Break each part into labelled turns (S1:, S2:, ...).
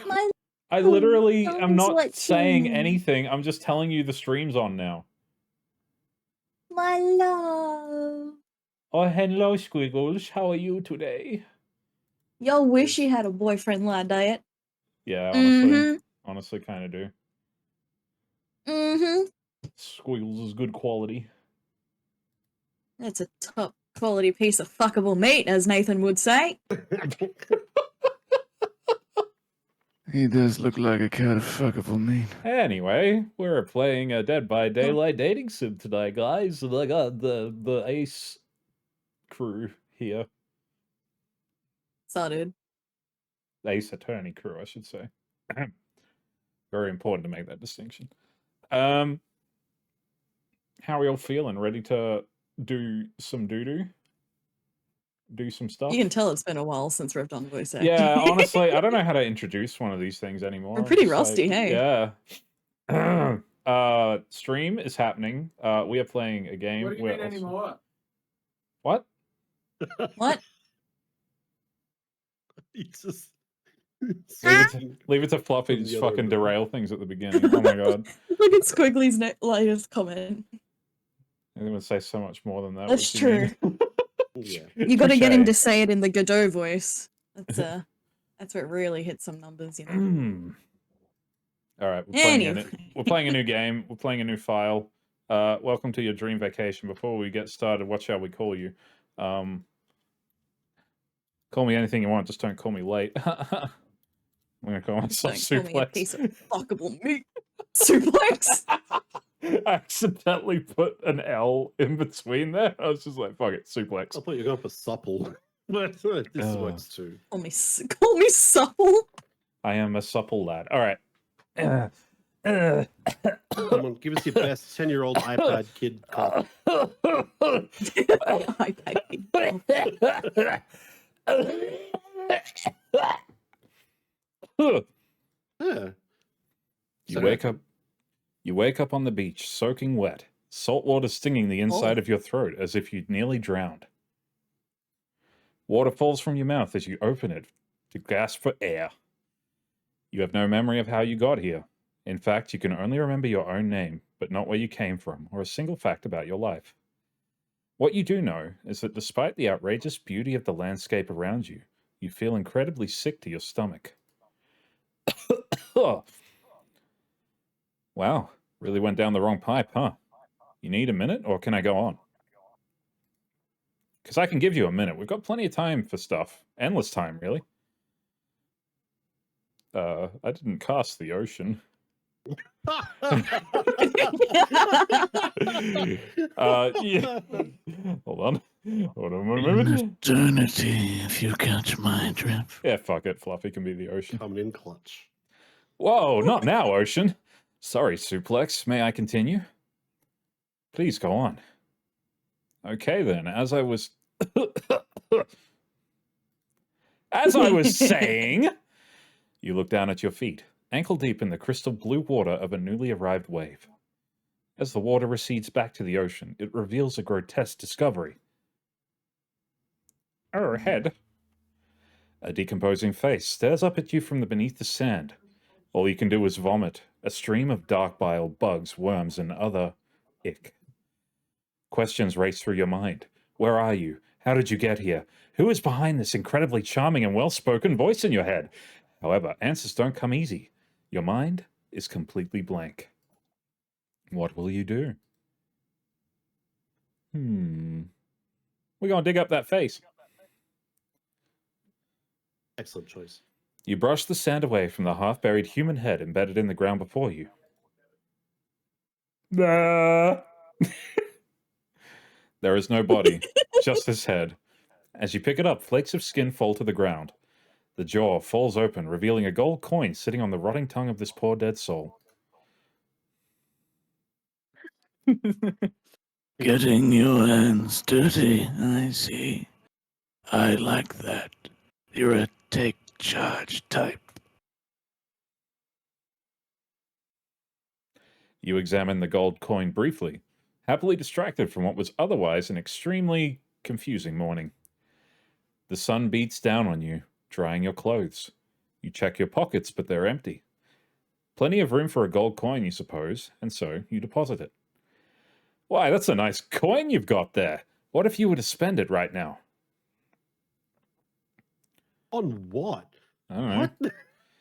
S1: My
S2: I literally am not
S1: what's
S2: saying
S1: your name?
S2: anything. I'm just telling you the stream's on now.
S1: My love.
S2: Oh, hello, Squiggles. How are you today?
S1: Yo, wish you had a boyfriend like that.
S2: Yeah,
S1: Mm-hmm.
S2: honestly, kind of do.
S1: Mm-hmm.
S2: Squiggles is good quality.
S1: That's a top quality piece of fuckable meat, as Nathan would say.
S3: He does look like a kind of fuckable meat.
S2: Anyway, we're playing a Dead by Daylight dating sim today, guys. And I got the Ace crew here.
S1: Sorted.
S2: Ace Attorney crew, I should say. Very important to make that distinction. How are y'all feeling? Ready to do some doo-doo? Do some stuff?
S1: You can tell it's been a while since we've done voice acting.
S2: Yeah, honestly, I don't know how to introduce one of these things anymore.
S1: We're pretty rusty, hey?
S2: Yeah. Stream is happening. We are playing a game.
S4: What do you mean anymore?
S2: What?
S1: What?
S4: Jesus.
S2: Leave it to Fluffy to just fucking derail things at the beginning. Oh my god.
S1: Look at Squiggly's latest comment.
S2: I'm gonna say so much more than that.
S1: That's true.
S4: Yeah.
S1: You gotta get him to say it in the Godot voice. That's where it really hits some numbers, you know.
S2: All right, we're playing a new game. We're playing a new file. Welcome to your dream vacation. Before we get started, what shall we call you? Call me anything you want. Just don't call me late. I'm gonna call myself Suplex.
S1: Call me a piece of fuckable meat. Suplex.
S2: I accidentally put an L in between there. I was just like, fuck it, Suplex.
S4: I thought you were going for supple. But this works too.
S1: Call me supple.
S2: I am a supple lad. All right.
S4: Come on, give us your best 10-year-old iPad kid cop.
S1: iPad kid.
S4: Yeah.
S2: You wake up on the beach, soaking wet, salt water stinging the inside of your throat as if you'd nearly drowned. Water falls from your mouth as you open it to gasp for air. You have no memory of how you got here. In fact, you can only remember your own name, but not where you came from, or a single fact about your life. What you do know is that despite the outrageous beauty of the landscape around you, you feel incredibly sick to your stomach. Wow, really went down the wrong pipe, huh? You need a minute, or can I go on? Because I can give you a minute. We've got plenty of time for stuff. Endless time, really. I didn't cast the ocean. Yeah. Hold on
S3: An eternity, if you catch my drift.
S2: Yeah, fuck it. Fluffy can be the ocean.
S4: Coming in clutch.
S2: Whoa, not now, ocean. Sorry, Suplex. May I continue? Please go on. Okay, then. As I was saying, you look down at your feet, ankle deep in the crystal blue water of a newly arrived wave. As the water recedes back to the ocean, it reveals a grotesque discovery. Overhead, a decomposing face stares up at you from beneath the sand. All you can do is vomit, a stream of dark bile, bugs, worms, and other ick. Questions race through your mind. Where are you? How did you get here? Who is behind this incredibly charming and well-spoken voice in your head? However, answers don't come easy. Your mind is completely blank. What will you do? We're gonna dig up that face.
S4: Excellent choice.
S2: You brush the sand away from the half-buried human head embedded in the ground before you. There is no body, just his head. As you pick it up, flakes of skin fall to the ground. The jaw falls open, revealing a gold coin sitting on the rotting tongue of this poor dead soul.
S3: Getting your hands dirty, I see. I like that. You're a take charge type.
S2: You examine the gold coin briefly, happily distracted from what was otherwise an extremely confusing morning. The sun beats down on you, drying your clothes. You check your pockets, but they're empty. Plenty of room for a gold coin, you suppose, and so you deposit it. Why, that's a nice coin you've got there. What if you were to spend it right now?
S4: On what?
S2: I don't know.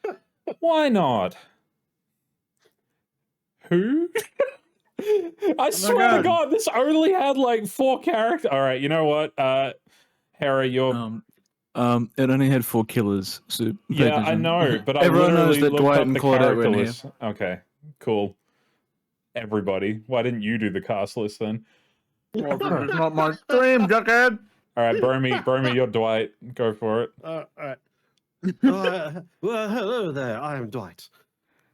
S4: What?
S2: Why not? Who? I swear to God, this only had like 4 characters. All right, you know what? Hera, you're...
S3: It only had 4 killers. So pay
S2: yeah, I
S3: attention.
S2: know, but I
S3: Everyone knows
S2: literally
S3: that
S2: looked
S3: Dwight
S2: up
S3: and
S2: the
S3: Claudette
S2: character
S3: were in here.
S2: list. Okay, cool. Everybody. Why didn't you do the cast list then?
S3: Well, this is not my stream, Jughead.
S2: All right, Bromy, you're Dwight. Go for it.
S4: All right. Well, hello there. I am Dwight.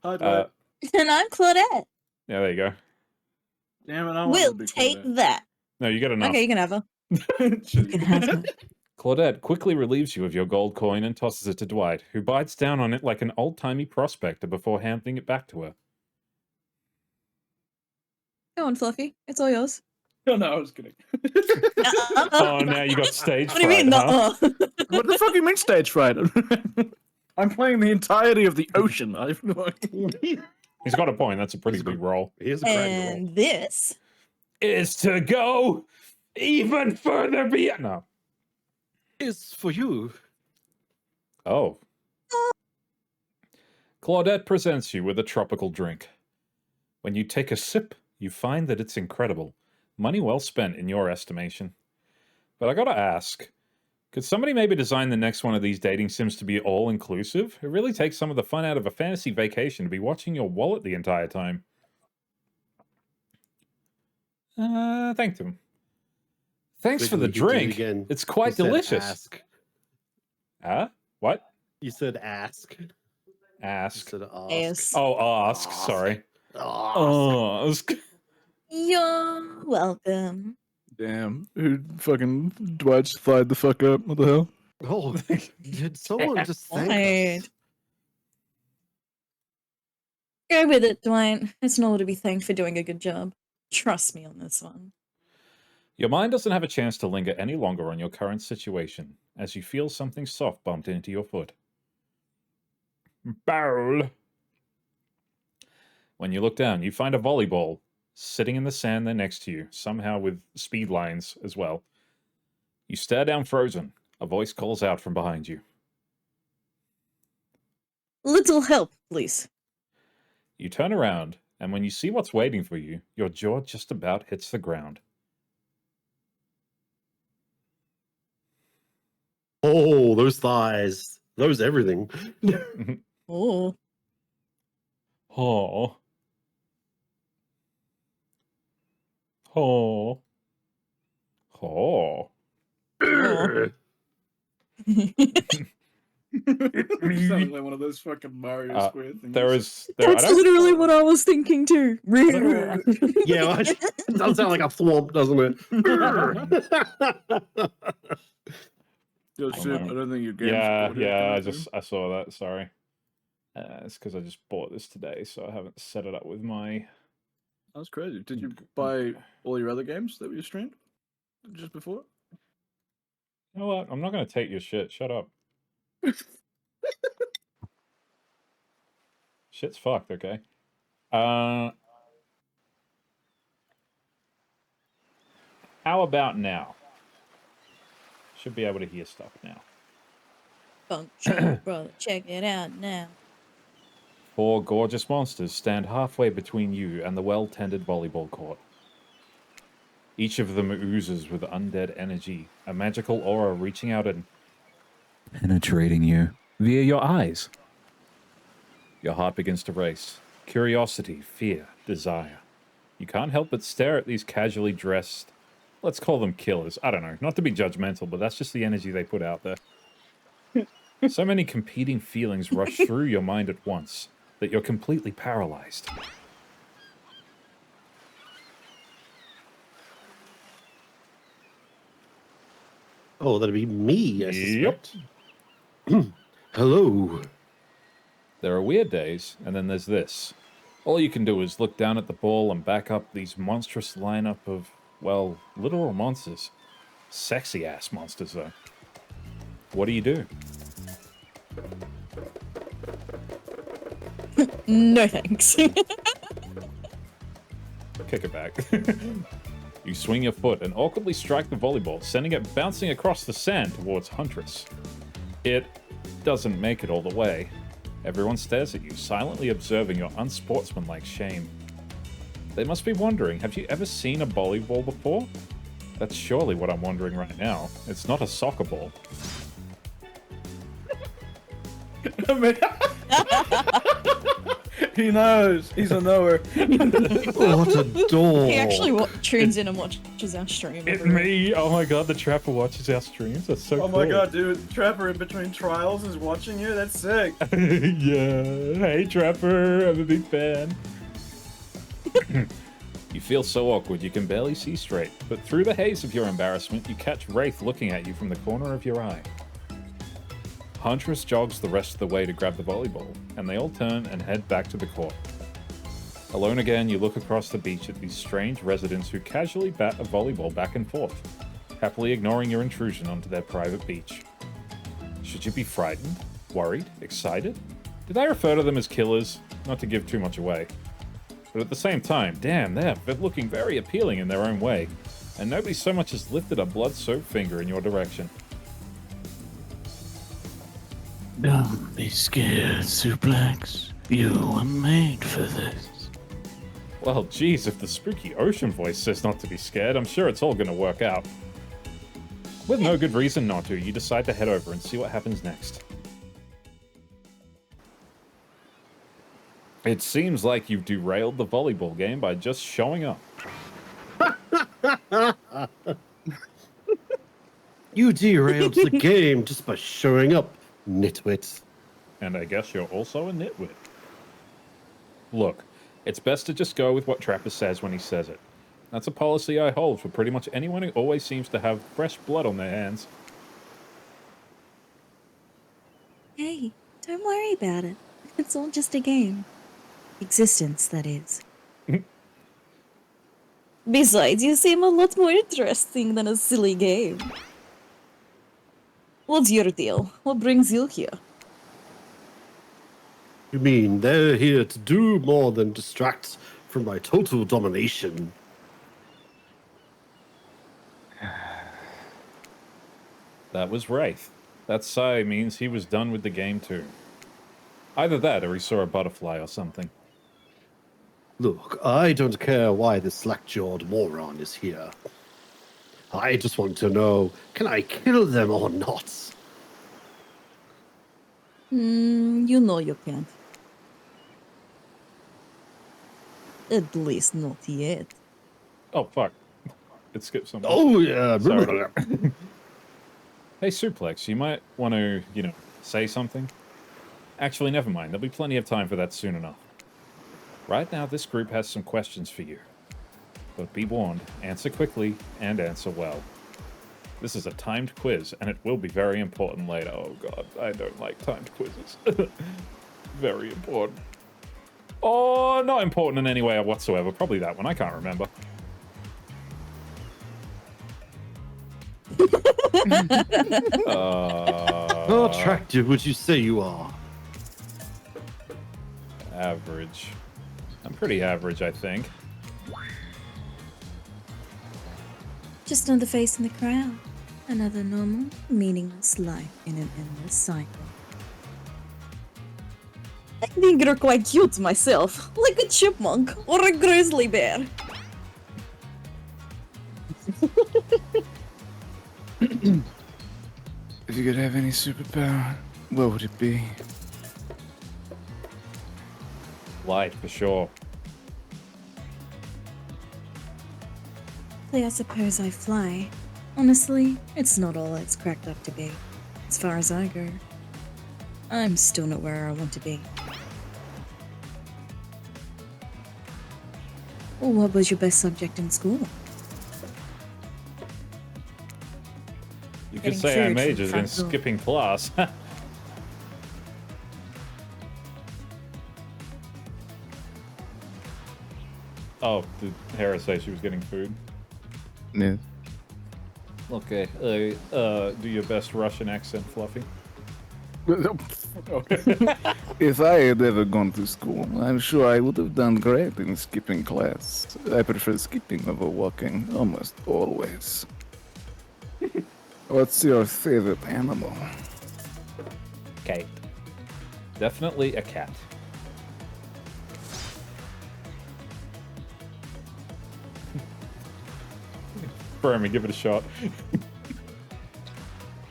S3: Hi, Dwight.
S1: And I'm Claudette.
S2: Yeah, there you go.
S3: Damn it, I
S1: We'll take that.
S2: No, you get enough.
S1: Okay, you can have her. You can have her.
S2: Claudette quickly relieves you of your gold coin and tosses it to Dwight, who bites down on it like an old-timey prospector before handing it back to her.
S1: Go on, Fluffy. It's all yours.
S3: No, I was kidding.
S2: Oh, now you got stage
S1: What do you
S2: fright,
S1: mean,
S2: huh?
S1: nuh-uh?
S3: What the fuck do you mean stage fright? I'm playing the entirety of the ocean. I have no idea.
S2: He's got a point. That's a pretty big roll.
S4: Here's a grand roll.
S1: And this
S2: Is to go even further beyond. No.
S4: Is for you.
S2: Oh. Claudette presents you with a tropical drink. When you take a sip, you find that it's incredible. Money well spent in your estimation. But I gotta ask, could somebody maybe design the next one of these dating sims to be all-inclusive? It really takes some of the fun out of a fantasy vacation to be watching your wallet the entire time. Thank them. Thanks for the
S4: Wiggle, you did it
S2: drink.
S4: again.
S2: It's quite
S4: You said
S2: delicious.
S4: Ask.
S2: Huh? What?
S4: You said ask. You
S2: Ask.
S4: said ask.
S1: is.
S2: Oh, ask.
S4: Ask.
S2: Sorry.
S4: Ask.
S2: Ask.
S1: You're welcome.
S3: Damn. Who fucking Dwight just fired the fuck up? What the hell?
S4: Oh, did someone just thank
S1: Dwight.
S4: us?
S1: Go with it, Dwight. It's an all to be thanked for doing a good job. Trust me on this one.
S2: Your mind doesn't have a chance to linger any longer on your current situation, as you feel something soft bumped into your foot. Bowl. When you look down, you find a volleyball sitting in the sand there next to you, somehow with speed lines as well. You stare down frozen. A voice calls out from behind you.
S1: Little help, please.
S2: You turn around, and when you see what's waiting for you, your jaw just about hits the ground.
S4: Oh, those thighs. Those everything.
S1: Oh.
S2: Oh. Oh. Oh.
S1: Oh.
S3: Sounds like one of those fucking Mario Square things.
S1: That's literally what I was thinking too.
S4: Yeah, it does sound like a thwomp, doesn't it?
S3: Yo, Supe, I don't think your game's
S2: I saw that, sorry. It's because I just bought this today, so I haven't set it up with my...
S3: That's crazy. Did you buy all your other games that you streamed just before?
S2: You know what? I'm not going to take your shit. Shut up. Shit's fucked, okay? How about now? Should be able to hear stuff now.
S1: Function, brother. Check it out now.
S2: 4 gorgeous monsters stand halfway between you and the well-tended volleyball court. Each of them oozes with undead energy, a magical aura reaching out and penetrating you via your eyes. Your heart begins to race. Curiosity, fear, desire. You can't help but stare at these casually dressed, let's call them killers. I don't know, not to be judgmental, but that's just the energy they put out there. So many competing feelings rush through your mind at once that you're completely paralyzed.
S4: Oh, that'd be me, I suspect. Hello.
S2: There are weird days, and then there's this. All you can do is look down at the ball and back up these monstrous lineup of, well, literal monsters. Sexy-ass monsters, though. What do you do?
S1: No thanks.
S2: Kick it back. You swing your foot and awkwardly strike the volleyball, sending it bouncing across the sand towards Huntress. It doesn't make it all the way. Everyone stares at you, silently observing your unsportsmanlike shame. They must be wondering, have you ever seen a volleyball before? That's surely what I'm wondering right now. It's not a soccer ball.
S5: He knows. He's a knower.
S4: What a door!
S1: He actually tunes in and watches our stream.
S2: It's
S1: every week.
S2: me! Oh my god, the Trapper watches our streams. That's so
S5: Oh
S2: cool.
S5: my god, dude. Trapper in between trials is watching you? That's sick.
S2: Yeah. Hey, Trapper. I'm a big fan. You feel so awkward you can barely see straight, but through the haze of your embarrassment, you catch Wraith looking at you from the corner of your eye. Huntress jogs the rest of the way to grab the volleyball, and they all turn and head back to the court. Alone again, you look across the beach at these strange residents who casually bat a volleyball back and forth, happily ignoring your intrusion onto their private beach. Should you be frightened, worried, excited? Did I refer to them as killers? Not to give too much away. But at the same time, damn, they're looking very appealing in their own way, and nobody so much as lifted a blood-soaked finger in your direction.
S3: Don't be scared, Suplex. You were made for this.
S2: Well, geez, if the spooky ocean voice says not to be scared, I'm sure it's all gonna work out. With no good reason not to, you decide to head over and see what happens next. It seems like you've derailed the volleyball game by just showing up.
S4: You derailed the game just by showing up, nitwit.
S2: And I guess you're also a nitwit. Look, it's best to just go with what Trapper says when he says it. That's a policy I hold for pretty much anyone who always seems to have fresh blood on their hands.
S6: Hey, don't worry about it. It's all just a game. Existence, that is. Besides, you seem a lot more interesting than a silly game. What's your deal? What brings you here?
S4: You mean they're here to do more than distract from my total domination?
S2: That was Wraith. That sigh means he was done with the game too. Either that or he saw a butterfly or something.
S4: Look, I don't care why the slack-jawed moron is here. I just want to know, can I kill them or not?
S6: You know you can't. At least not yet.
S2: Oh, fuck. It skipped something.
S4: Oh, yeah.
S2: Sorry. Hey, Suplex, you might want to, say something? Actually, never mind. There'll be plenty of time for that soon enough. Right now, this group has some questions for you. But be warned, answer quickly and answer well. This is a timed quiz, and it will be very important later. Oh god, I don't like timed quizzes. Very important. Oh, not important in any way whatsoever. Probably that one. I can't remember.
S4: How attractive would you say you are?
S2: Average. I'm pretty average, I think.
S6: Just another face in the crowd. Another normal, meaningless life in an endless cycle.
S1: I think you're quite cute myself, like a chipmunk or a grizzly bear.
S5: If you could have any superpower, what would it be?
S2: Light, for sure.
S6: I suppose I fly. Honestly, it's not all it's cracked up to be. As far as I go, I'm still not where I want to be. What was your best subject in school?
S2: You could
S6: Getting
S2: say I
S6: food from
S2: majored
S6: the
S2: in
S6: front door.
S2: skipping class. Oh, did Hera say she was getting food?
S5: Yeah.
S2: Okay. Do your best Russian accent, Fluffy.
S3: If I had ever gone to school, I'm sure I would have done great in skipping class. I prefer skipping over walking almost always. What's your favorite animal?
S2: Cat. Definitely a cat. Jeremy, give it a shot.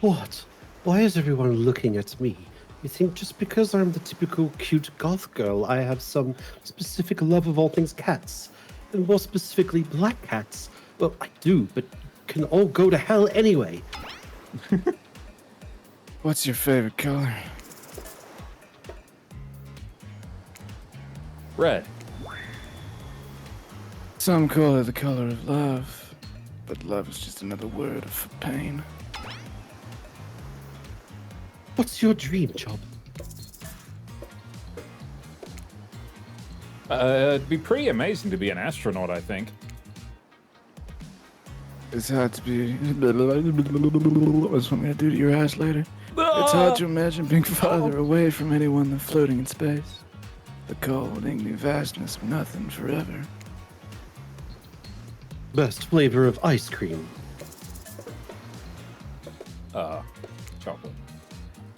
S4: What? Why is everyone looking at me? You think just because I'm the typical cute goth girl, I have some specific love of all things cats? And more specifically, black cats? Well, I do, but can all go to hell anyway.
S3: What's your favorite color?
S2: Red.
S3: Some call it the color of love, but love is just another word for pain.
S4: What's your dream job?
S2: It'd be pretty amazing to be an astronaut, I think.
S3: It's hard to be. What's what I'm gonna do to your ass later? It's hard to imagine being farther away from anyone than floating in space. The cold, angry vastness of nothing forever.
S4: Best flavor of ice cream.
S2: Chocolate.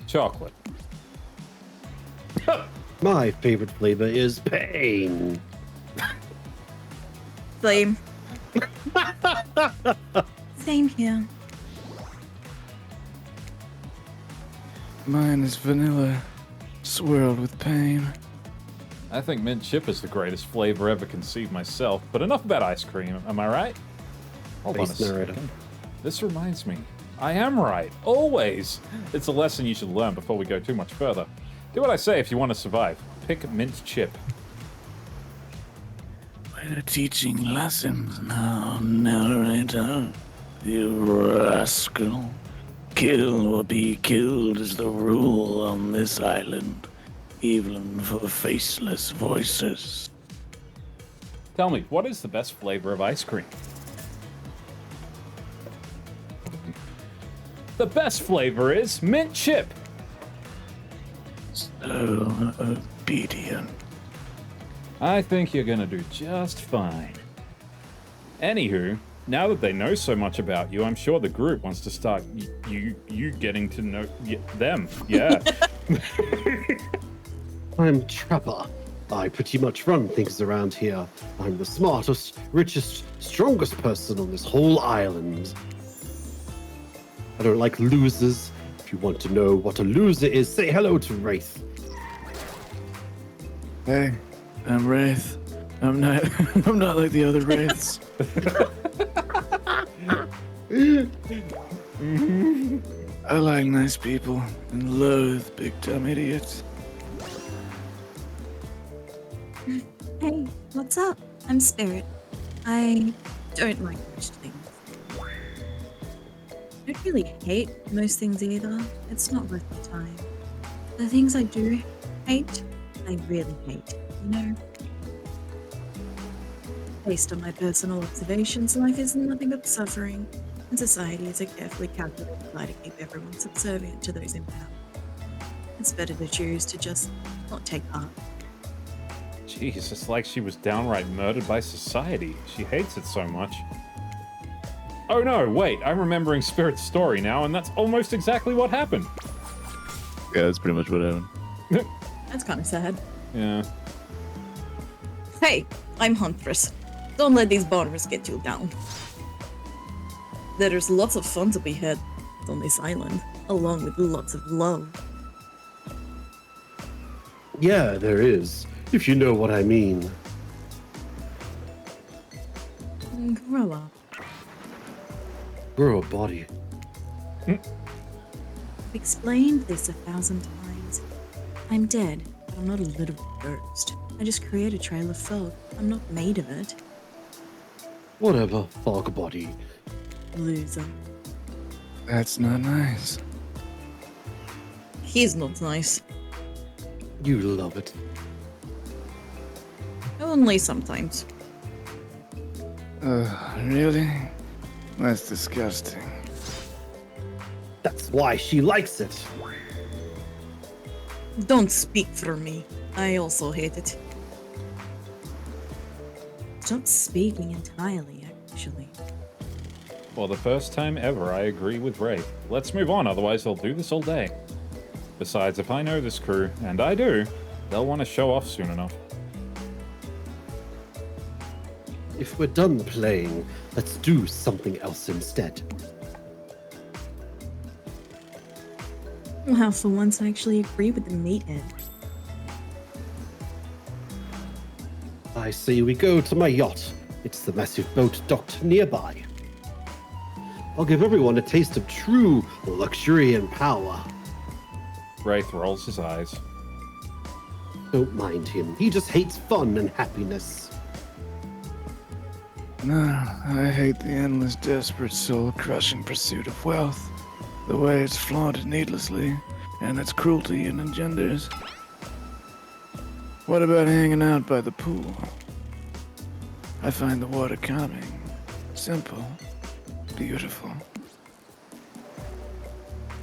S2: Chocolate.
S4: My favorite flavor is pain.
S6: Flame. Same here.
S3: Mine is vanilla, swirled with pain.
S2: I think mint chip is the greatest flavor ever conceived myself, but enough about ice cream, am I right? Hold on a
S4: Face narrator.
S2: second. This reminds me. I am right, always. It's a lesson you should learn before we go too much further. Do what I say if you want to survive. Pick mint chip.
S3: We're teaching lessons now, narrator. You rascal. Kill or be killed is the rule on this island, even for faceless voices.
S2: Tell me, what is the best flavor of ice cream? The best flavor is mint chip.
S3: So obedient.
S2: I think you're gonna do just fine. Anywho, now that they know so much about you, I'm sure the group wants to start you getting to know them. Yeah.
S4: I'm Trapper. I pretty much run things around here. I'm the smartest, richest, strongest person on this whole island. I don't like losers. If you want to know what a loser is, say hello to Wraith.
S3: Hey, I'm Wraith. I'm not I'm not like the other Wraiths. I like nice people and loathe big dumb idiots.
S6: Hey, what's up? I'm Spirit. I don't like most things. I don't really hate most things either. It's not worth the time. The things I do hate, I really hate, you know? Based on my personal observations, life is nothing but suffering, and society is a carefully calculated lie to keep everyone subservient to those in power. It's better to choose to just not take part.
S2: Jeez, it's like she was downright murdered by society. She hates it so much. Oh no, wait, I'm remembering Spirit's story now, and that's almost exactly what happened.
S3: Yeah, that's pretty much what happened.
S1: That's kind of sad.
S2: Yeah.
S1: Hey, I'm Huntress. Don't let these barbers get you down. There's lots of fun to be had on this island, along with lots of love.
S4: Yeah, there is. If you know what I mean.
S1: Grow up.
S4: Grow a body.
S6: I've explained this 1,000 times. I'm dead, but I'm not a literal ghost. I just create a trail of fog. I'm not made of it.
S4: Whatever, fog body.
S6: Loser.
S3: That's not nice.
S1: He's not nice.
S4: You love it.
S1: Only sometimes.
S3: Really? That's disgusting.
S4: That's why she likes it.
S1: Don't speak for me. I also hate it.
S6: Stop speaking entirely, actually.
S2: For the first time ever, I agree with Ray. Let's move on, otherwise they'll do this all day. Besides, if I know this crew, and I do, they'll want to show off soon enough.
S4: If we're done playing, let's do something else instead.
S6: Well, for once I actually agree with the meathead.
S4: I say we go to my yacht. It's the massive boat docked nearby. I'll give everyone a taste of true luxury and power.
S2: Wraith rolls his eyes.
S4: Don't mind him. He just hates fun and happiness.
S3: No, I hate the endless, desperate, soul-crushing pursuit of wealth. The way it's flaunted needlessly, and its cruelty it engenders. What about hanging out by the pool? I find the water calming, simple, beautiful.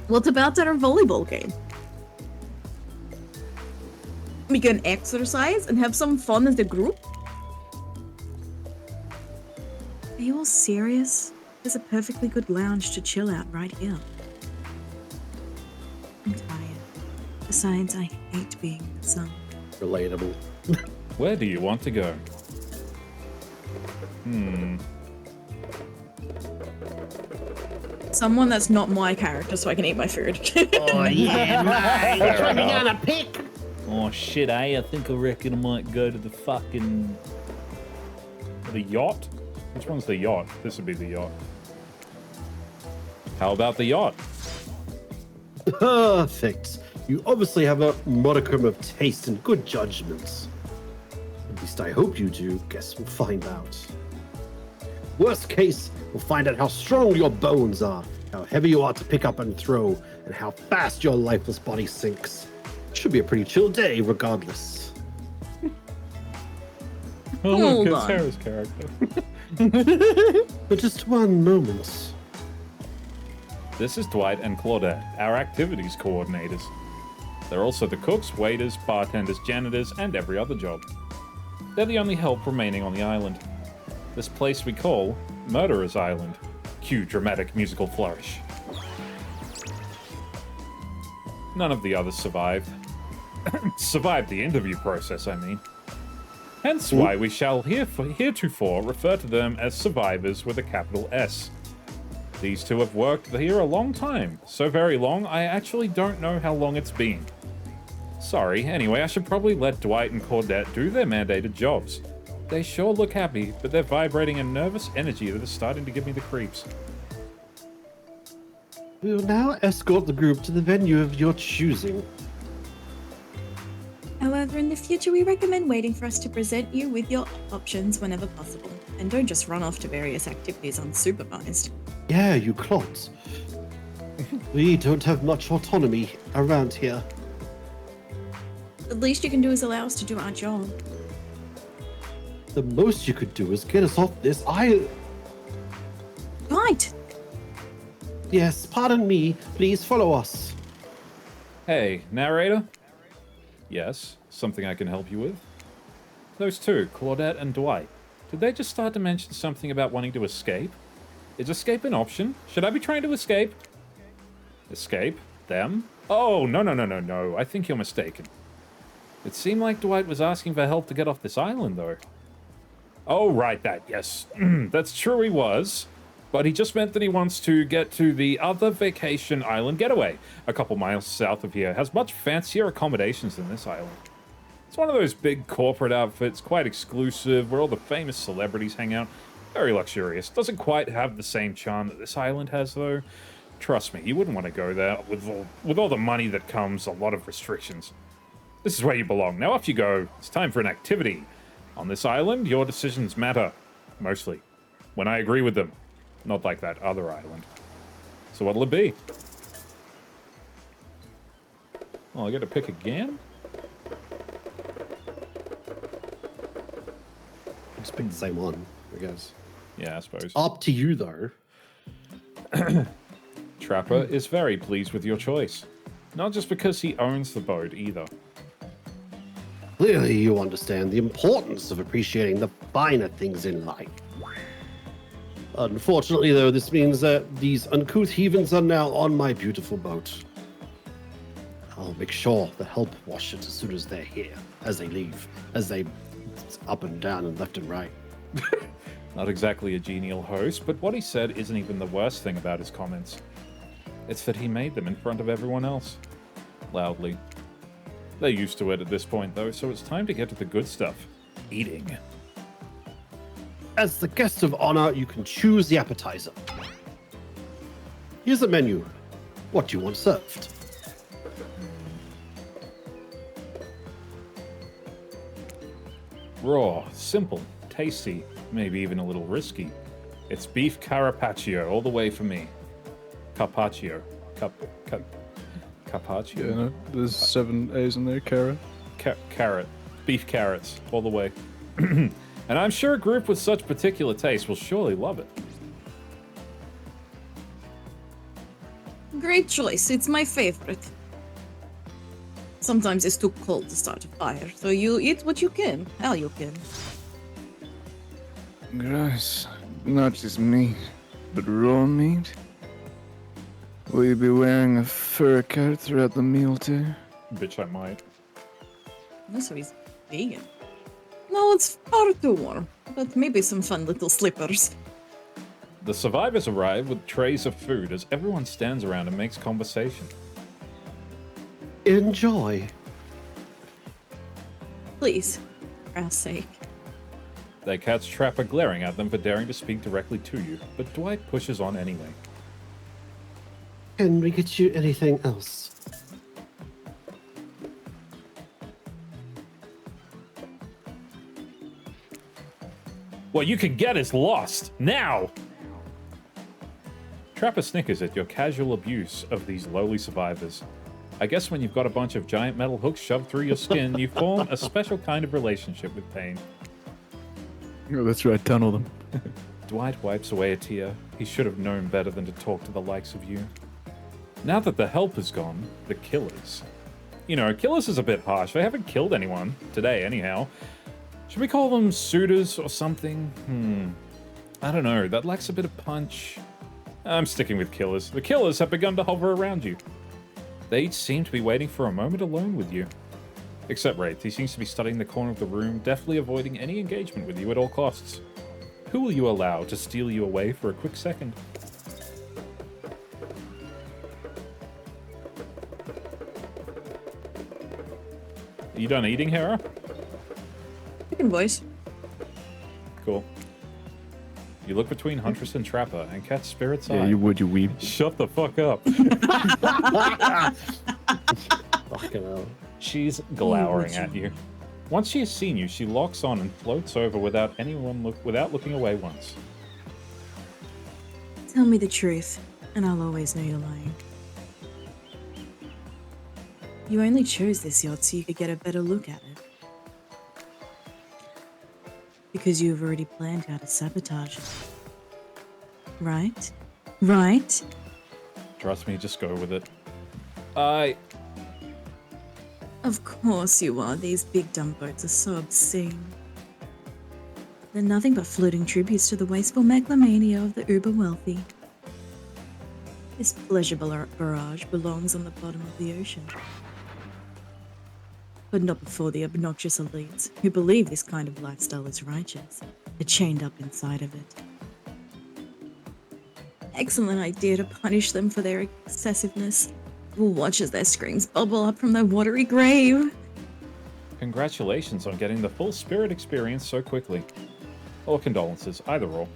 S1: What about our volleyball game? We can exercise and have some fun as a group?
S6: Are you all serious? There's a perfectly good lounge to chill out right here. I'm tired. Besides, I hate being in the sun.
S4: Relatable.
S2: Where do you want to go?
S1: Someone that's not my character so I can eat my food.
S4: Oh yeah, mate. Try me down a pick.
S2: Oh shit, I think I reckon I might go to the fucking... The yacht? Which one's the yacht? This would be the yacht. How about the yacht?
S4: Perfect. You obviously have a modicum of taste and good judgment. At least I hope you do. Guess we'll find out. Worst case, we'll find out how strong your bones are, how heavy you are to pick up and throw, and how fast your lifeless body sinks. Should be a pretty chill day, regardless.
S2: Oh,
S1: Hold
S2: look, it's
S1: on.
S2: Sarah's character.
S4: But just one moment.
S2: This is Dwight and Claudette, our activities coordinators. They're also the cooks, waiters, bartenders, janitors, and every other job. They're the only help remaining on the island. This place we call Murderer's Island. Cue dramatic musical flourish. None of the others survived. Survived the interview process, I mean. Hence why we shall heretofore refer to them as survivors with a capital S. These two have worked here a long time. So very long, I actually don't know how long it's been. Sorry, anyway, I should probably let Dwight and Claudette do their mandated jobs. They sure look happy, but they're vibrating a nervous energy that is starting to give me the creeps.
S4: We will now escort the group to the venue of your choosing.
S6: However, in the future, we recommend waiting for us to present you with your options whenever possible.
S1: And don't just run off to various activities unsupervised.
S4: Yeah, you clots. We don't have much autonomy around here.
S1: The least you can do is allow us to do our job.
S4: The most you could do is get us off this island.
S1: Right.
S4: Yes, pardon me. Please follow us.
S2: Hey, narrator? Yes, something I can help you with? Those two, Claudette and Dwight, did they just start to mention something about wanting to escape? Is escape an option? Should I be trying to escape? Escape? Them? Oh, no. I think you're mistaken. It seemed like Dwight was asking for help to get off this island, though. Oh, right, that, yes. That's true he was. But he just meant that he wants to get to the other vacation island getaway, a couple miles south of here. Has much fancier accommodations than this island. It's one of those big corporate outfits, quite exclusive, where all the famous celebrities hang out. Very luxurious. Doesn't quite have the same charm that this island has, though. Trust me, you wouldn't want to go there. With all the money that comes, a lot of restrictions. This is where you belong. Now off you go. It's time for an activity. On this island, your decisions matter. Mostly. When I agree with them. Not like that other island. So what'll it be? Oh, I get to pick again?
S4: Just pick the same one, I guess.
S2: Yeah, I suppose.
S4: Up to you, though.
S2: Trapper is very pleased with your choice. Not just because he owns the boat, either.
S4: Clearly, you understand the importance of appreciating the finer things in life. Unfortunately, though, this means that these uncouth heathens are now on my beautiful boat. I'll make sure the help wash it as soon as they're here, as they leave, as they up and down and left and right.
S2: Not exactly a genial host, but what he said isn't even the worst thing about his comments. It's that he made them in front of everyone else. Loudly. They're used to it at this point, though, so it's time to get to the good stuff. Eating.
S4: As the guest of honor, you can choose the appetizer. Here's the menu. What do you want served?
S2: Raw, simple, tasty, maybe even a little risky. It's beef carpaccio all the way for me. Carpaccio. Carpaccio?
S7: Yeah, no, there's 7 A's in there, Kara.
S2: Carrot. Beef carrots all the way. And I'm sure a group with such particular taste will surely love it.
S1: Great choice. It's my favorite. Sometimes it's too cold to start a fire, so you eat what you can. How you can.
S3: Gross. Not just meat, but raw meat? Will you be wearing a fur coat throughout the meal too?
S2: Bitch, I might.
S1: So he's vegan. No, it's far too warm, but maybe some fun little slippers.
S2: The survivors arrive with trays of food as everyone stands around and makes conversation.
S4: Enjoy.
S1: Please, for our sake.
S2: They catch Trapper glaring at them for daring to speak directly to you, but Dwight pushes on anyway.
S4: Can we get you anything else?
S2: What you can get is lost, now! Trapper snickers at your casual abuse of these lowly survivors. I guess when you've got a bunch of giant metal hooks shoved through your skin, you form a special kind of relationship with pain.
S7: Oh, that's right, tunnel them.
S2: Dwight wipes away a tear. He should have known better than to talk to the likes of you. Now that the help is gone, the killers. You know, killers is a bit harsh. They haven't killed anyone. Today, anyhow. Should we call them suitors or something? I don't know. That lacks a bit of punch. I'm sticking with killers. The killers have begun to hover around you. They each seem to be waiting for a moment alone with you. Except Wraith. He seems to be studying the corner of the room, deftly avoiding any engagement with you at all costs. Who will you allow to steal you away for a quick second? Are you done eating, Hera?
S1: Chicken voice.
S2: Cool. You look between Huntress and Trapper and catch Spirit's eye.
S7: Yeah, you would, you weeb.
S2: Shut the fuck up.
S4: Fucking hell.
S2: She's glowering at you. Once she has seen you, she locks on and floats over without looking away once.
S6: Tell me the truth, and I'll always know you're lying. You only chose this yacht so you could get a better look at it. Because you've already planned how to sabotage it. Right? Right?
S2: Trust me, just go with it.
S6: Of course you are. These big dumb boats are so obscene. They're nothing but floating tributes to the wasteful megalomania of the uber-wealthy. This pleasure barrage belongs on the bottom of the ocean. But not before the obnoxious elites, who believe this kind of lifestyle is righteous, are chained up inside of it. Excellent idea to punish them for their excessiveness. We'll watch as their screams bubble up from their watery grave.
S2: Congratulations on getting the full Spirit experience so quickly. Or condolences, either or.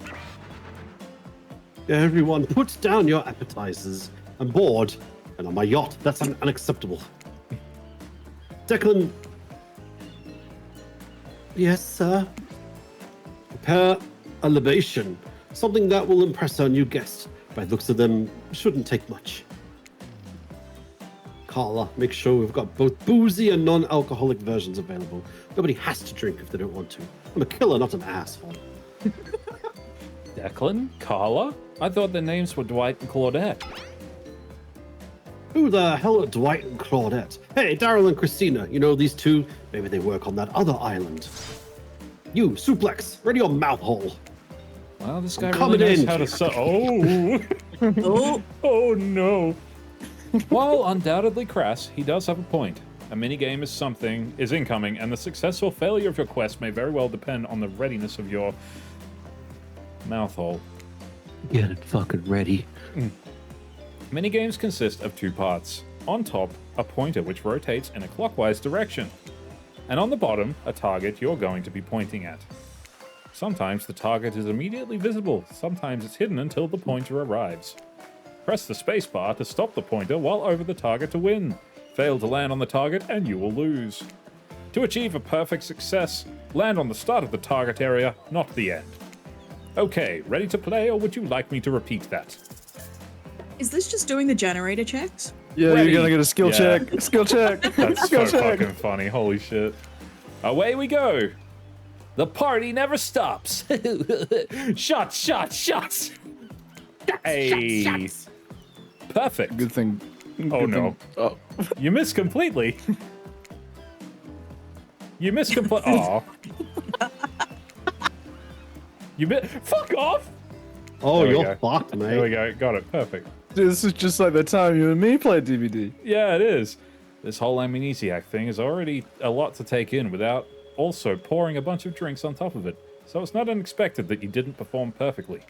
S4: Everyone, put down your appetizers. I'm bored, and on my yacht. That's unacceptable. Declan. Yes, sir. Prepare a libation. Something that will impress our new guest. By the looks of them, shouldn't take much. Carla, make sure we've got both boozy and non-alcoholic versions available. Nobody has to drink if they don't want to. I'm a killer, not an asshole.
S2: Declan? Carla? I thought their names were Dwight and Claudette.
S4: Who the hell are Dwight and Claudette? Hey, Daryl and Christina, you know these two? Maybe they work on that other island. You, Suplex, ready your mouth hole.
S2: Well, this guy
S4: I'm
S2: really
S4: coming
S2: knows
S4: in.
S2: how to
S1: Oh,
S2: Oh no. While undoubtedly crass, he does have a point. A minigame is incoming, and the success or failure of your quest may very well depend on the readiness of your mouth hole.
S4: Get it fucking ready.
S2: Minigames consist of two parts. On top, a pointer which rotates in a clockwise direction. And on the bottom, a target you're going to be pointing at. Sometimes the target is immediately visible, sometimes it's hidden until the pointer arrives. Press the spacebar to stop the pointer while over the target to win. Fail to land on the target and you will lose. To achieve a perfect success, land on the start of the target area, not the end. Okay, ready to play, or would you like me to repeat that?
S6: Is this just doing the generator checks?
S7: Yeah,
S2: Ready.
S7: you're gonna get a skill
S2: Yeah.
S7: check. Skill check.
S2: That's
S7: skill
S2: so
S7: check.
S2: fucking funny, holy shit. Away we go! The party never stops! Shots, shots, shots! Hey! Perfect!
S7: Good thing.
S2: Oh
S7: good
S2: no.
S7: thing- Oh,
S2: You missed completely! You missed completely. Aw. You fuck off!
S4: Oh,
S2: There we
S4: you're
S2: go.
S4: fucked, mate.
S2: There we go, got it, perfect.
S7: this is just like the time you and me played DVD.
S2: Yeah, it is. This whole amnesiac thing is already a lot to take in without also pouring a bunch of drinks on top of it. So it's not unexpected that you didn't perform perfectly.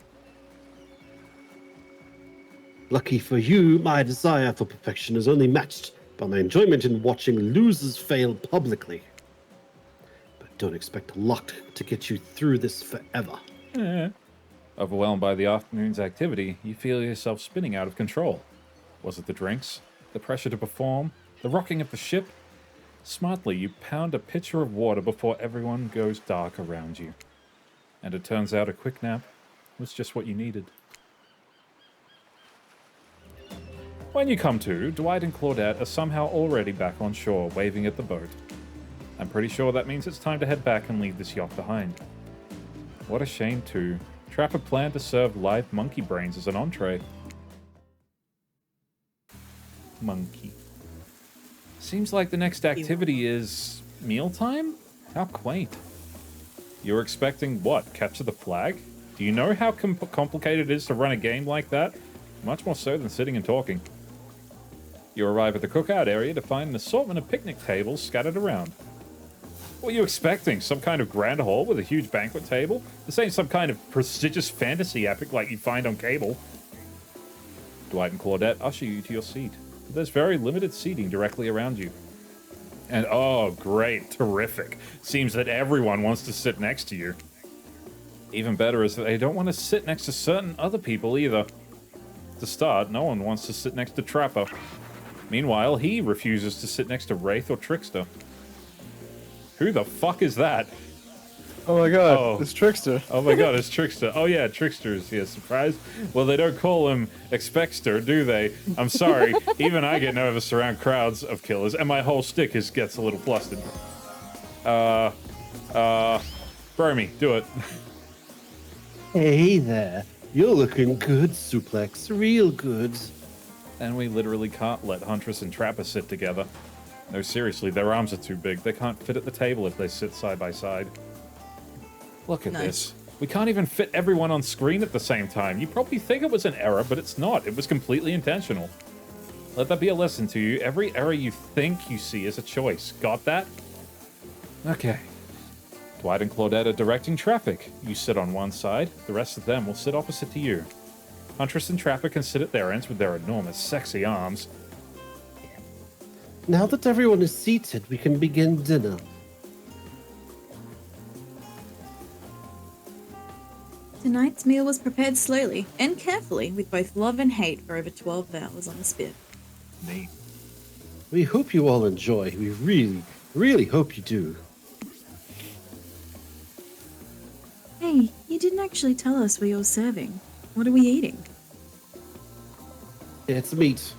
S4: Lucky for you, my desire for perfection is only matched by my enjoyment in watching losers fail publicly. But don't expect luck to get you through this forever.
S2: Overwhelmed by the afternoon's activity, you feel yourself spinning out of control. Was it the drinks? The pressure to perform? The rocking of the ship? Smartly, you pound a pitcher of water before everyone goes dark around you. And it turns out a quick nap was just what you needed. When you come to, Dwight and Claudette are somehow already back on shore, waving at the boat. I'm pretty sure that means it's time to head back and leave this yacht behind. What a shame, too. Trapper planned to serve live monkey brains as an entree. Monkey. Seems like the next activity is mealtime? How quaint. You're expecting what? Capture the flag? Do you know how complicated it is to run a game like that? Much more so than sitting and talking. You arrive at the cookout area to find an assortment of picnic tables scattered around. What are you expecting? Some kind of grand hall with a huge banquet table? This ain't some kind of prestigious fantasy epic like you find on cable. Dwight and Claudette usher you to your seat. There's very limited seating directly around you. And oh, great, terrific. Seems that everyone wants to sit next to you. Even better is that they don't want to sit next to certain other people either. To start, no one wants to sit next to Trapper. Meanwhile, he refuses to sit next to Wraith or Trickster. Who the fuck is that?
S7: Oh my god,
S2: Oh.
S7: it's Trickster.
S2: Oh my god, it's Trickster. Oh yeah, Trickster's here. Surprise? Well, they don't call him Expecster, do they? I'm sorry. Even I get nervous around crowds of killers, and my whole stick gets a little flustered. Bromy, do it.
S4: Hey there. You're looking good, Suplex. Real good.
S2: And we literally can't let Huntress and Trapper sit together. No, seriously, their arms are too big. They can't fit at the table if they sit side by side. Look at
S6: Nice.
S2: this. We can't even fit everyone on screen at the same time. You probably think it was an error, but it's not. It was completely intentional. Let that be a lesson to you. Every error you think you see is a choice. Got that? Okay. Dwight and Claudette are directing traffic. You sit on one side. The rest of them will sit opposite to you. Huntress and Trapper can sit at their ends with their enormous, sexy arms.
S4: Now that everyone is seated, we can begin dinner.
S6: Tonight's meal was prepared slowly and carefully with both love and hate for over 12 hours on the spit.
S2: Neat.
S4: We hope you all enjoy. We really, really hope you do.
S6: Hey, you didn't actually tell us what you're serving. What are we eating?
S4: It's meat.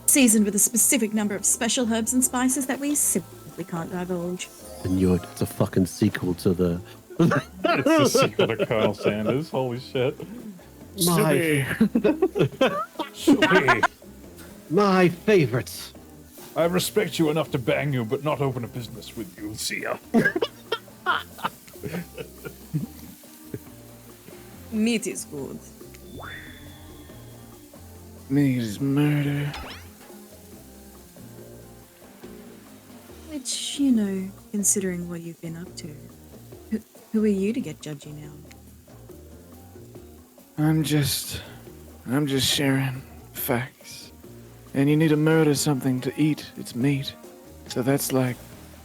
S6: Seasoned with a specific number of special herbs and spices that we simply can't divulge.
S4: And it's a fucking sequel to the...
S2: It's the sequel to Colonel Sanders. Holy shit.
S4: My,
S2: Supe,
S4: my favorite.
S2: I respect you enough to bang you, but not open a business with you. See ya.
S1: Meat is good.
S7: Meat is murder.
S6: Which, considering what you've been up to, who are you to get judgy now?
S7: I'm just sharing facts. And you need to murder something to eat its meat. So that's like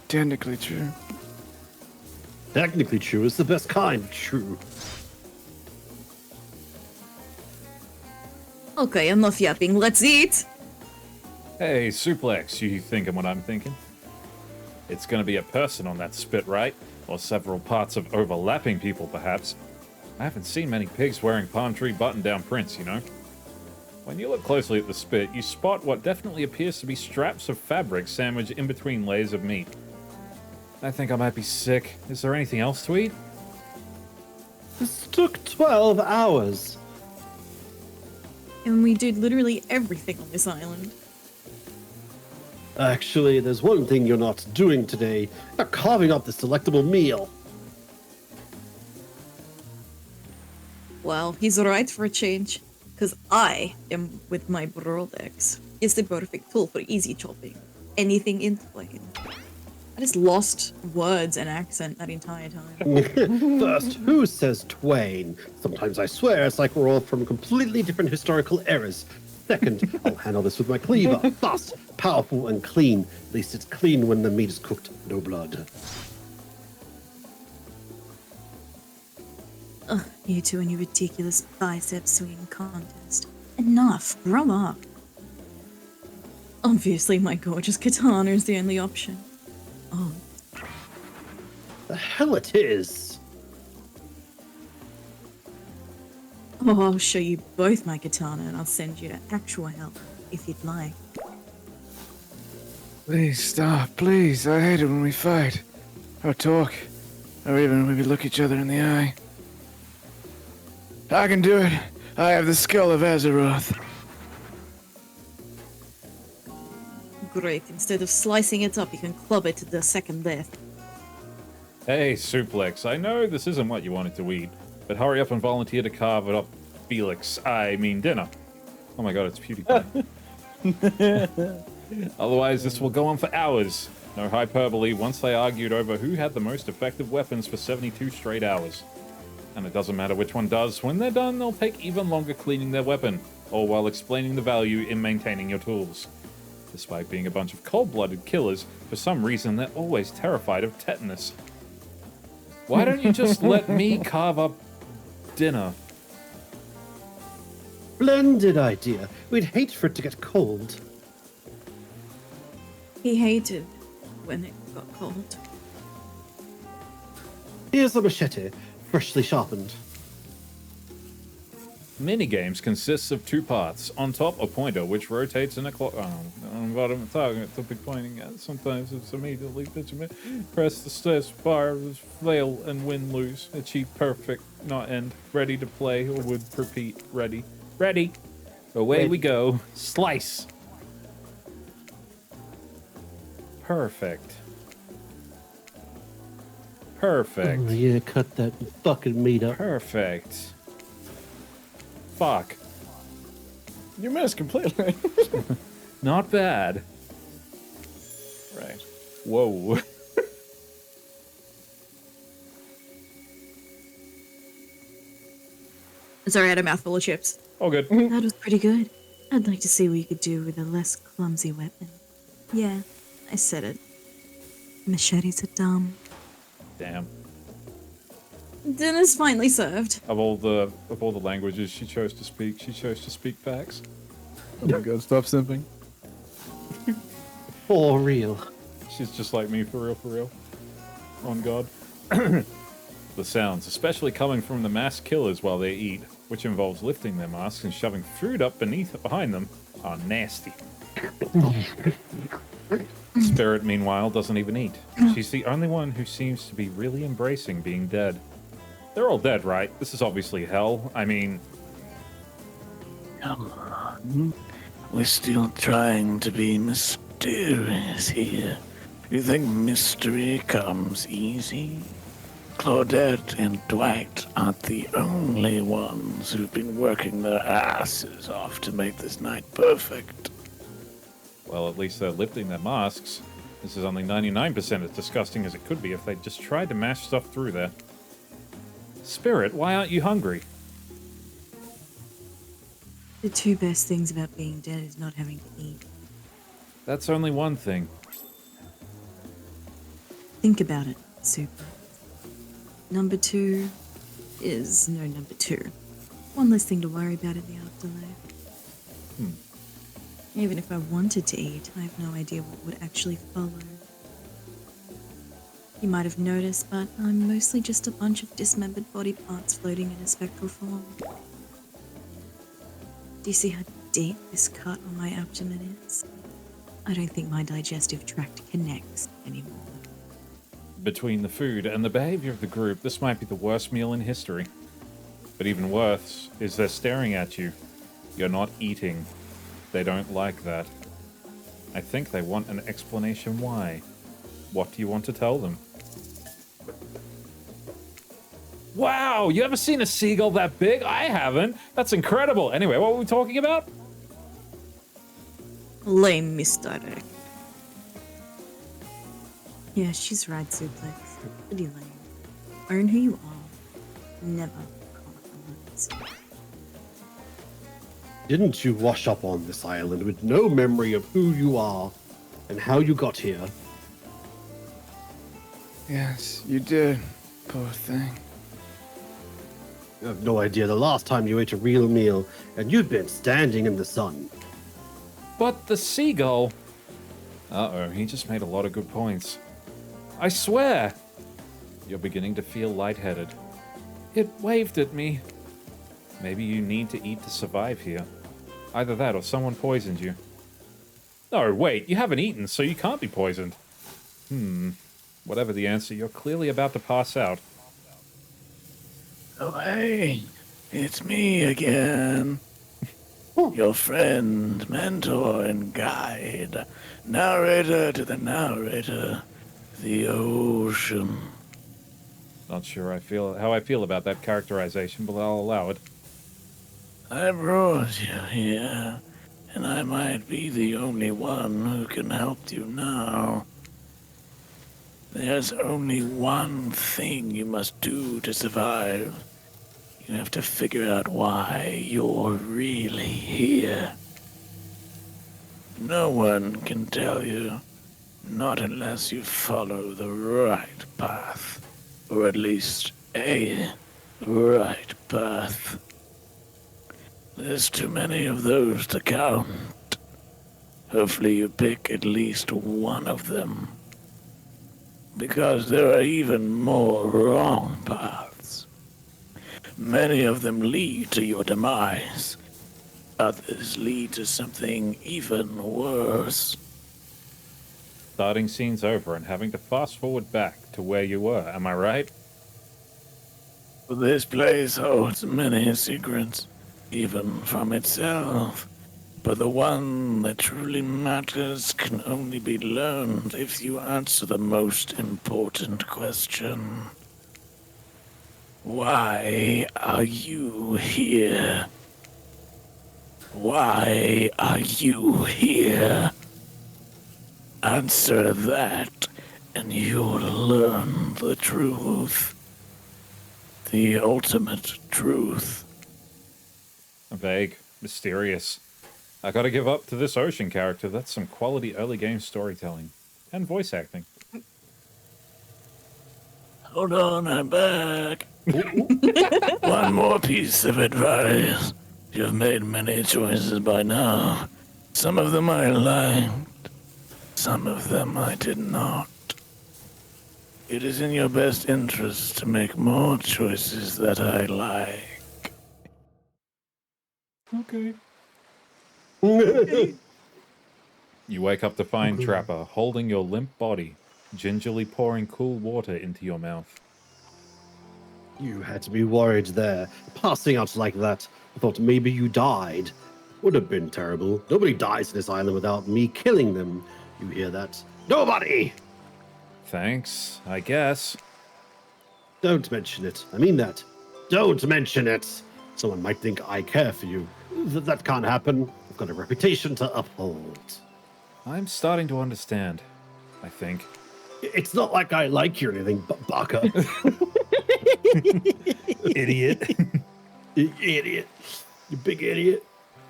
S7: technically true.
S4: Technically true is the best kind of true.
S1: Okay, enough yapping. Let's eat.
S2: Hey, Suplex, you thinking what I'm thinking? It's gonna be a person on that spit, right? Or several parts of overlapping people, perhaps. I haven't seen many pigs wearing palm tree button-down prints, you know? When you look closely at the spit, you spot what definitely appears to be straps of fabric sandwiched in between layers of meat. I think I might be sick. Is there anything else to eat?
S4: This took 12 hours.
S1: And we did literally everything on this island.
S4: Actually, there's one thing you're not doing today. You're carving up this delectable meal.
S1: Well, he's right for a change. Because I am with my broiled eggs. It's the perfect tool for easy chopping. Anything in plane. I just lost words and accent that entire time.
S4: First, who says twain? Sometimes I swear it's like we're all from completely different historical eras. Second, I'll handle this with my cleaver. Fast, powerful, and clean. At least it's clean when the meat is cooked. No blood.
S6: Ugh, you two and your ridiculous bicep swinging contest. Enough, grow up.
S1: Obviously, my gorgeous katana is the only option. Oh,
S4: The hell it is.
S1: oh, I'll show you both my katana and I'll send you to actual hell if you'd like.
S7: Please stop, please. I hate it when we fight. Or talk. Or even when we look each other in the eye. I can do it. I have the skill of Azeroth.
S1: Great, instead of slicing it up, you can club it to the second death.
S2: Hey, Suplex, I know this isn't what you wanted to eat, but hurry up and volunteer to carve it up dinner. Oh my god, it's PewDiePie. Otherwise, this will go on for hours. No hyperbole, once they argued over who had the most effective weapons for 72 straight hours. And it doesn't matter which one does, when they're done, they'll take even longer cleaning their weapon, all while explaining the value in maintaining your tools. Despite being a bunch of cold-blooded killers, for some reason they're always terrified of tetanus. Why don't you just let me carve up dinner?
S4: Splendid idea. We'd hate for it to get cold.
S1: He hated when it got cold.
S4: Here's a machete, freshly sharpened.
S2: Minigames consists of two parts. On top, a pointer, which rotates in a clock. On the bottom, a target to be pointing at. Sometimes it's immediately press the stairs, bar, flail, and win, lose. Achieve perfect, not end. Ready to play, or would repeat. Ready. Ready. Away we go. Slice. Perfect. Perfect.
S4: Oh, yeah, cut that fucking meat up.
S2: Perfect. Fuck.
S7: You missed completely.
S2: Not bad.
S7: Right.
S2: Whoa.
S1: Sorry, I had a mouthful of chips.
S2: All good.
S6: That was pretty good. I'd like to see what you could do with a less clumsy weapon. Yeah, I said it. Machetes are dumb.
S2: Damn.
S1: Dinner's finally served.
S2: Of all the languages she chose to speak facts.
S7: Oh my god, stop simping.
S4: For real.
S2: She's just like me, for real. On God. The sounds, especially coming from the masked killers while they eat, which involves lifting their masks and shoving food up behind them, are nasty. Spirit, meanwhile, doesn't even eat. She's the only one who seems to be really embracing being dead. They're all dead, right? This is obviously hell. I mean,
S3: Come on. We're still trying to be mysterious here. You think mystery comes easy? Claudette and Dwight aren't the only ones who've been working their asses off to make this night perfect.
S2: Well, at least they're lifting their masks. This is only 99% as disgusting as it could be if they just tried to mash stuff through there. Spirit, why aren't you hungry?
S6: The two best things about being dead is not having to eat.
S2: That's only one thing.
S6: Think about it, Supe. Number 2 is no number 2. One less thing to worry about in the afterlife. Even if I wanted to eat, I have no idea what would actually follow. You might have noticed, but I'm mostly just a bunch of dismembered body parts floating in a spectral form. Do you see how deep this cut on my abdomen is? I don't think my digestive tract connects anymore.
S2: Between the food and the behavior of the group, this might be the worst meal in history. But even worse is they're staring at you. You're not eating. They don't like that. I think they want an explanation why. What do you want to tell them? Wow, you ever seen a seagull that big? I haven't. That's incredible. Anyway, what were we talking about?
S6: Lame misdirect. Yeah, she's right, Suplex. Pretty lame. Own who you are. Never compromise.
S4: Didn't you wash up on this island with no memory of who you are and how you got here?
S7: Yes, you did. Poor thing.
S4: You have no idea the last time you ate a real meal, and you've been standing in the sun.
S2: But the seagull... Uh-oh, he just made a lot of good points. I swear! You're beginning to feel lightheaded. It waved at me. Maybe you need to eat to survive here. Either that or someone poisoned you. No, wait, you haven't eaten, so you can't be poisoned. Whatever the answer, you're clearly about to pass out.
S3: Oh, hey, it's me again. Your friend, mentor, and guide. Narrator to the narrator. The ocean.
S2: Not sure how I feel about that characterization, but I'll allow it.
S3: I brought you here, and I might be the only one who can help you now. There's only one thing you must do to survive. You have to figure out why you're really here. No one can tell you, not unless you follow the right path, or at least a right path. There's too many of those to count. Hopefully you pick at least one of them. Because there are even more wrong paths. Many of them lead to your demise. Others lead to something even worse.
S2: Starting scene's over and having to fast forward back to where you were, am I right?
S3: This place holds many secrets, even from itself. But the one that truly matters can only be learned if you answer the most important question. Why are you here? Why are you here? Answer that, and you'll learn the truth. The ultimate truth.
S2: Vague, mysterious. I gotta give up to this ocean character. That's some quality early game storytelling. And voice acting.
S3: Hold on, I'm back. One more piece of advice. You've made many choices by now. Some of them I liked. Some of them I did not. It is in your best interest to make more choices that I like.
S2: Okay. You wake up to find Trapper holding your limp body, gingerly pouring cool water into your mouth.
S4: You had to be worried there, passing out like that. I thought maybe you died. would have been terrible. Nobody dies in this island without me killing them. You hear that? Nobody!
S2: Thanks, I guess.
S4: Don't mention it. I mean that. Don't mention it. Someone might think I care for you. That can't happen. I've got a reputation to uphold.
S2: I'm starting to understand, I think.
S4: It's not like I like you or anything, but Baka.
S2: Idiot.
S4: You idiot. You big idiot.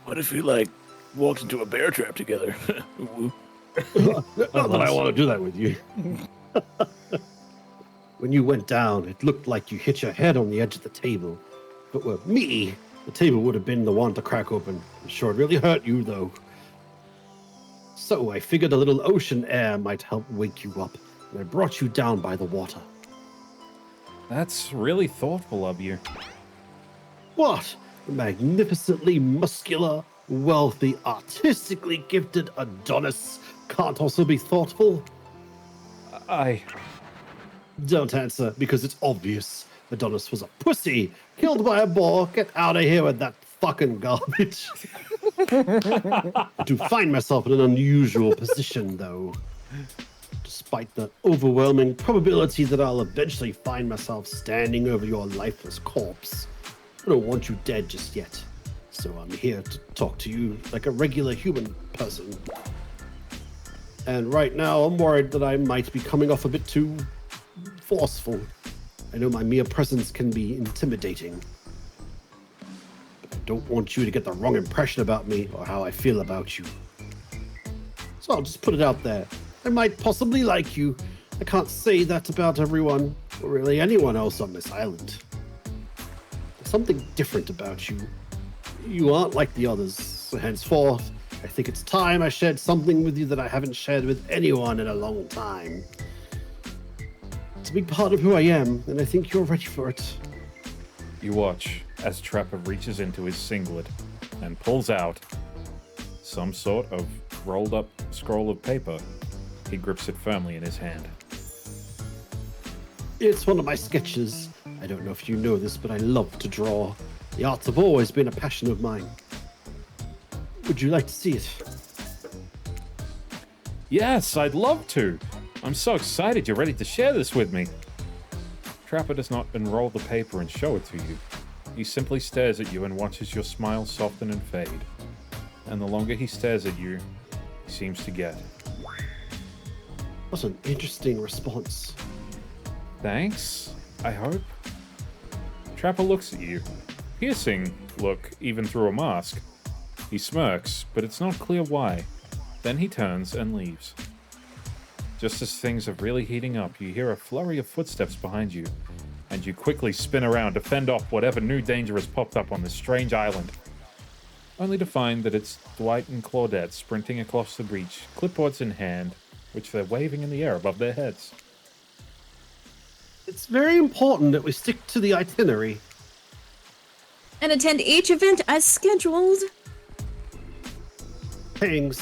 S3: What if we, like, walked into a bear trap together?
S4: Not that I want to do that with you. When you went down, it looked like you hit your head on the edge of the table. But with me, the table would have been the one to crack open. I'm sure it really hurt you, though. So I figured a little ocean air might help wake you up, and I brought you down by the water.
S2: That's really thoughtful of you.
S4: What? A magnificently muscular, wealthy, artistically gifted Adonis can't also be thoughtful? Don't answer, because it's obvious. Adonis was a pussy, killed by a boar. Get out of here with that fucking garbage. I do find myself in an unusual position, though. Despite the overwhelming probability that I'll eventually find myself standing over your lifeless corpse, I don't want you dead just yet. So I'm here to talk to you like a regular human person. And right now, I'm worried that I might be coming off a bit too forceful. I know my mere presence can be intimidating. But I don't want you to get the wrong impression about me or how I feel about you. So I'll just put it out there. I might possibly like you. I can't say that about everyone, or really anyone else on this island. There's something different about you. You aren't like the others, so henceforth, I think it's time I shared something with you that I haven't shared with anyone in a long time. It's a big part of who I am, and I think you're ready for it.
S2: You watch as Trapper reaches into his singlet and pulls out some sort of rolled up scroll of paper. He grips it firmly in his hand.
S4: It's one of my sketches. I don't know if you know this, but I love to draw. The arts have always been a passion of mine. Would you like to see it?
S2: Yes, I'd love to. I'm so excited you're ready to share this with me. Trapper does not unroll the paper and show it to you. He simply stares at you and watches your smile soften and fade. And the longer he stares at you, he seems to get.
S4: What an interesting response.
S2: Thanks, I hope. Trapper looks at you. Piercing look, even through a mask. He smirks, but it's not clear why. Then he turns and leaves. Just as things are really heating up, you hear a flurry of footsteps behind you, and you quickly spin around to fend off whatever new danger has popped up on this strange island. Only to find that it's Dwight and Claudette sprinting across the beach, clipboards in hand, which they're waving in the air above their heads.
S4: It's very important that we stick to the itinerary.
S1: And attend each event as scheduled.
S4: Playing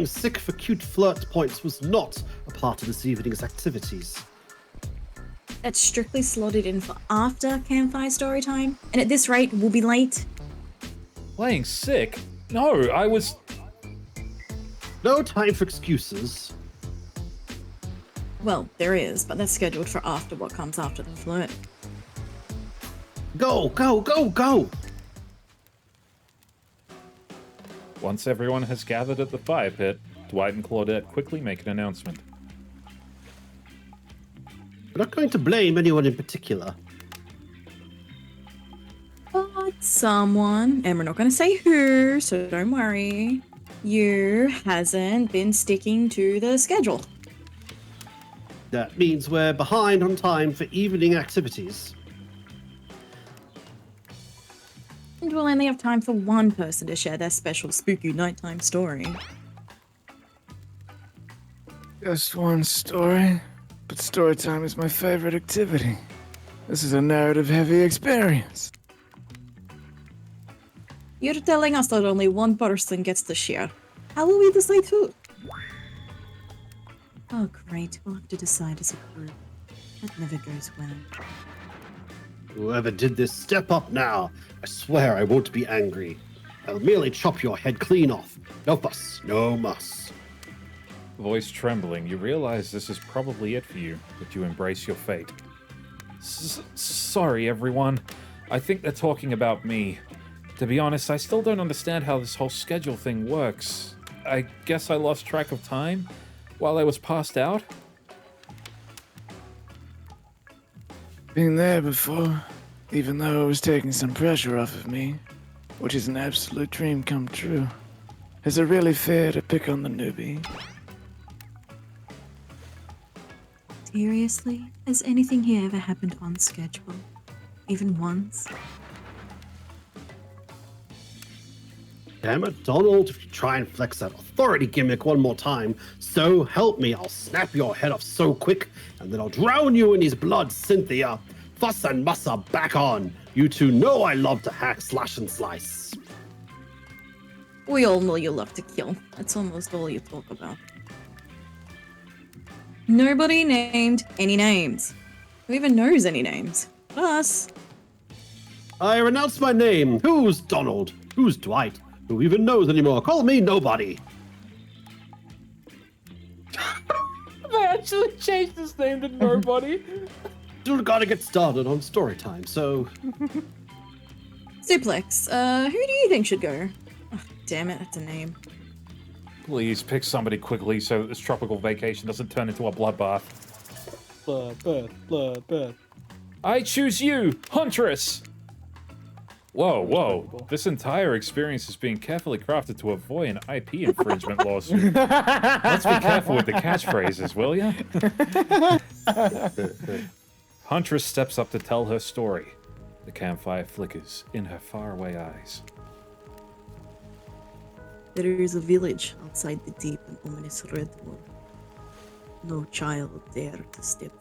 S4: sick for cute flirt points was not a part of this evening's activities.
S1: That's strictly slotted in for after campfire story time. And at this rate, we'll be late.
S2: Playing sick? No, I was...
S4: No time for excuses.
S1: Well, there is, but that's scheduled for after what comes after the flirt.
S4: Go, go, go, go!
S2: Once everyone has gathered at the fire pit, Dwight and Claudette quickly make an announcement.
S4: We're not going to blame anyone in particular.
S1: But someone, and we're not going to say who, so don't worry, you hasn't been sticking to the schedule.
S4: That means we're behind on time for evening activities.
S1: And we'll only have time for one person to share their special spooky nighttime story.
S7: Just one story, but story time is my favorite activity. This is a narrative-heavy experience.
S1: You're telling us that only one person gets to share. How will we decide who? Oh great, we'll have to decide as a group. That never goes well.
S4: Whoever did this, step up now. I swear I won't be angry. I'll merely chop your head clean off. No fuss, no muss.
S2: Voice trembling, you realize this is probably it for you, but you embrace your fate. Sorry, everyone. I think they're talking about me. To be honest, I still don't understand how this whole schedule thing works. I guess I lost track of time while I was passed out?
S7: Been there before, even though it was taking some pressure off of me, which is an absolute dream come true. Is it really fair to pick on the newbie?
S6: Seriously? Has anything here ever happened on schedule? Even once?
S4: Damn it, Donald, if you try and flex that authority gimmick one more time, so help me, I'll snap your head off so quick, and then I'll drown you in his blood, Cynthia. Fuss and muss are back on. You two know I love to hack, slash, and slice.
S1: We all know you love to kill. That's almost all you talk about. Nobody named any names. Who even knows any names? Us.
S4: I renounce my name. Who's Donald? Who's Dwight? Who even knows anymore? Call me nobody.
S2: They actually changed his name to Nobody.
S4: Still gotta get started on story time, so...
S1: Suplex, who do you think should go? Oh, damn it, that's a name.
S2: Please pick somebody quickly so that this tropical vacation doesn't turn into a bloodbath.
S5: Bloodbath.
S2: I choose you, Huntress! Whoa. This entire experience is being carefully crafted to avoid an IP infringement lawsuit. Let's be careful with the catchphrases, will ya? Huntress steps up to tell her story. The campfire flickers in her faraway eyes.
S6: There is a village outside the deep and ominous redwood. No child dared to step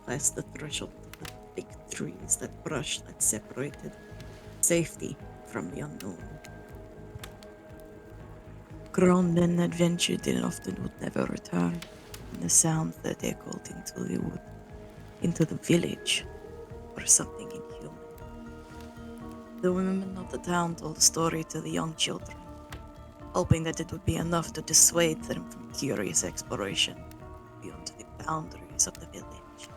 S6: past the threshold of the thick trees, that brush that separated safety from the unknown. Grown men that ventured in often would never return, and the sounds that echoed into the village were something inhuman. The women of the town told the story to the young children, hoping that it would be enough to dissuade them from curious exploration beyond the boundaries of the village.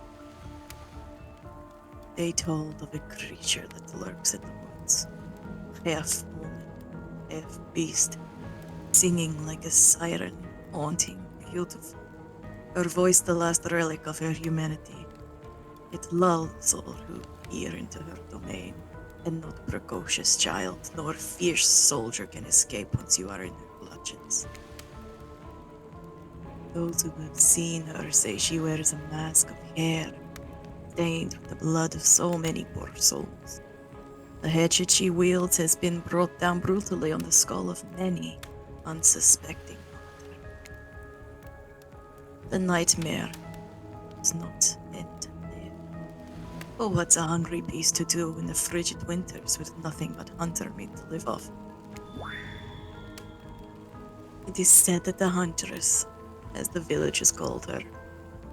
S6: They told of a creature that lurks in the woods, half woman, half beast, singing like a siren, haunting, beautiful, her voice the last relic of her humanity. It lulls all who peer into her domain, and not precocious child nor fierce soldier can escape once you are in her clutches. Those who have seen her say she wears a mask of hair, stained with the blood of so many poor souls. The hatchet she wields has been brought down brutally on the skull of many unsuspecting hunter. The nightmare does not end there. Oh, what's a hungry beast to do in the frigid winters with nothing but hunter meat to live off? It is said that the huntress, as the villagers called her,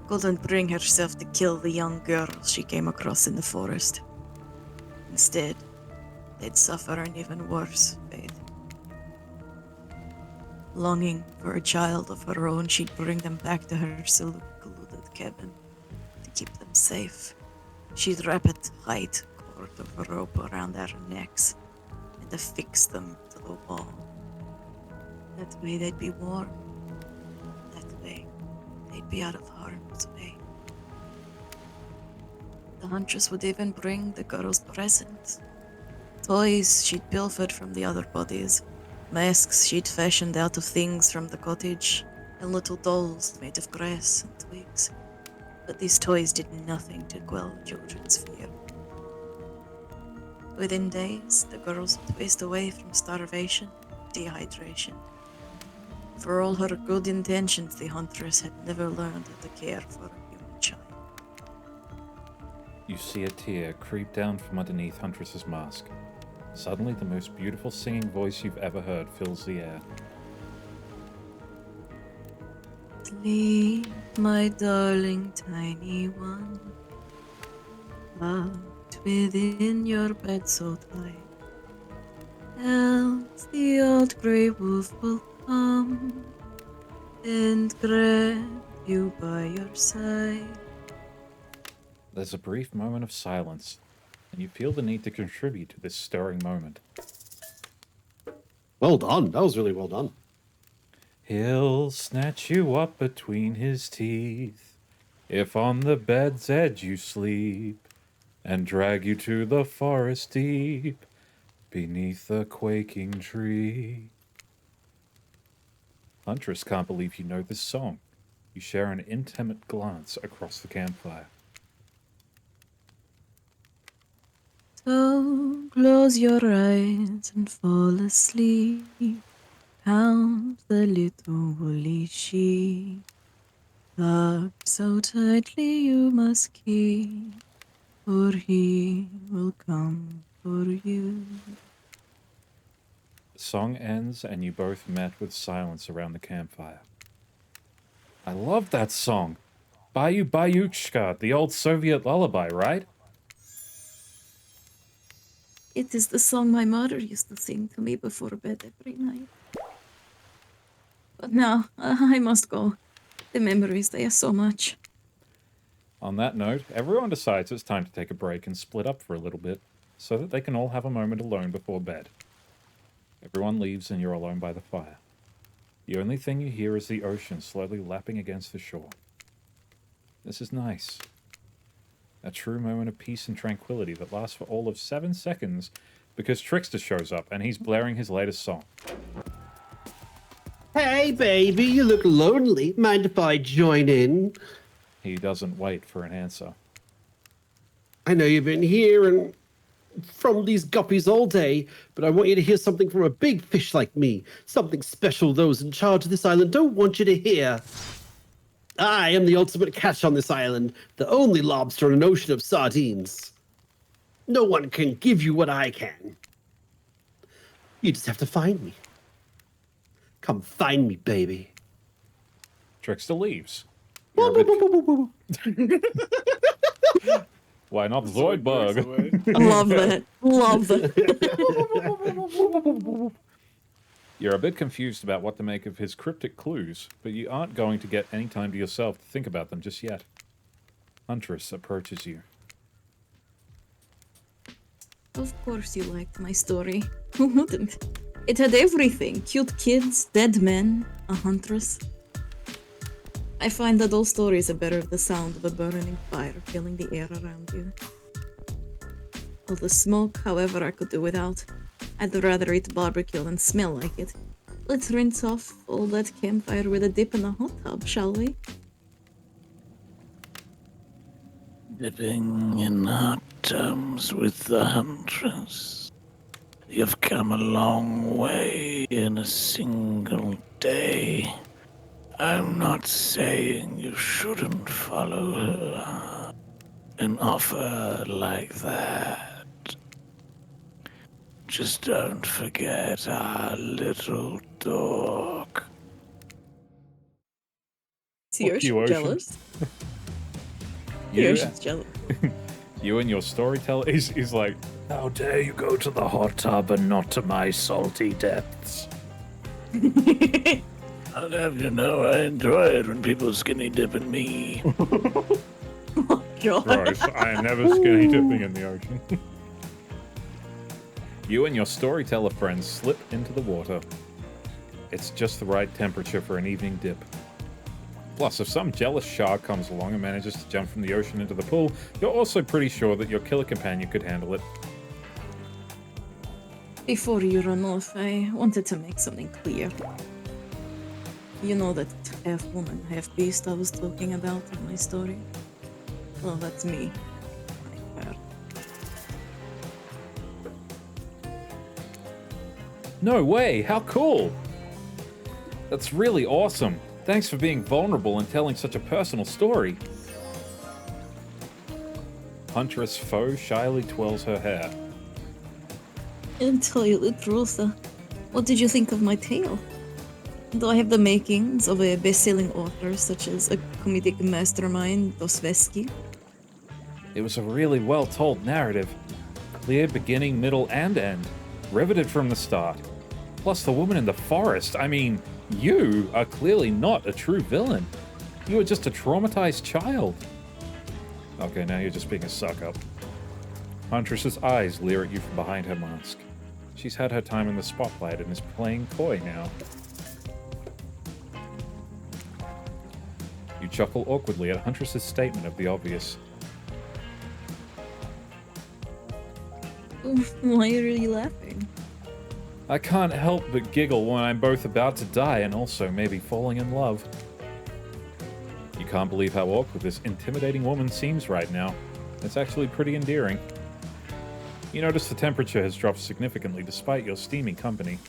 S6: couldn't bring herself to kill the young girls she came across in the forest. Instead, they'd suffer an even worse fate. Longing for a child of her own, she'd bring them back to her secluded cabin to keep them safe. She'd wrap a tight cord of rope around their necks and affix them to the wall. That way they'd be warm. That way they'd be out of harm's way. The huntress would even bring the girls presents. Toys she'd pilfered from the other bodies, masks she'd fashioned out of things from the cottage, and little dolls made of grass and twigs. But these toys did nothing to quell the children's fear. Within days, the girls would waste away from starvation, dehydration. For all her good intentions, the huntress had never learned how to care for a human child.
S2: You see a tear creep down from underneath Huntress's mask. Suddenly, the most beautiful singing voice you've ever heard fills the air.
S6: Sleep, my darling tiny one, locked within your bed so tight. Else the old grey wolf will come and grab you by your side.
S2: There's a brief moment of silence, and you feel the need to contribute to this stirring moment.
S4: Well done. That was really well done.
S2: He'll snatch you up between his teeth, if on the bed's edge you sleep, and drag you to the forest deep, beneath the quaking tree. Huntress can't believe you know this song. You share an intimate glance across the campfire.
S6: So close your eyes and fall asleep. Count the little woolly sheep. Tucked so tightly you must keep, for he will come for you.
S2: The song ends, and you both met with silence around the campfire. I love that song. Bayou Bayushka, the old Soviet lullaby, right?
S6: It is the song my mother used to sing to me before bed every night. But now, I must go. The memories, they are so much.
S2: On that note, everyone decides it's time to take a break and split up for a little bit, so that they can all have a moment alone before bed. Everyone leaves and you're alone by the fire. The only thing you hear is the ocean slowly lapping against the shore. This is nice. A true moment of peace and tranquility that lasts for all of 7 seconds because Trickster shows up and he's blaring his latest song.
S4: Hey, baby, you look lonely. Mind if I join in?
S2: He doesn't wait for an answer.
S4: I know you've been here and from these guppies all day, but I want you to hear something from a big fish like me. Something special those in charge of this island don't want you to hear. I am the ultimate catch on this island, the only lobster in an ocean of sardines. No one can give you what I can. You just have to find me. Come find me, baby.
S2: Trickster leaves. You're a bit- Why not Zoidberg?
S6: I love that. Love that.
S2: You're a bit confused about what to make of his cryptic clues, but you aren't going to get any time to yourself to think about them just yet. Huntress approaches you.
S6: Of course you liked my story. Who wouldn't? It had everything. Cute kids, dead men, a huntress. I find that all stories are better with the sound of a burning fire filling the air around you. All the smoke, however, I could do without. I'd rather eat barbecue than smell like it. Let's rinse off all that campfire with a dip in the hot tub, shall we?
S3: Dipping in hot tubs with the huntress. You've come a long way in a single day. I'm not saying you shouldn't follow her. An offer like that. Just don't forget our little dog.
S6: Is the
S2: Fuck you,
S6: ocean
S2: ocean.
S6: jealous? The
S2: You,
S6: ocean's jealous.
S2: you and your storyteller is like,
S3: How dare you go to the hot tub and not to my salty depths? I'll have you know I enjoy it when people skinny dip in me.
S6: Oh, God.
S2: gross, I am never skinny dipping in the ocean. You and your storyteller friends slip into the water. It's just the right temperature for an evening dip. Plus, if some jealous shark comes along and manages to jump from the ocean into the pool, you're also pretty sure that your killer companion could handle it.
S6: Before you run off, I wanted to make something clear. You know that half woman, half beast I was talking about in my story? Well, that's me. Like her.
S2: No way, how cool! That's really awesome. Thanks for being vulnerable and telling such a personal story. Huntress Foe shyly twirls her hair.
S6: And tell you the truth, what did you think of my tale? Do I have the makings of a best-selling author such as a comedic mastermind, Dostoevsky?
S2: It was a really well-told narrative. Clear beginning, middle, and end. Riveted from the start. Plus the woman in the forest. I mean, you are clearly not a true villain. You are just a traumatized child. Okay, now you're just being a suck-up. Huntress's eyes leer at you from behind her mask. She's had her time in the spotlight and is playing coy now. You chuckle awkwardly at Huntress's statement of the obvious.
S1: Why are you laughing?
S2: I can't help but giggle when I'm both about to die and also maybe falling in love. You can't believe how awkward this intimidating woman seems right now. It's actually pretty endearing. You notice the temperature has dropped significantly despite your steamy company.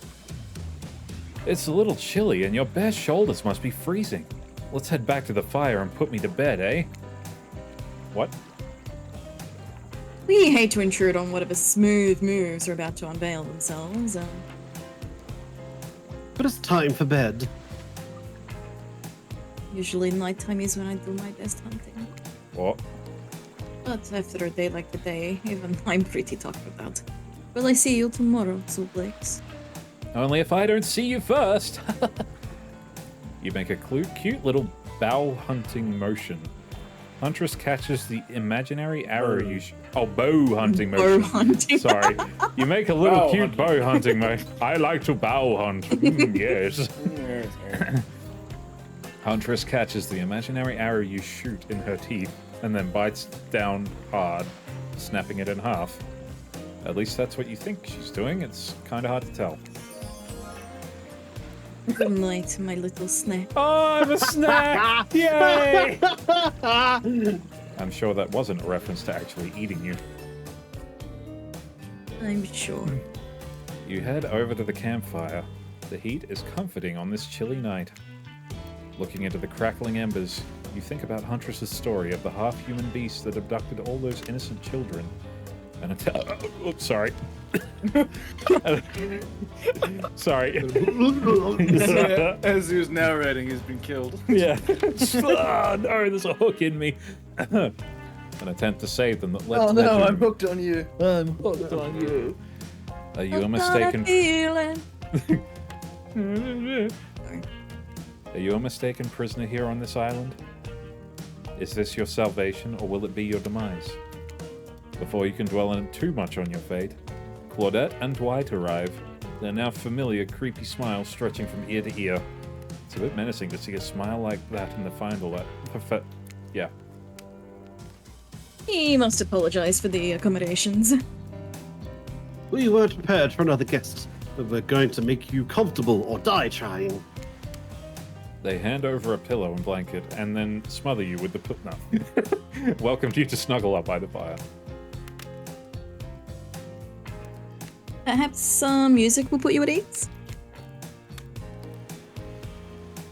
S2: It's a little chilly and your bare shoulders must be freezing. Let's head back to the fire and put me to bed, eh? What?
S1: We hate to intrude on whatever smooth moves are about to unveil themselves.
S4: But it's time for bed.
S1: Usually nighttime is when I do my best hunting.
S2: What?
S1: But after a day like today, even I'm pretty talked about. Will I see you tomorrow, Suplex?
S2: Only if I don't see you first. You make a cute little bow hunting motion. Huntress catches the imaginary arrow you bow hunting motion.
S1: Bow hunting.
S2: Sorry. You make a little cute bow hunting motion. I like to bow hunt. Yes. Huntress catches the imaginary arrow you shoot in her teeth and then bites down hard, snapping it in half. At least that's what you think she's doing. It's kind of hard to tell.
S1: Good night, my little snack.
S2: Oh, I'm a snack! Yay! I'm sure that wasn't a reference to actually eating you.
S1: I'm sure.
S2: You head over to the campfire. The heat is comforting on this chilly night. Looking into the crackling embers, you think about Huntress's story of the half-human beast that abducted all those innocent children. And oops, sorry. Sorry.
S5: As he was narrating, he's been killed.
S2: Yeah. Oh, no, there's a hook in me. An attempt to save them that led to their doom.
S5: I'm hooked on you.
S2: I'm hooked on you. Are you a mistaken... Are you a mistaken prisoner here on this island? Is this your salvation, or will it be your demise? Before you can dwell in too much on your fate, Claudette and Dwight arrive, their now familiar creepy smile stretching from ear to ear. It's a bit menacing to see a smile like that in the final. Yeah.
S1: He must apologize for the accommodations.
S4: We weren't prepared for another guest, but we're going to make you comfortable or die trying.
S2: They hand over a pillow and blanket, and then smother you with the no. Welcomed you to snuggle up by the fire.
S1: Perhaps some music will put you at ease?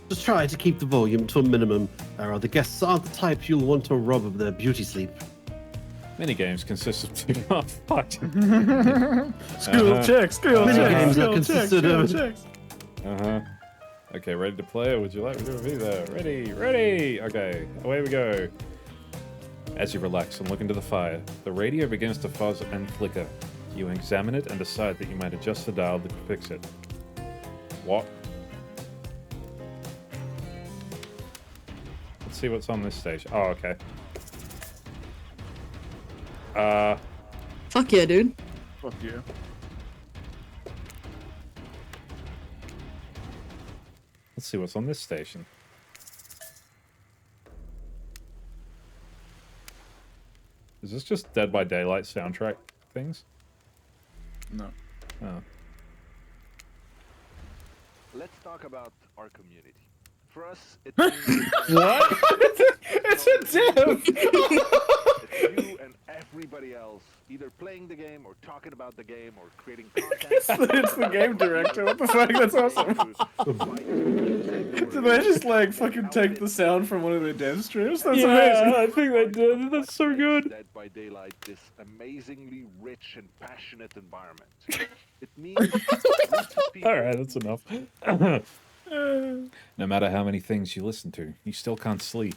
S4: Just try to keep the volume to a minimum. Our other guests aren't the type you'll want to rob of their beauty sleep.
S2: Minigames consist of 2 fighting.
S5: Skill checks.
S4: Minigames are consisted of...
S2: Uh-huh. Okay, ready to play, or would you like me to be there? Ready! Okay, away we go. As you relax and look into the fire, the radio begins to fuzz and flicker. You examine it and decide that you might adjust the dial to fix it. What? Let's see what's on this stage. Oh, okay.
S1: Fuck yeah, dude.
S5: Fuck you.
S2: Let's see what's on this station. Is this just Dead by Daylight soundtrack things?
S5: No.
S2: Oh.
S8: Let's talk about our community. For us, it means
S2: What?
S5: It's a div!
S8: it's you and everybody else either playing the game or talking about the game or creating content.
S5: It's the game director. What the fuck? That's awesome. Did they just like fucking take the sound from one of their dev streams? That's amazing.
S2: I think they did. That's so good.
S8: Dead by Daylight, this amazingly rich and passionate environment. It means groups of people.
S2: All right, that's enough. No matter how many things you listen to, you still can't sleep.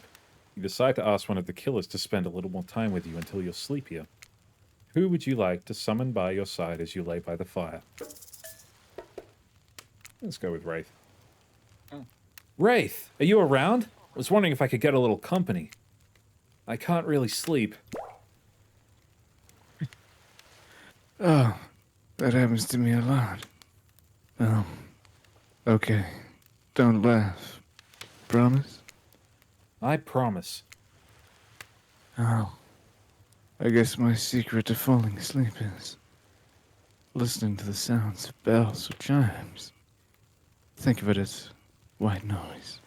S2: You decide to ask one of the killers to spend a little more time with you until you're sleepier. Who would you like to summon by your side as you lay by the fire? Let's go with Wraith. Wraith, are you around? I was wondering if I could get a little company. I can't really sleep.
S7: Oh, that happens to me a lot. Okay. Don't laugh. Promise?
S2: I promise.
S7: Oh. I guess my secret to falling asleep is listening to the sounds of bells or chimes. Think of it as white noise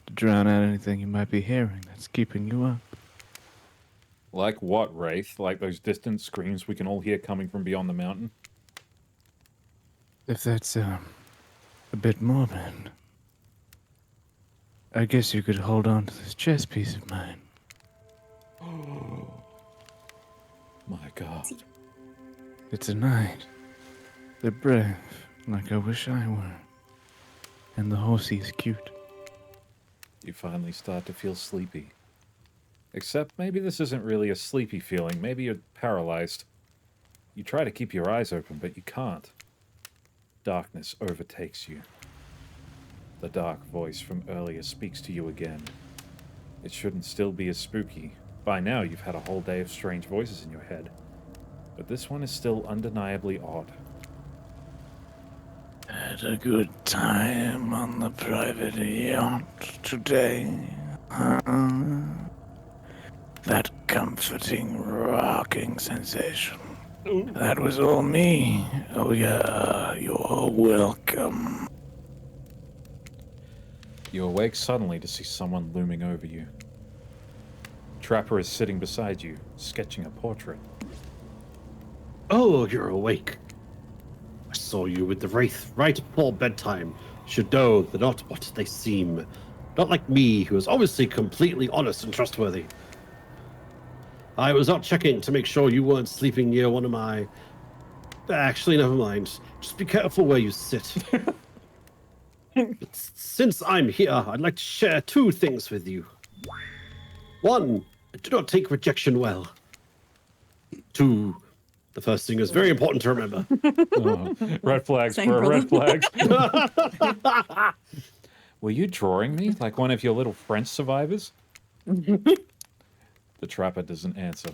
S7: to drown out anything you might be hearing that's keeping you up.
S2: Like what, Wraith? Like those distant screams we can all hear coming from beyond the mountain?
S7: If that's, a bit morbid, I guess you could hold on to this chess piece of mine.
S2: My God.
S7: It's a knight. They're brave, like I wish I were. And the horsey is cute.
S2: You finally start to feel sleepy. Except maybe this isn't really a sleepy feeling. Maybe you're paralyzed. You try to keep your eyes open, but you can't. Darkness overtakes you. The dark voice from earlier speaks to you again. It shouldn't still be as spooky. By now, you've had a whole day of strange voices in your head. But this one is still undeniably odd.
S3: Had a good time on the private yacht today, huh? That comforting, rocking sensation. That was all me. Oh yeah, you're welcome.
S2: You awake suddenly to see someone looming over you. Trapper is sitting beside you, sketching a portrait.
S4: Oh, you're awake. I saw you with the Wraith right before bedtime. Should know they're not what they seem. Not like me, who is obviously completely honest and trustworthy. I was out checking to make sure you weren't sleeping near one of my... Actually, never mind. Just be careful where you sit. But since I'm here, I'd like to share two things with you. One, I do not take rejection well. Two, the first thing is very important to remember.
S2: Oh, red flags,
S1: Same
S2: bro, red
S1: brother.
S2: flags. Were you drawing me like one of your little French survivors? The trapper doesn't answer.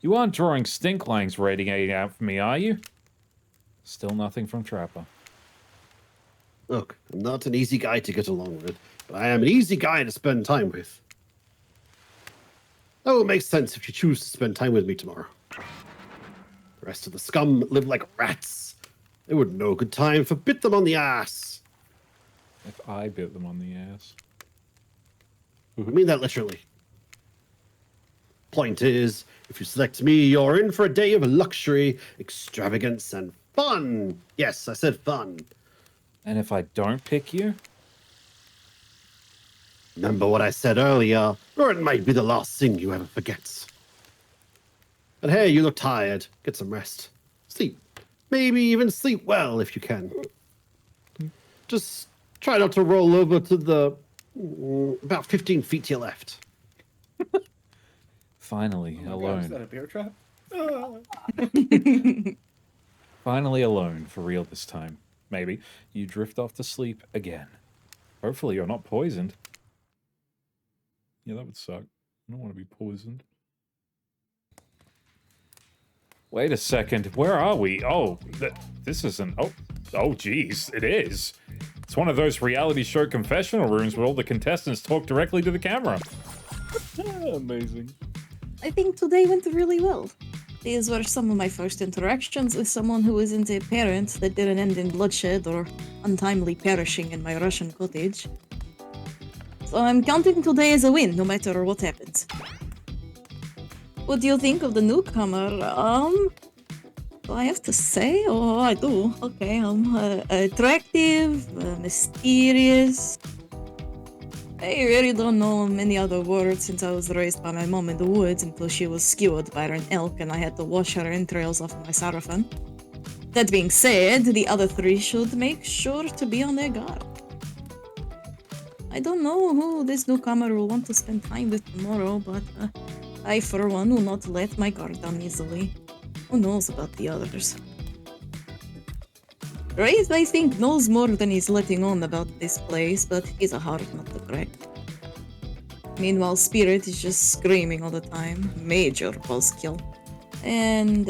S2: You aren't drawing stink lines radiating out from me, are you? Still nothing from Trapper.
S4: Look, I'm not an easy guy to get along with, but I am an easy guy to spend time with. That will make sense if you choose to spend time with me tomorrow. The rest of the scum live like rats. They would know good time if I bit them on the ass.
S2: If I bit them on the ass.
S4: I mean that literally. Point is, if you select me, you're in for a day of luxury, extravagance, and fun. Yes, I said fun.
S2: And if I don't pick you?
S4: Remember what I said earlier, or it might be the last thing you ever forget. And hey, you look tired. Get some rest. Sleep. Maybe even sleep well if you can. Just try not to roll over to the about 15 feet to your left.
S2: Finally,
S5: Oh
S2: alone.
S5: God, is that a bear trap?
S2: Finally alone, for real this time. Maybe. You drift off to sleep again. Hopefully you're not poisoned. Yeah, that would suck. I don't want to be poisoned. Wait a second. Where are we? Oh, this isn't... Oh, geez. It is. It's one of those reality show confessional rooms where all the contestants talk directly to the camera. Amazing.
S1: I think today went really well. These were some of my first interactions with someone who isn't a parent that didn't end in bloodshed or untimely perishing in my Russian cottage. So I'm counting today as a win, no matter what happens. What do you think of the newcomer? Do I have to say? Oh, I do. Okay, attractive, mysterious. I really don't know many other words since I was raised by my mom in the woods until she was skewered by an elk and I had to wash her entrails off my sarafan. That being said, the other three should make sure to be on their guard. I don't know who this newcomer will want to spend time with tomorrow, but
S6: I, for one, will not let my guard down easily. Who knows about the others? Wraith, I think, knows more than he's letting on about this place, but he's a hard nut to crack. Meanwhile, Spirit is just screaming all the time. Major buzzkill. And,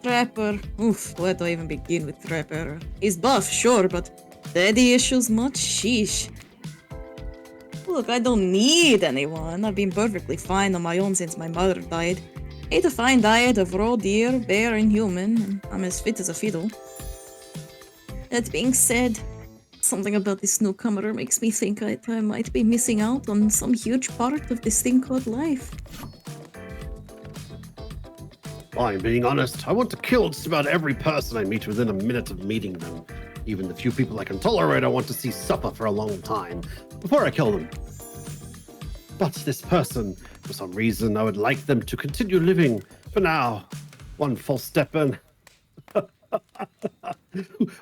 S6: Trapper. Oof, where do I even begin with Trapper? He's buff, sure, but daddy issues much? Sheesh. Look, I don't need anyone. I've been perfectly fine on my own since my mother died. Ate a fine diet of raw deer, bear, and human, and I'm as fit as a fiddle. That being said, something about this newcomer makes me think I might be missing out on some huge part of this thing called life.
S4: I'm being honest. I want to kill just about every person I meet within a minute of meeting them. Even the few people I can tolerate, I want to see suffer for a long time before I kill them. But this person, for some reason, I would like them to continue living for now. One false step and...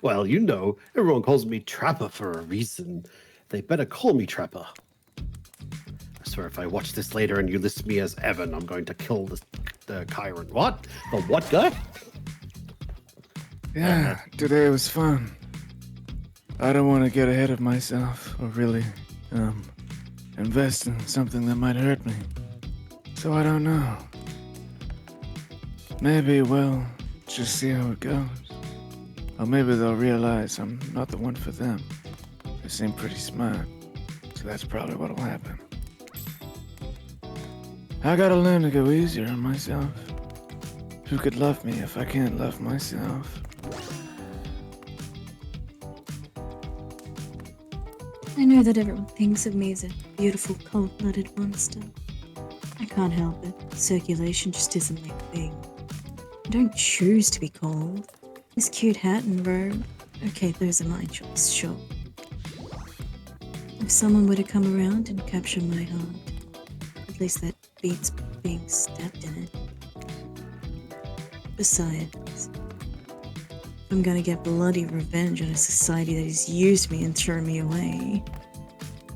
S4: Well, you know, everyone calls me Trapper for a reason. They better call me Trapper. I swear if I watch this later and you list me as Evan, I'm going to kill the Chiron. What? The what guy?
S7: Yeah, today was fun. I don't want to get ahead of myself or really, invest in something that might hurt me. So I don't know. Maybe we'll just see how it goes. Or maybe they'll realize I'm not the one for them. They seem pretty smart, so that's probably what'll happen. I gotta learn to go easier on myself. Who could love me if I can't love myself?
S6: I know that everyone thinks of me as a beautiful, cold-blooded monster. I can't help it. Circulation just isn't my thing. I don't choose to be cold. This cute hat and robe. Okay, those are my choice, sure. If someone were to come around and capture my heart, at least that beats being stabbed in it. Besides, if I'm gonna get bloody revenge on a society that has used me and turned me away,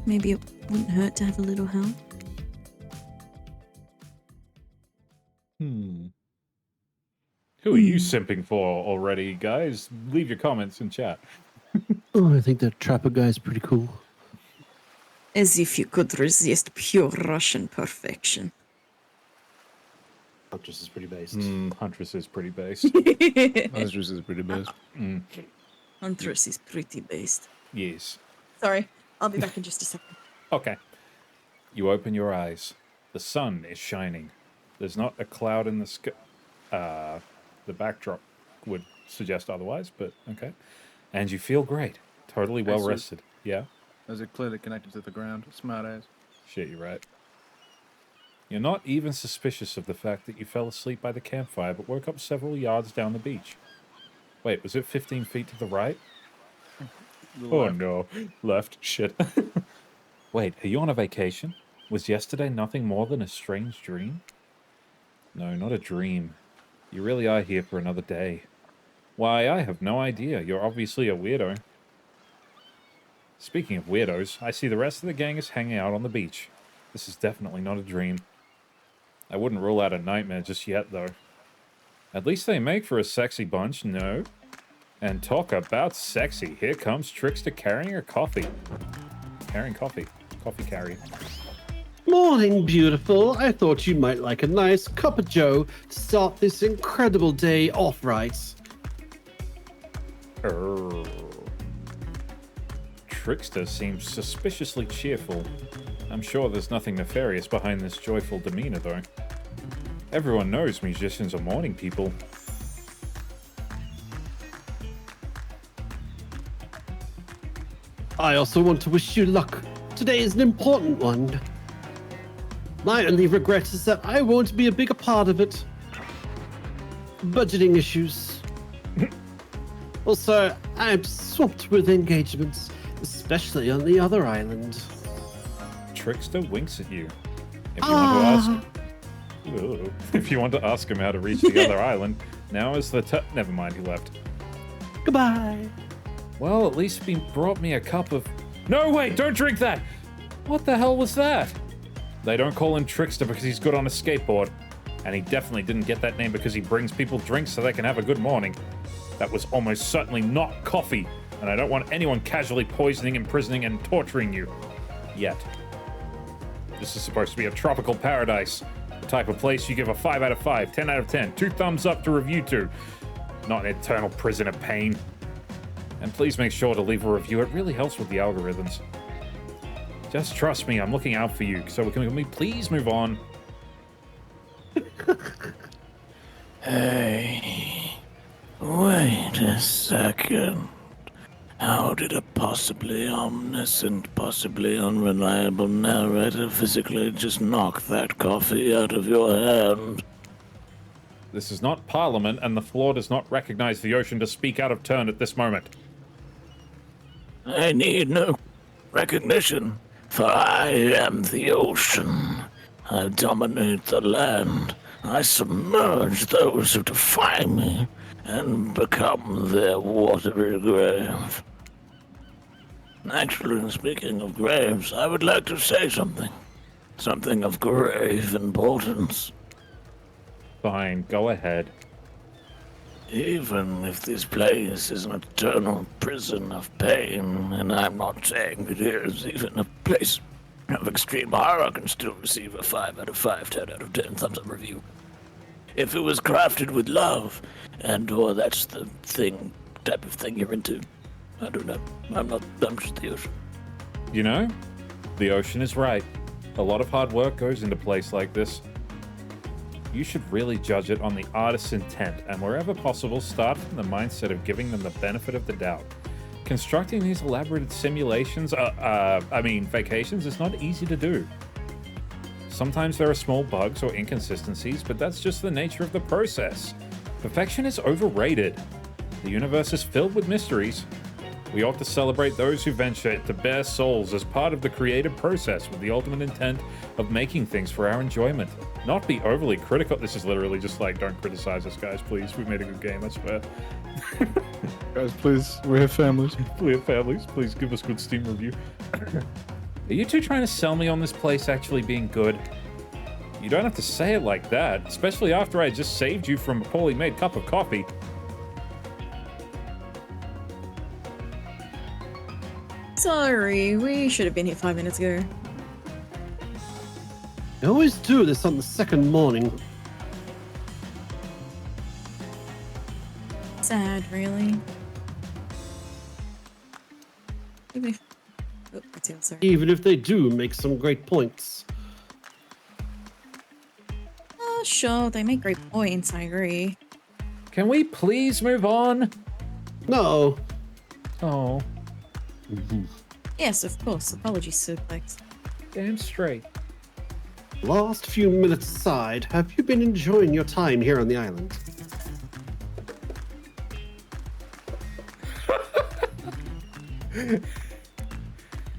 S6: maybe it wouldn't hurt to have a little help.
S2: Who are you simping for already, guys? Leave your comments in chat.
S4: Oh, I think that Trapper guy's pretty cool.
S6: As if you could resist pure Russian perfection.
S4: Huntress is pretty based.
S2: Huntress is pretty based.
S7: Huntress is pretty best.
S6: Huntress is pretty based.
S2: Yes.
S6: Sorry, I'll be back in just a second.
S2: Okay. You open your eyes. The sun is shining. There's not a cloud in the sky. The backdrop would suggest otherwise, but okay. And you feel great. Totally well rested. Yeah?
S9: Is it clearly connected to the ground? Smart ass.
S2: Shit, you're right. You're not even suspicious of the fact that you fell asleep by the campfire but woke up several yards down the beach. Wait, was it 15 feet to the right? Oh no. Left. Shit. Wait, are you on a vacation? Was yesterday nothing more than a strange dream? No, not a dream. You really are here for another day. Why, I have no idea. You're obviously a weirdo. Speaking of weirdos, I see the rest of the gang is hanging out on the beach. This is definitely not a dream. I wouldn't rule out a nightmare just yet, though. At least they make for a sexy bunch, no? And talk about sexy. Here comes Trickster carrying a coffee. Carrying coffee. Coffee carrier.
S4: Morning, beautiful. I thought you might like a nice cup of joe to start this incredible day off right.
S2: Trickster seems suspiciously cheerful. I'm sure there's nothing nefarious behind this joyful demeanor, though. Everyone knows musicians are morning people.
S4: I also want to wish you luck. Today is an important one. My only regret is that I won't be a bigger part of it. Budgeting issues. Also, I'm swamped with engagements, especially on the other island.
S2: Trickster winks at you. If you want to ask... Ooh. If you want to ask him how to reach the other island, now is the Never mind, he left.
S4: Goodbye.
S2: Well, at least he brought me a cup of... No, wait, don't drink that! What the hell was that? They don't call him Trickster because he's good on a skateboard. And he definitely didn't get that name because he brings people drinks so they can have a good morning. That was almost certainly not coffee, and I don't want anyone casually poisoning, imprisoning, and torturing you. Yet. This is supposed to be a tropical paradise. The type of place you give a 5 out of 5, 10 out of 10, 2 thumbs up to review to. Not an eternal prison of pain. And please make sure to leave a review. It really helps with the algorithms. Just trust me, I'm looking out for you. So can we please move on?
S3: Hey, wait a second. How did a possibly omniscient, possibly unreliable narrator physically just knock that coffee out of your hand?
S2: This is not Parliament, and the floor does not recognize the ocean to speak out of turn at this moment.
S3: I need no recognition, for I am the ocean. I dominate the land. I submerge those who defy me and become their watery grave. Actually, speaking of graves, I would like to say something. Something of grave importance.
S2: Fine, go ahead.
S3: Even if this place is an eternal prison of pain, and I'm not saying it is, even a place of extreme horror can still receive a 5 out of 5, 10 out of 10 thumbs up review. If it was crafted with love, or that's the thing, type of thing you're into. I don't know. I'm just the ocean.
S2: You know, the ocean is right. A lot of hard work goes into a place like this. You should really judge it on the artist's intent, and wherever possible, start from the mindset of giving them the benefit of the doubt. Constructing these elaborate simulations, vacations, is not easy to do. Sometimes there are small bugs or inconsistencies, but that's just the nature of the process. Perfection is overrated. The universe is filled with mysteries. We ought to celebrate those who venture to bare souls as part of the creative process with the ultimate intent of making things for our enjoyment. Not be overly critical. This is literally just like, don't criticize us, guys, please. We made a good game, I swear.
S7: Guys, please, we have families.
S2: We have families. Please give us good Steam review. Are you two trying to sell me on this place actually being good? You don't have to say it like that, especially after I just saved you from a poorly made cup of coffee.
S1: Sorry, we should have been here 5 minutes ago.
S4: I always do this on the second morning.
S1: Sad, really. Even if... Oh, that's it, sorry.
S4: Even if they do make some great points.
S1: Oh, sure, they make great points, I agree.
S2: Can we please move on?
S4: No.
S2: Oh,
S1: Yes, of course. Apologies, Suplex.
S2: damn straight.
S4: Last few minutes aside, have you been enjoying your time here on the island?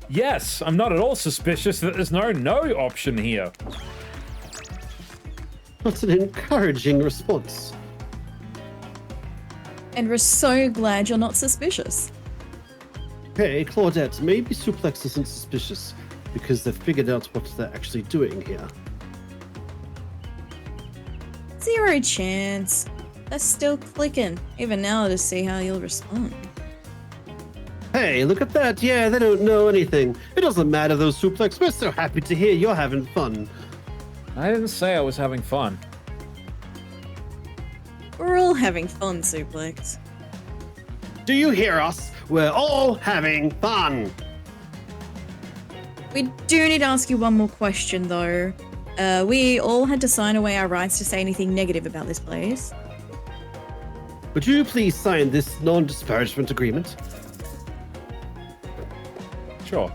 S2: Yes, I'm not at all suspicious that there's no option here.
S4: What an encouraging response.
S1: And we're so glad you're not suspicious.
S4: Hey, Claudette, maybe Suplex isn't suspicious because they've figured out what they're actually doing here.
S1: 0 chance. That's still clicking. Even now to see how you'll respond.
S4: Hey, look at that. Yeah, they don't know anything. It doesn't matter though, Suplex. We're so happy to hear you're having fun.
S2: I didn't say I was having fun.
S1: We're all having fun, Suplex.
S4: Do you hear us? We're all having fun.
S1: We do need to ask you one more question, though. We all had to sign away our rights to say anything negative about this place.
S4: Would you please sign this non-disparagement agreement?
S2: Sure.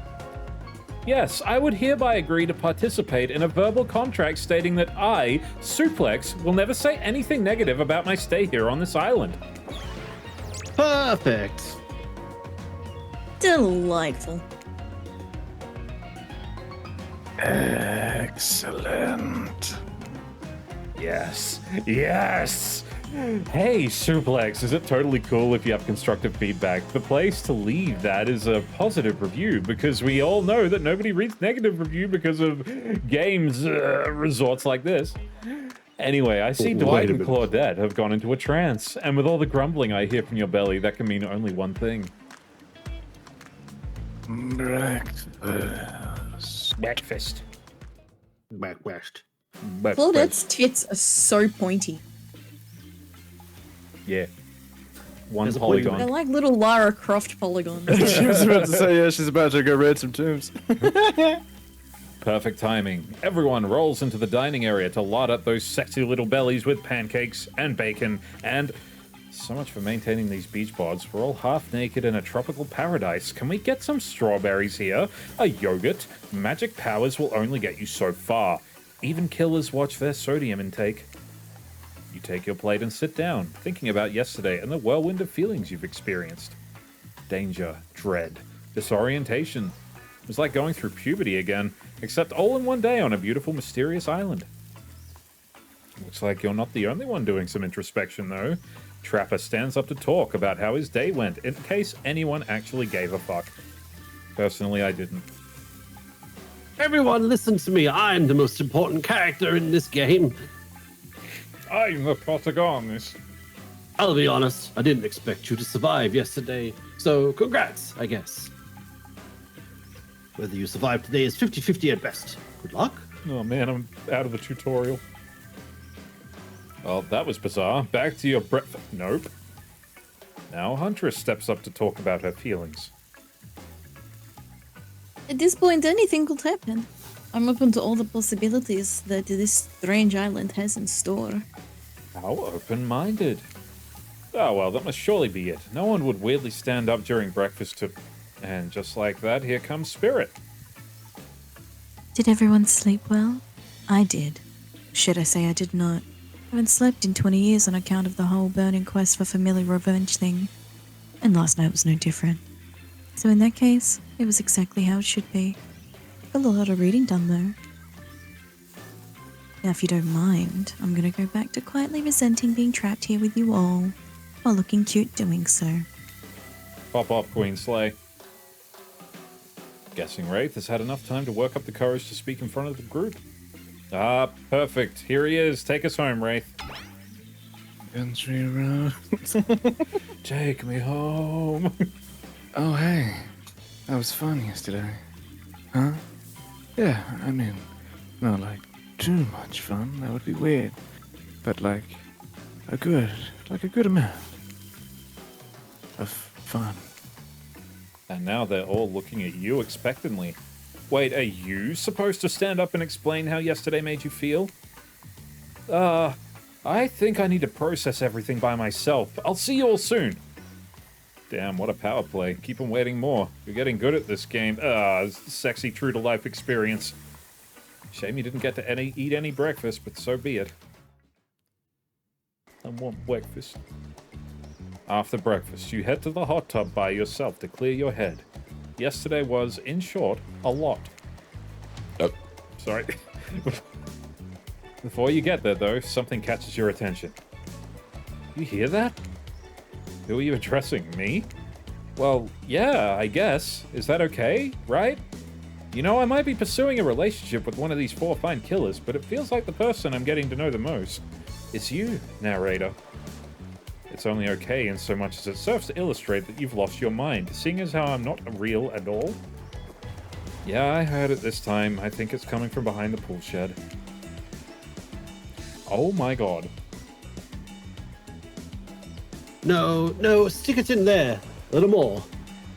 S2: Yes, I would hereby agree to participate in a verbal contract stating that I, Suplex, will never say anything negative about my stay here on this island.
S4: Perfect.
S1: Delightful.
S3: Excellent.
S2: Yes, yes, Hey, Suplex, is it totally cool if you have constructive feedback? The place to leave that is a positive review, because we all know that nobody reads negative review because of games resorts like this. Anyway, I see Dwight and Claudette have gone into a trance, and with all the grumbling I hear from your belly, that can mean only one thing.
S3: Breakfast.
S2: Breakfast.
S4: Breakfast.
S1: Claudette's tits are so pointy.
S2: Yeah. One
S4: There's a point in
S2: polygon.
S1: They're like little Lara Croft polygons.
S7: She was about to say, yeah, she's about to go raid some tombs.
S2: Perfect timing. Everyone rolls into the dining area to lard up those sexy little bellies with pancakes and bacon and... So much for maintaining these beach bods. We're all half naked in a tropical paradise. Can we get some strawberries here? A yogurt? Magic powers will only get you so far. Even killers watch their sodium intake. You take your plate and sit down, thinking about yesterday and the whirlwind of feelings you've experienced. Danger, dread, disorientation. It was like going through puberty again, except all in one day on a beautiful, mysterious island. Looks like you're not the only one doing some introspection, though. Trapper stands up to talk about how his day went, in case anyone actually gave a fuck. Personally, I didn't.
S4: Everyone, listen to me. I'm the most important character in this game.
S2: I'm the protagonist.
S4: I'll be honest, I didn't expect you to survive yesterday, so congrats, I guess. Whether you survive today is 50-50 at best. Good luck.
S2: Oh man, I'm out of the tutorial. Well, that was bizarre. Back to your breakfast. Nope. Now Huntress steps up to talk about her feelings.
S6: At this point, anything could happen. I'm open to all the possibilities that this strange island has in store.
S2: How open-minded. Oh well, that must surely be it. No one would weirdly stand up during breakfast to... And just like that, here comes Spirit.
S6: Did everyone sleep well? I did. Should I say I did not? I haven't slept in 20 years on account of the whole burning quest for familiar revenge thing. And last night was no different. So in that case, it was exactly how it should be. Got a lot of reading done though. Now if you don't mind, I'm gonna go back to quietly resenting being trapped here with you all, while looking cute doing so.
S2: Pop off, Queen Slay. Guessing Wraith has had enough time to work up the courage to speak in front of the group. Ah, perfect. Here he is. Take us home, Wraith.
S7: Country road.
S2: Take me home.
S7: Oh, hey. That was fun yesterday. Huh? Yeah, I mean, not like too much fun. That would be weird. But like a good amount of fun.
S2: And now they're all looking at you expectantly. Wait, are you supposed to stand up and explain how yesterday made you feel? I think I need to process everything by myself. I'll see you all soon. Damn, what a power play. Keep them waiting more. You're getting good at this game. Sexy true-to-life experience. Shame you didn't get to eat any breakfast, but so be it. I want breakfast. After breakfast, you head to the hot tub by yourself to clear your head. Yesterday was, in short, a lot. Oh, sorry. Before you get there, though, something catches your attention. You hear that? Who are you addressing? Me? Well, yeah, I guess. Is that okay, right? You know, I might be pursuing a relationship with one of these 4 fine killers, but it feels like the person I'm getting to know the most is you, narrator. It's only okay in so much as it serves to illustrate that you've lost your mind, seeing as how I'm not real at all. Yeah, I heard it this time. I think it's coming from behind the pool shed. Oh my god.
S4: No, stick it in there. A little more.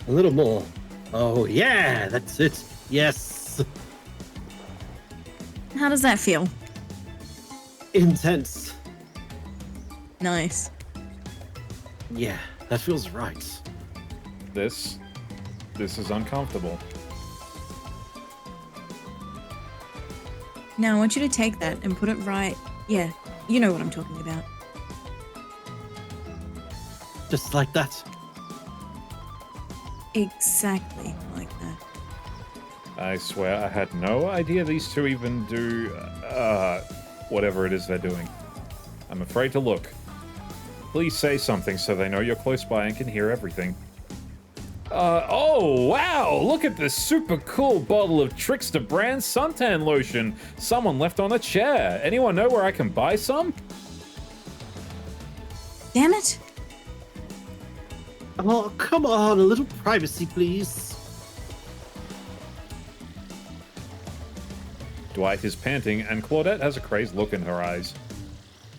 S4: A little more. Oh, yeah, that's it. Yes.
S6: How does that feel?
S4: Intense.
S6: Nice.
S4: Yeah, that feels right.
S2: This is uncomfortable.
S6: Now I want you to take that and put it right. Yeah, you know what I'm talking about.
S4: Just like that.
S6: Exactly like that.
S2: I swear I had no idea these two even do, whatever it is they're doing. I'm afraid to look. Please say something so they know you're close by and can hear everything. Oh, wow! Look at this super cool bottle of Trickster brand suntan lotion someone left on a chair. Anyone know where I can buy some?
S6: Damn it!
S4: Oh, come on, a little privacy, please.
S2: Dwight is panting, and Claudette has a crazed look in her eyes.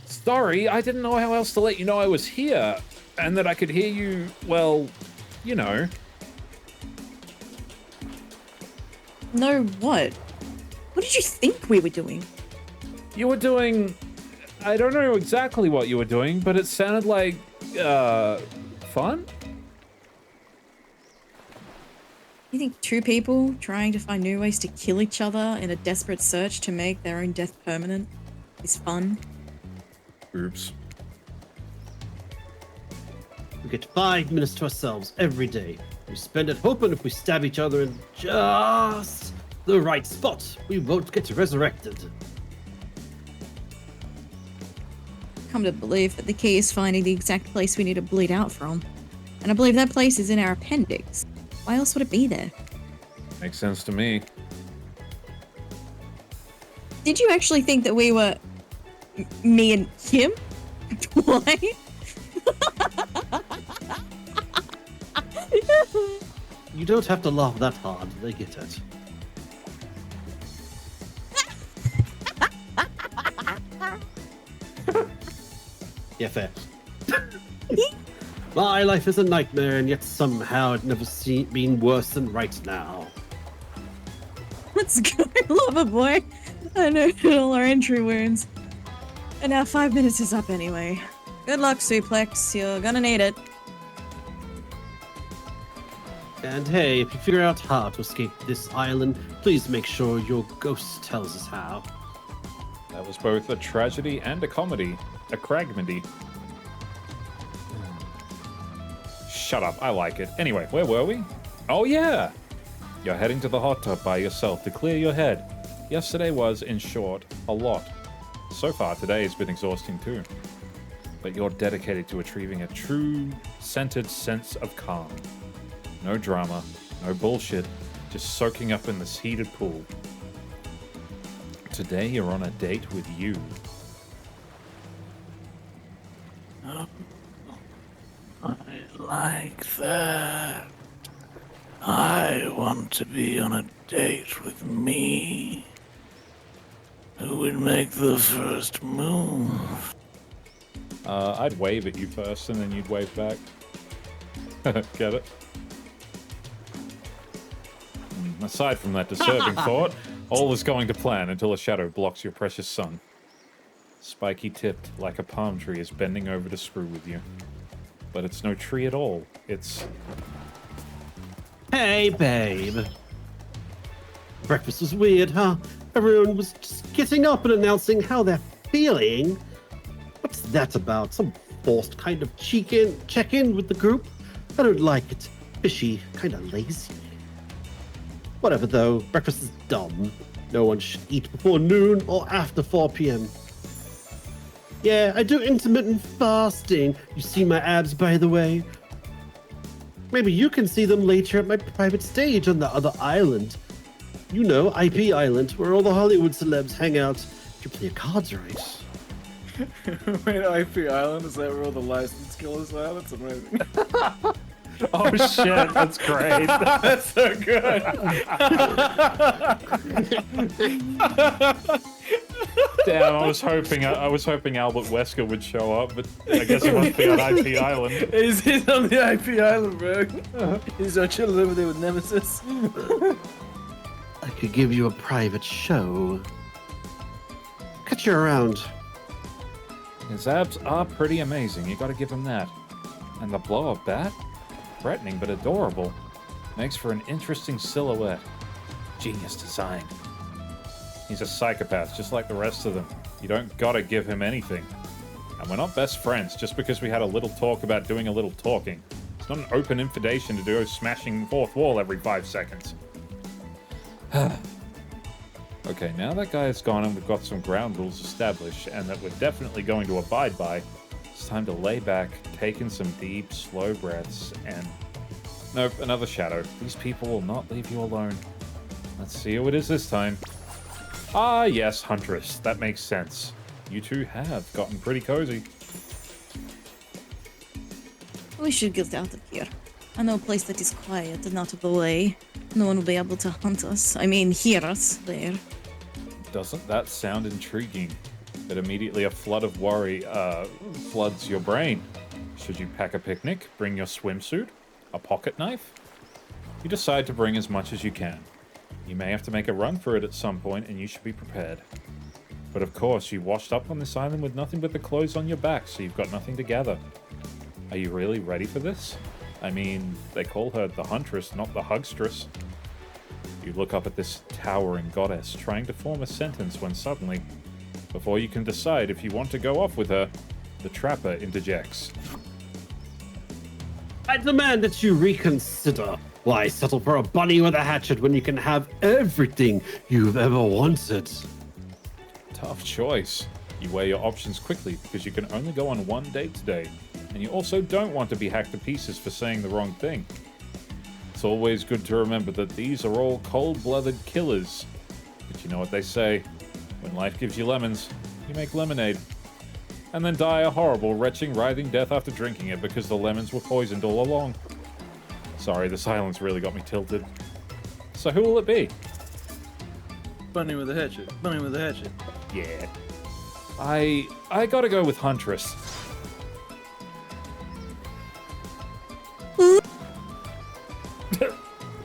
S2: Sorry, I didn't know how else to let you know I was here, and that I could hear you, well, you know.
S1: No, what? What did you think we were doing?
S2: You were doing... I don't know exactly what you were doing, but it sounded like, fun?
S1: You think two people trying to find new ways to kill each other in a desperate search to make their own death permanent is fun?
S2: Oops.
S4: We get 5 minutes to ourselves every day. We spend it hoping if we stab each other in just the right spot, we won't get resurrected.
S1: Come to believe that the key is finding the exact place we need to bleed out from. And I believe that place is in our appendix. Why else would it be there?
S2: Makes sense to me.
S1: Did you actually think that we were me and him? Why?
S4: You don't have to laugh that hard, they get it. Yeah, fair. My life is a nightmare, and yet somehow it never been worse than right now.
S1: Let's go, lover boy. I know all our entry wounds. And now 5 minutes is up anyway. Good luck, Suplex. You're gonna need it.
S4: And hey, if you figure out how to escape this island, please make sure your ghost tells us how.
S2: That was both a tragedy and a comedy. A cragmedy. Shut up, I like it. Anyway, where were we? Oh yeah! You're heading to the hot tub by yourself to clear your head. Yesterday was, in short, a lot. So far, today has been exhausting too. But you're dedicated to achieving a true, centered sense of calm. No drama, no bullshit, just soaking up in this heated pool. Today you're on a date with you.
S3: I like that. I want to be on a date with me. Who would make the first move?
S2: I'd wave at you first and then you'd wave back. Get it? Aside from that disturbing thought, all is going to plan until a shadow blocks your precious sun. Spiky tipped like a palm tree is bending over to screw with you. But it's no tree at all. It's...
S4: Hey, babe. Breakfast was weird, huh? Everyone was just getting up and announcing how they're feeling. What's that about? Some forced kind of check-in with the group? I don't like it. Fishy, kind of lazy. Whatever though, breakfast is dumb. No one should eat before noon or after 4 p.m. Yeah, I do intermittent fasting. You see my abs, by the way? Maybe you can see them later at my private stage on the other island. You know, IP Island, where all the Hollywood celebs hang out. If you play your cards right.
S9: Wait, IP Island? Is that where all the licensed killers are? That's amazing.
S2: Oh shit, that's great.
S9: That's so good.
S2: Damn, I was hoping Albert Wesker would show up, but I guess he must be on IP Island.
S9: He's on the IP Island, bro. He's chilling over there with Nemesis.
S4: I could give you a private show. Catch you around.
S2: His abs are pretty amazing, you gotta give him that. And the blow-up bat? Threatening but adorable. Makes for an interesting silhouette. Genius design. He's a psychopath, just like the rest of them. You don't gotta give him anything. And we're not best friends just because we had a little talk about doing a little talking. It's not an open invitation to do a smashing fourth wall every 5 seconds. Okay, now that guy is gone and we've got some ground rules established and that we're definitely going to abide by, it's it's time to lay back, take in some deep, slow breaths, and... Nope, another shadow. These people will not leave you alone. Let's see who it is this time. Ah, yes, Huntress. That makes sense. You two have gotten pretty cozy.
S1: We should get out of here. I know a place that is quiet and out of the way. No one will be able to hunt us. I mean, hear us there.
S2: Doesn't that sound intriguing? But immediately a flood of worry floods your brain. Should you pack a picnic, bring your swimsuit, a pocket knife? You decide to bring as much as you can. You may have to make a run for it at some point, and you should be prepared. But of course, you washed up on this island with nothing but the clothes on your back, so you've got nothing to gather. Are you really ready for this? I mean, they call her the Huntress, not the Hugstress. You look up at this towering goddess, trying to form a sentence when suddenly, before you can decide if you want to go off with her, the Trapper interjects.
S4: I demand that you reconsider. Why settle for a bunny with a hatchet when you can have everything you've ever wanted?
S2: Tough choice. You weigh your options quickly because you can only go on one date today, and you also don't want to be hacked to pieces for saying the wrong thing. It's always good to remember that these are all cold-blooded killers. But you know what they say, when life gives you lemons, you make lemonade. And then die a horrible, retching, writhing death after drinking it because the lemons were poisoned all along. Sorry, the silence really got me tilted. So who will it be?
S9: Bunny with a hatchet. Bunny with a hatchet.
S2: Yeah. I gotta go with Huntress.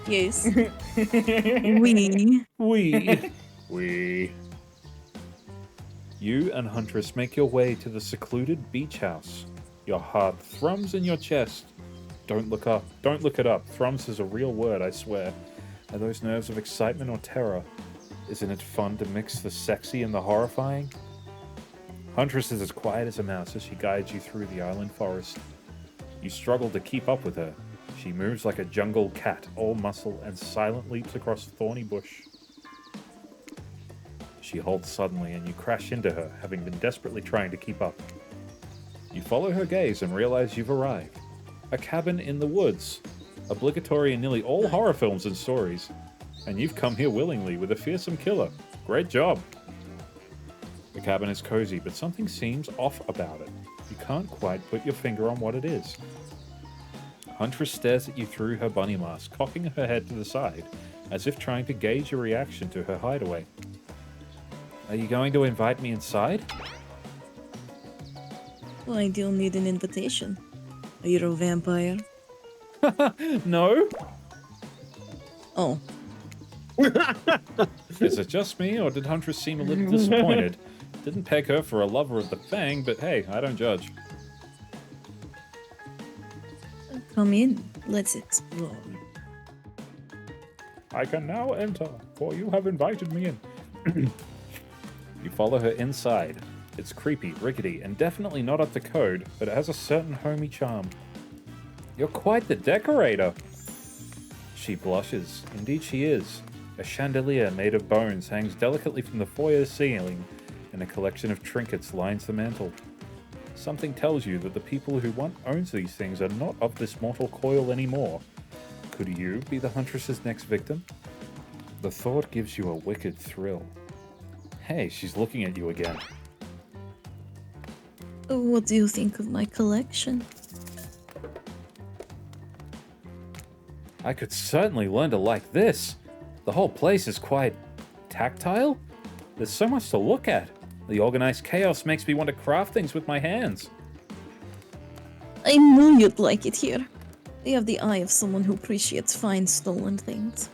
S1: Yes. We.
S2: We. You and Huntress make your way to the secluded beach house. Your heart thrums in your chest. Don't look up. Don't look it up. Thrums is a real word, I swear. Are those nerves of excitement or terror? Isn't it fun to mix the sexy and the horrifying? Huntress is as quiet as a mouse as she guides you through the island forest. You struggle to keep up with her. She moves like a jungle cat, all muscle, and silent leaps across a thorny bush. She halts suddenly and you crash into her, having been desperately trying to keep up. You follow her gaze and realize you've arrived. A cabin in the woods. Obligatory in nearly all horror films and stories. And you've come here willingly with a fearsome killer. Great job. The cabin is cozy, but something seems off about it. You can't quite put your finger on what it is. Huntress stares at you through her bunny mask, cocking her head to the side, as if trying to gauge your reaction to her hideaway. Are you going to invite me inside?
S1: Well, I do need an invitation. Are you a vampire?
S2: No?
S1: Oh.
S2: Is it just me, or did Huntress seem a little disappointed? Didn't peg her for a lover of the fang, but hey, I don't judge.
S1: Come in. Let's explore.
S2: I can now enter, for you have invited me in. You follow her inside. It's creepy, rickety, and definitely not up to code, but it has a certain homey charm. You're quite the decorator. She blushes. Indeed she is. A chandelier made of bones hangs delicately from the foyer ceiling, and a collection of trinkets lines the mantel. Something tells you that the people who once owned these things are not of this mortal coil anymore. Could you be the Huntress's next victim? The thought gives you a wicked thrill. Hey, she's looking at you again.
S1: What do you think of my collection?
S2: I could certainly learn to like this. The whole place is quite tactile. There's so much to look at. The organized chaos makes me want to craft things with my hands.
S1: I knew you'd like it here. You have the eye of someone who appreciates fine stolen things.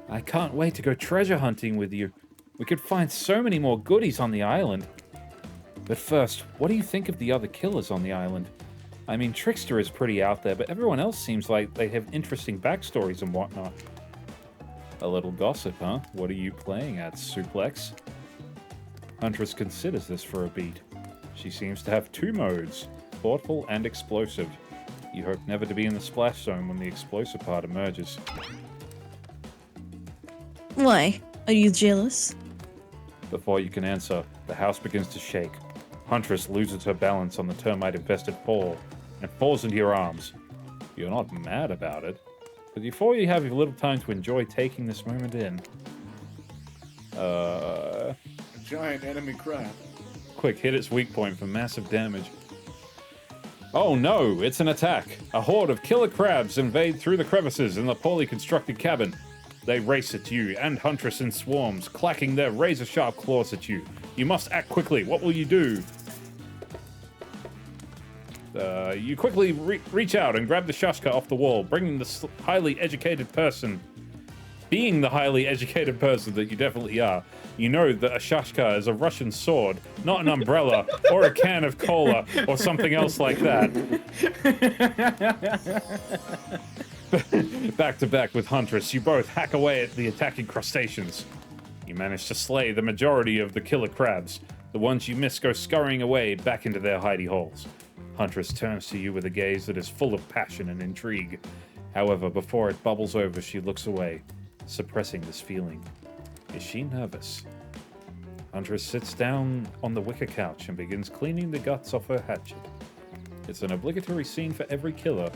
S2: I can't wait to go treasure hunting with you. We could find so many more goodies on the island. But first, what do you think of the other killers on the island? I mean, Trickster is pretty out there, but everyone else seems like they have interesting backstories and whatnot. A little gossip, huh? What are you playing at, Suplex? Huntress considers this for a beat. She seems to have two modes, thoughtful and explosive. You hope never to be in the splash zone when the explosive part emerges.
S1: Why? Are you jealous?
S2: Before you can answer, the house begins to shake. Huntress loses her balance on the termite-infested floor and falls into your arms. You're not mad about it, but before you have a little time to enjoy taking this moment in.
S9: A giant enemy crab.
S2: Quick, hit its weak point for massive damage. Oh no, it's an attack! A horde of killer crabs invade through the crevices in the poorly constructed cabin. They race at you and Huntress in swarms, clacking their razor-sharp claws at you. You must act quickly. What will you do? You quickly reach out and grab the shashka off the wall, bringing the highly educated person. Being the highly educated person that you definitely are, you know that a shashka is a Russian sword, not an umbrella or a can of cola or something else like that. Back to back with Huntress, you both hack away at the attacking crustaceans. You manage to slay the majority of the killer crabs. The ones you miss go scurrying away back into their hidey holes. Huntress turns to you with a gaze that is full of passion and intrigue. However, before it bubbles over, she looks away, suppressing this feeling. Is she nervous? Huntress sits down on the wicker couch and begins cleaning the guts off her hatchet. It's an obligatory scene for every killer.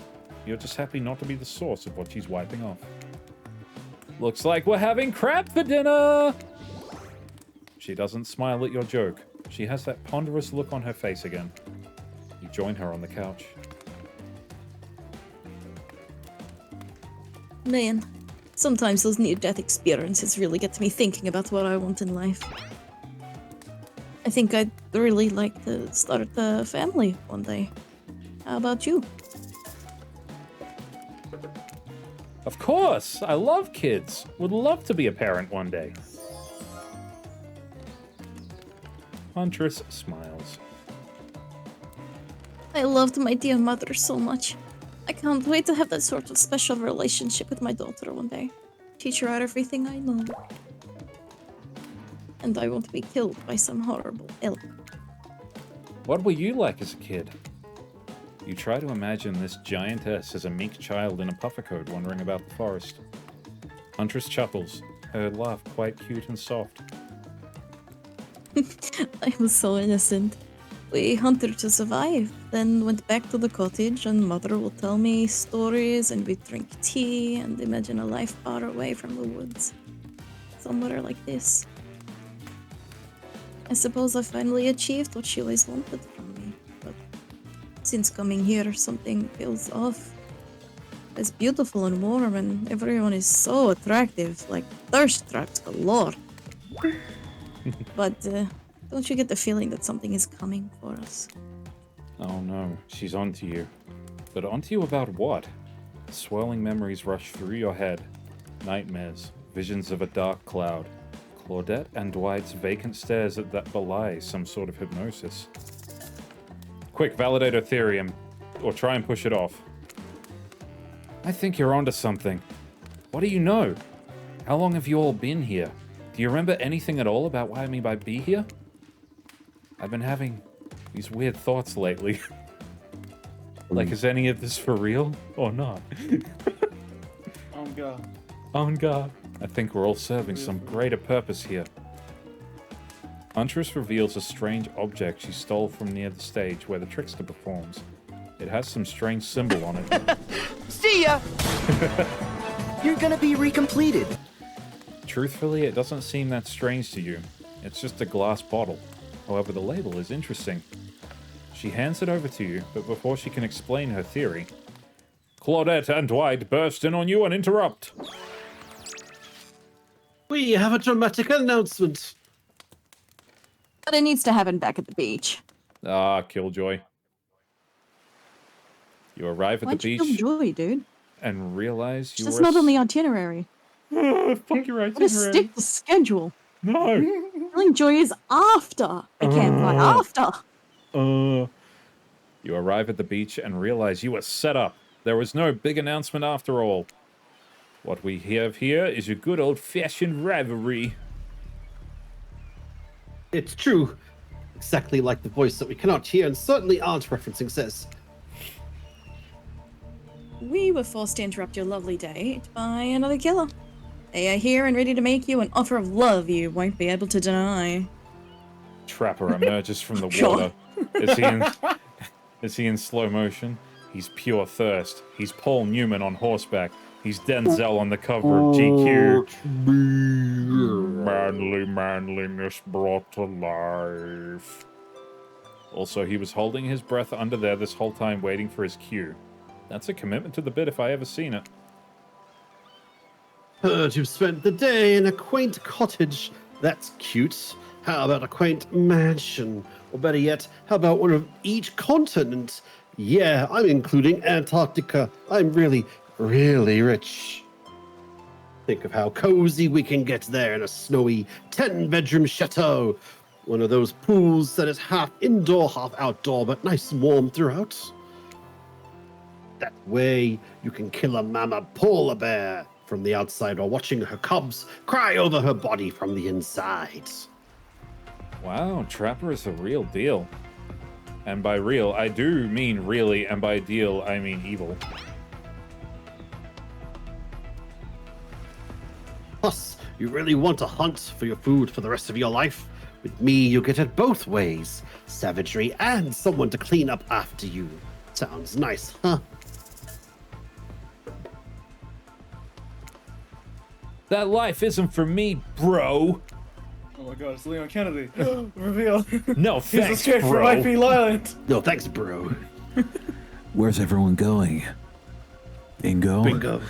S2: You're just happy not to be the source of what she's wiping off. Looks like we're having crab for dinner! She doesn't smile at your joke. She has that ponderous look on her face again. You join her on the couch.
S6: Man, sometimes those near-death experiences really get me thinking about what I want in life. I think I'd really like to start a family one day. How about you?
S2: Of course! I love kids! Would love to be a parent one day. Huntress smiles.
S6: I loved my dear mother so much. I can't wait to have that sort of special relationship with my daughter one day. Teach her everything I know. And I won't be killed by some horrible elk.
S2: What were you like as a kid? You try to imagine this giantess as a meek child in a puffer coat wandering about the forest. Huntress chuckles, her laugh quite cute and soft.
S6: I was so innocent. We hunted to survive, then went back to the cottage and mother would tell me stories and we'd drink tea and imagine a life far away from the woods. Somewhere like this. I suppose I finally achieved what she always wanted from me, but since coming here something feels off. It's beautiful and warm and everyone is so attractive, like thirst traps galore. But don't you get the feeling that something is coming for us?
S2: Oh no, she's onto you. But onto you about what? Swirling memories rush through your head. Nightmares, visions of a dark cloud. Claudette and Dwight's vacant stares that belie some sort of hypnosis. Quick, validate her theory or try and push it off. I think you're onto something. What do you know? How long have you all been here? Do you remember anything at all about why I mean by be here? I've been having these weird thoughts lately. Like, is any of this for real or not?
S9: On God.
S2: On God. I think we're all serving some greater purpose here. Huntress reveals a strange object she stole from near the stage where the trickster performs. It has some strange symbol on it.
S10: See ya! You're gonna be recompleted.
S2: Truthfully, it doesn't seem that strange to you. It's just a glass bottle. However, the label is interesting. She hands it over to you, but before she can explain her theory, Claudette and Dwight burst in on you and interrupt.
S4: We have a dramatic announcement.
S1: But it needs to happen back at the beach.
S2: Ah, Killjoy. You arrive at
S1: Why'd
S2: the
S1: you
S2: beach
S1: kill Joy, dude?
S2: and realize you
S1: It's
S2: were...
S1: not on the itinerary.
S2: Fuck your
S1: Gotta stick to schedule.
S2: No.
S1: Killing Joy is after the campfire. After.
S2: You arrive at the beach and realize you were set up. There was no big announcement after all. What we have here is your good old-fashioned rivalry.
S4: It's true. Exactly like the voice that we cannot hear and certainly aren't referencing says.
S1: We were forced to interrupt your lovely date by another killer. They are here and ready to make you an offer of love you won't be able to deny.
S2: Trapper emerges from the
S1: Sure.
S2: water. Is he in slow motion? He's pure thirst. He's Paul Newman on horseback. He's Denzel on the cover of GQ. Manliness brought to life. Also, he was holding his breath under there this whole time waiting for his cue. That's a commitment to the bit if I ever seen it.
S4: Heard you spent the day in a quaint cottage. That's cute. How about a quaint mansion? Or better yet, how about one of each continent? Yeah, I'm including Antarctica. I'm really, really rich. Think of how cozy we can get there in a snowy 10-bedroom chateau. One of those pools that is half indoor, half outdoor, but nice and warm throughout. That way, you can kill a mama polar bear from the outside while watching her cubs cry over her body from the inside.
S2: Wow, Trapper is a real deal. And by real, I do mean really, and by deal, I mean evil.
S4: Plus, you really want to hunt for your food for the rest of your life? With me, you get it both ways. Savagery and someone to clean up after you. Sounds nice, huh?
S2: That life isn't for me, bro.
S9: Oh my god, it's Leon Kennedy. Reveal.
S2: No
S9: He's
S2: thanks,
S9: escaped from
S2: bro.
S9: IP Island.
S4: No, thanks, bro.
S3: Where's everyone going? Bingo?
S4: Bingo.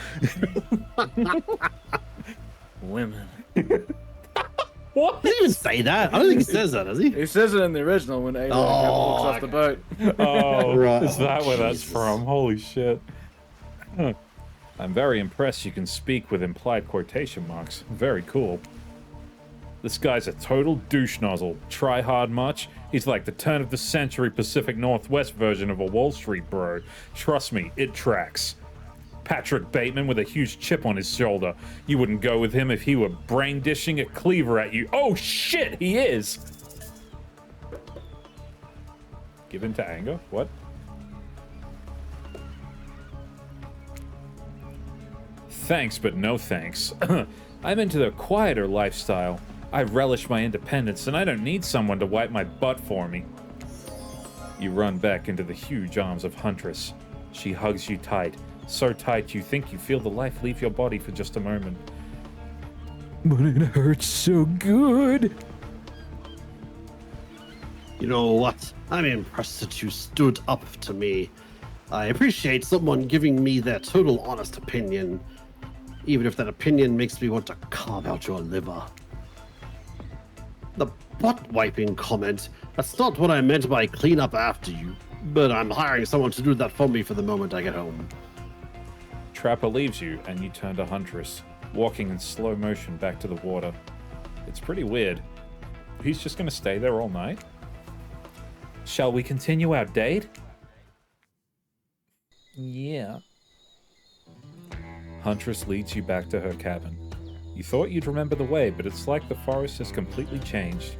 S9: Women.
S2: What?
S4: He didn't even say that. I don't think he says that, does he?
S9: He says it in the original when Ada walks off the boat.
S2: Oh,
S4: Right.
S2: is that where that's
S4: Jesus.
S2: from? Holy shit. Huh. I'm very impressed you can speak with implied quotation marks. Very cool. This guy's a total douche nozzle. Try hard much? He's like the turn of the century Pacific Northwest version of a Wall Street bro. Trust me, it tracks. Patrick Bateman with a huge chip on his shoulder. You wouldn't go with him if he were brain dishing a cleaver at you. Oh shit, he is! Give in to anger? What? Thanks, but no thanks. I'm into the quieter lifestyle. I relish my independence, and I don't need someone to wipe my butt for me. You run back into the huge arms of Huntress. She hugs you tight, so tight you think you feel the life leave your body for just a moment.
S3: But it hurts so good.
S4: You know what? I'm impressed that you stood up to me. I appreciate someone giving me their total honest opinion, even if that opinion makes me want to carve out your liver. The butt wiping comment, that's not what I meant by clean up after you, but I'm hiring someone to do that for me for the moment I get home.
S2: Trapper leaves you, and you turn to Huntress, walking in slow motion back to the water. It's pretty weird. He's just gonna stay there all night? Shall we continue our date? Yeah. Huntress leads you back to her cabin. You thought you'd remember the way, but it's like the forest has completely changed.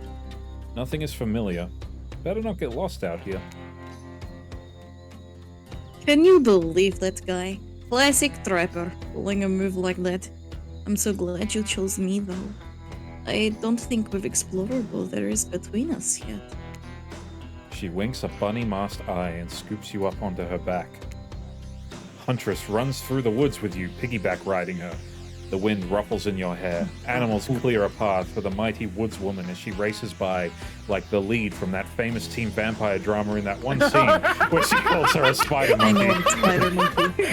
S2: Nothing is familiar. Better not get lost out here.
S1: Can you believe that guy? Classic Trapper, pulling a move like that. I'm so glad you chose me, though. I don't think we've explored all there is between us yet.
S2: She winks a bunny-masked eye and scoops you up onto her back. Huntress runs through the woods with you, piggyback riding her. The wind ruffles in your hair. Animals clear a path for the mighty woodswoman as she races by, like the lead from that famous teen vampire drama in that one scene where she calls her a spider
S1: I
S2: monkey.
S1: know it's spider monkey.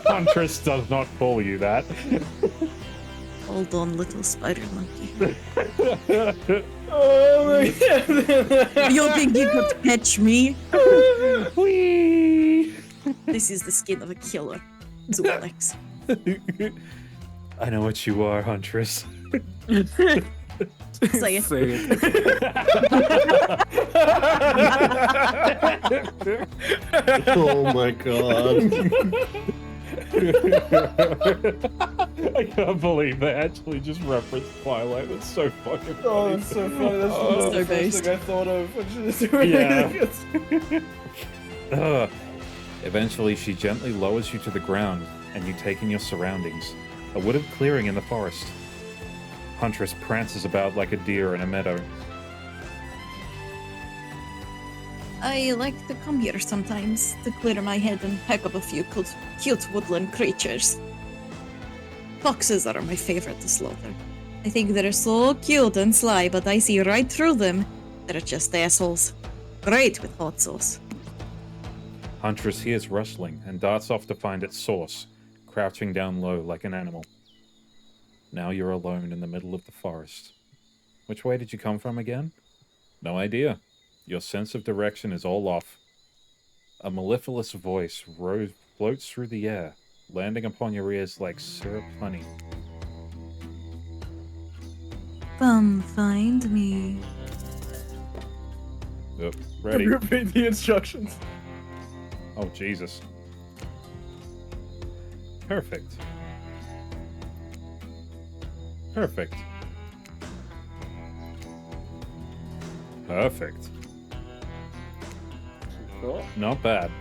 S2: Huntress does not call you that.
S1: Hold on, little spider monkey.
S9: Oh my god.
S1: You think you could catch me?
S2: Whee!
S1: This is the skin of a killer. Zualex.
S2: I know what you are, Huntress.
S1: Say it.
S9: Say it.
S4: Oh my god.
S2: I can't believe they actually just referenced Twilight. That's so fucking funny.
S9: Oh, that's so funny. That's
S2: Oh.
S9: the
S1: So
S9: first
S1: based.
S9: thing I thought of. Which is really
S2: Yeah.
S9: good.
S2: Eventually, she gently lowers you to the ground, and you take in your surroundings. A wooded clearing in the forest. Huntress prances about like a deer in a meadow.
S1: I like to come here sometimes to clear my head and pick up a few cute woodland creatures. Foxes are my favorite to slaughter. I think they're so cute and sly, but I see right through them. They're just assholes. Great with hot sauce.
S2: Huntress hears rustling and darts off to find its source, crouching down low like an animal. Now you're alone in the middle of the forest. Which way did you come from again? No idea. Your sense of direction is all off. A mellifluous voice floats through the air, landing upon your ears like syrup honey.
S6: Come find me.
S2: Yep, ready.
S9: Repeat the instructions.
S2: Oh, Jesus. Perfect. Perfect. Perfect.
S9: Cool.
S2: Not bad.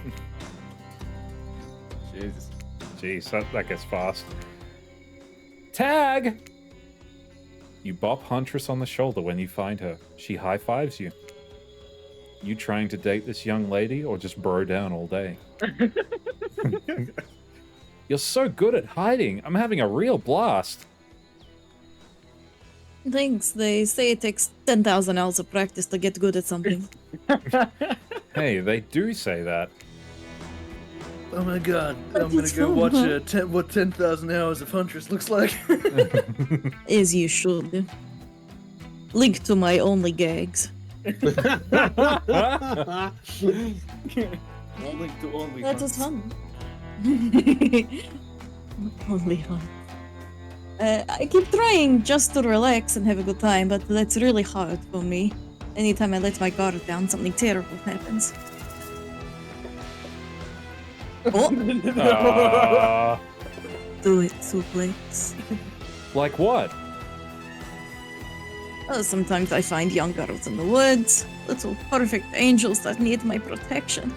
S9: Jesus.
S2: Jeez, that gets fast. Tag! You bop Huntress on the shoulder when you find her. She high-fives you. You trying to date this young lady or just bro down all day? You're so good at hiding. I'm having a real blast.
S1: Thanks. They say it takes 10,000 hours of practice to get good at something.
S2: Hey, they do say that.
S9: Oh my god,
S1: But
S9: I'm gonna
S1: it's
S9: go
S1: fun,
S9: watch
S1: huh?
S9: what 10,000 hours of Huntress looks like.
S1: As you should. Link to my only gags.
S9: Link to only
S1: That was fun. Only fun. I keep trying just to relax and have a good time, but that's really hard for me. Anytime I let my guard down, something terrible happens. Oh,
S6: Do it, suplex.
S2: Like what?
S1: sometimes I find young girls in the woods, little perfect angels that need my protection.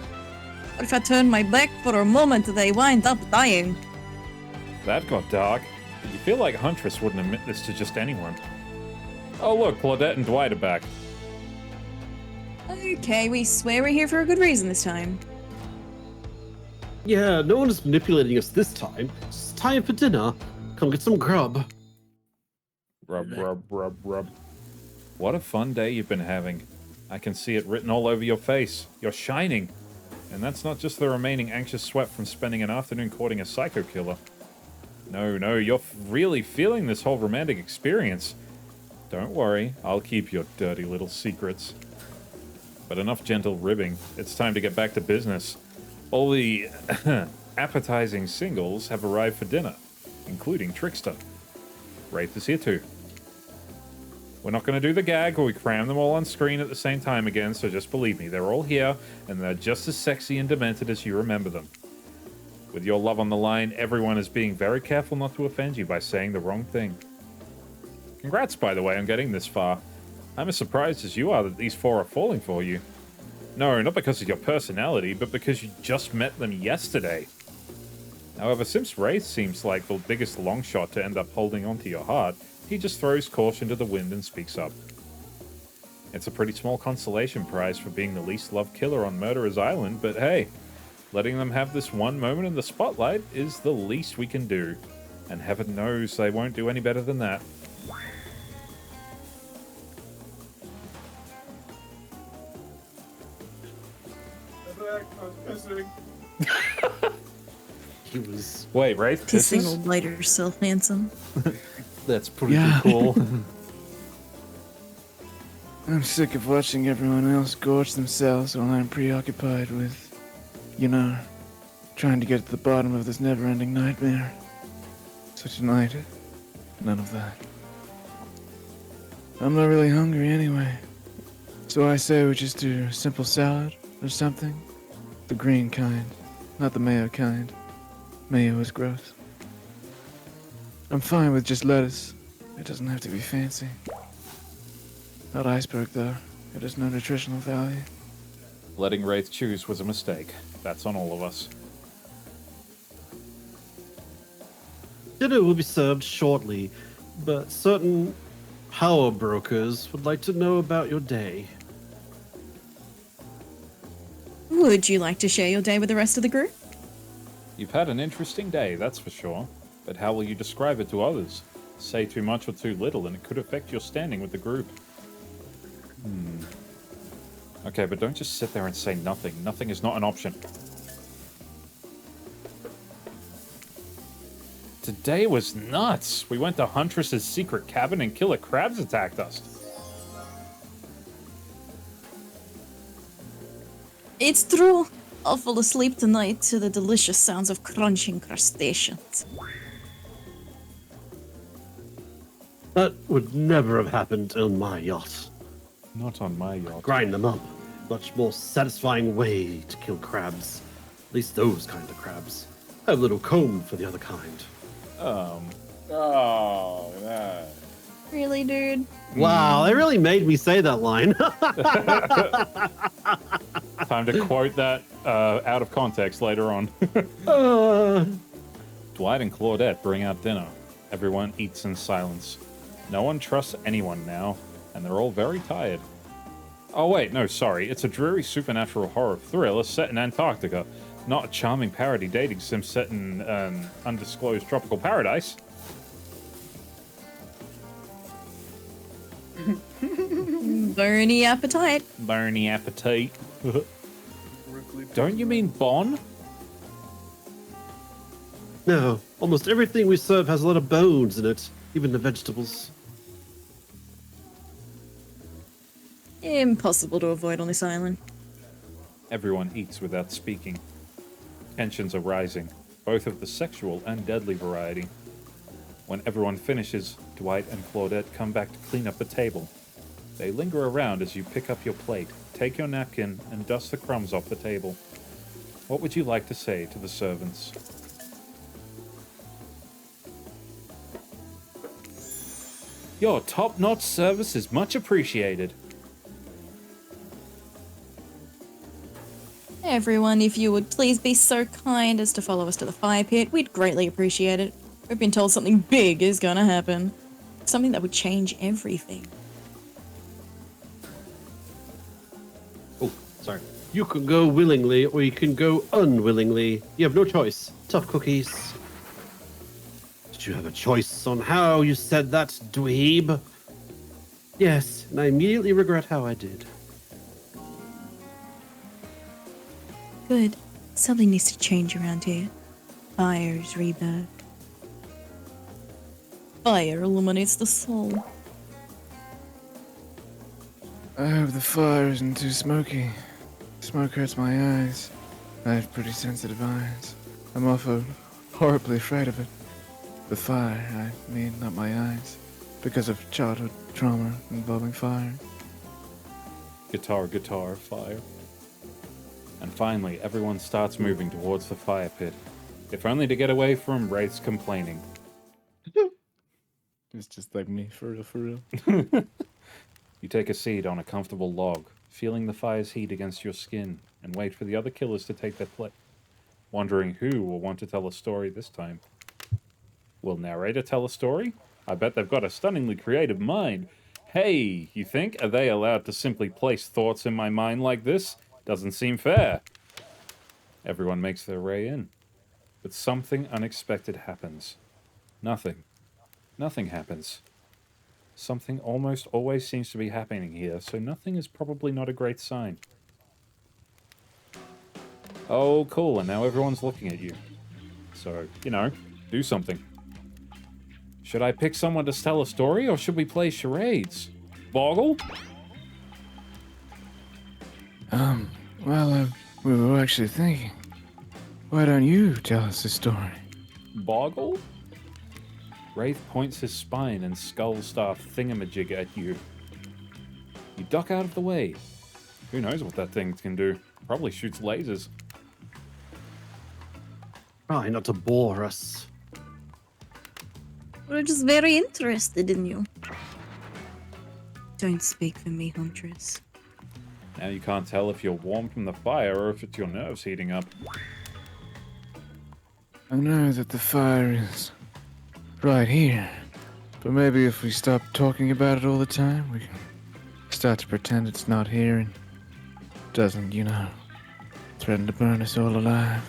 S1: But if I turn my back for a moment, they wind up dying.
S2: That got dark. You feel like Huntress wouldn't admit this to just anyone. Oh look, Claudette and Dwight are back.
S1: Okay, we swear we're here for a good reason this time.
S4: Yeah, no one is manipulating us this time. It's time for dinner. Come get some grub.
S2: Rub, rub, rub, rub. What a fun day you've been having. I can see it written all over your face. You're shining. And that's not just the remaining anxious sweat from spending an afternoon courting a psycho killer. No, you're really feeling this whole romantic experience. Don't worry, I'll keep your dirty little secrets. But enough gentle ribbing. It's time to get back to business. All the appetizing singles have arrived for dinner, including Trickster. Wraith is here too. We're not going to do the gag where we cram them all on screen at the same time again, so just believe me, they're all here, and they're just as sexy and demented as you remember them. With your love on the line, everyone is being very careful not to offend you by saying the wrong thing. Congrats, by the way, on getting this far. I'm as surprised as you are that these four are falling for you. No, not because of your personality, but because you just met them yesterday. However, since Wraith seems like the biggest long shot to end up holding onto your heart, he just throws caution to the wind and speaks up. It's a pretty small consolation prize for being the least loved killer on Murderer's Island, but hey, letting them have this one moment in the spotlight is the least we can do. And heaven knows they won't do any better than that.
S4: He was.
S2: Wait, Wraith
S6: Kissing
S2: pisses?
S6: old light herself, handsome.
S2: That's pretty
S7: Yeah.
S2: cool.
S7: I'm sick of watching everyone else gorge themselves while I'm preoccupied with, trying to get to the bottom of this never-ending nightmare. So tonight, none of that. I'm not really hungry anyway. So I say we just do a simple salad or something. The green kind, not the mayo kind. Mayo is gross. I'm fine with just lettuce. It doesn't have to be fancy. Not iceberg, though. It has no nutritional value.
S2: Letting Wraith choose was a mistake. That's on all of us.
S4: Dinner will be served shortly, but certain power brokers would like to know about your day.
S1: Would you like to share your day with the rest of the group?
S2: You've had an interesting day, that's for sure. But how will you describe it to others? Say too much or too little, and it could affect your standing with the group. Okay, but don't just sit there and say nothing. Nothing is not an option. Today was nuts. We went to Huntress's secret cabin and killer crabs attacked us.
S1: It's true. I'll fall asleep tonight to the delicious sounds of crunching crustaceans.
S4: That would never have happened on my yacht.
S2: Not on my yacht.
S4: Grind them up. Much more satisfying way to kill crabs. At least those kind of crabs. I have a little comb for the other kind.
S9: Oh, no.
S1: Really, dude?
S4: Wow, they really made me say that line.
S2: Time to quote that out of context later on. Dwight and Claudette bring out dinner. Everyone eats in silence. No one trusts anyone now, and they're all very tired. Oh wait, no, sorry. It's a dreary supernatural horror thriller set in Antarctica, not a charming parody dating sim set in an undisclosed tropical paradise.
S1: Bony appetite.
S2: Bony appetite. Don't you mean Bon?
S4: No, almost everything we serve has a lot of bones in it, even the vegetables.
S1: Impossible to avoid on this island.
S2: Everyone eats without speaking. Tensions are rising, both of the sexual and deadly variety. When everyone finishes, Dwight and Claudette come back to clean up the table. They linger around as you pick up your plate, take your napkin, and dust the crumbs off the table. What would you like to say to the servants? Your top-notch service is much appreciated.
S1: Everyone, if you would please be so kind as to follow us to the fire pit, we'd greatly appreciate it. We've been told something big is gonna happen. Something that would change everything.
S4: Oh, sorry. You can go willingly, or you can go unwillingly. You have no choice. Tough cookies. Did you have a choice on how you said that, dweeb? Yes, and I immediately regret how I did.
S1: Good. Something needs to change around here. Fire's rebirth. Fire illuminates the soul.
S7: I hope the fire isn't too smoky. Smoke hurts my eyes. I have pretty sensitive eyes. I'm also horribly afraid of it. The fire, I mean, not my eyes. Because of childhood trauma involving fire.
S2: Guitar, guitar, fire. And finally, everyone starts moving towards the fire pit, if only to get away from Wraith's complaining.
S7: It's just like me, for real, for real.
S2: You take a seat on a comfortable log, feeling the fire's heat against your skin, and wait for the other killers to take their place, wondering who will want to tell a story this time. Will narrator tell a story? I bet they've got a stunningly creative mind. Hey, you think? Are they allowed to simply place thoughts in my mind like this? Doesn't seem fair. Everyone makes their way in. But something unexpected happens. Nothing. Nothing happens. Something almost always seems to be happening here, so nothing is probably not a great sign. Oh, cool, and now everyone's looking at you. So, you know, do something. Should I pick someone to tell a story, or should we play charades? Boggle?
S7: Well, we were actually thinking. Why don't you tell us a story?
S2: Boggle? Wraith points his spine and skull staff thingamajig at you. You duck out of the way. Who knows what that thing can do? Probably shoots lasers.
S4: Try not to bore us.
S1: We're just very interested in you. Don't speak for me, Huntress.
S2: Now you can't tell if you're warm from the fire or if it's your nerves heating up.
S7: I know that the fire is right here. But maybe if we stop talking about it all the time, we can start to pretend it's not here and doesn't, threaten to burn us all alive.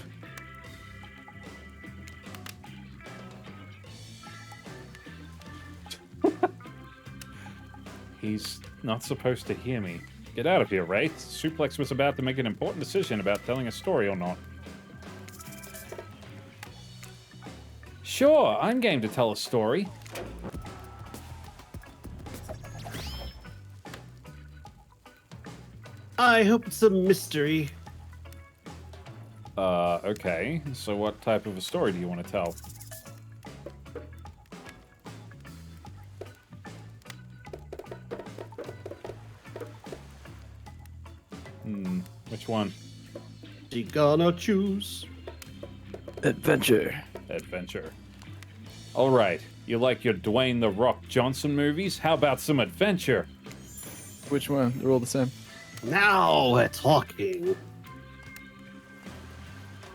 S2: He's not supposed to hear me. Get out of here, Ray. Suplex was about to make an important decision about telling a story or not. Sure, I'm game to tell a story.
S4: I hope it's a mystery.
S2: Okay. So what type of a story do you want to tell? Which one?
S4: She gonna choose.
S3: Adventure.
S2: Adventure. Alright, you like your Dwayne "The Rock" Johnson movies? How about some adventure?
S7: Which one? They're all the same.
S4: Now we're talking.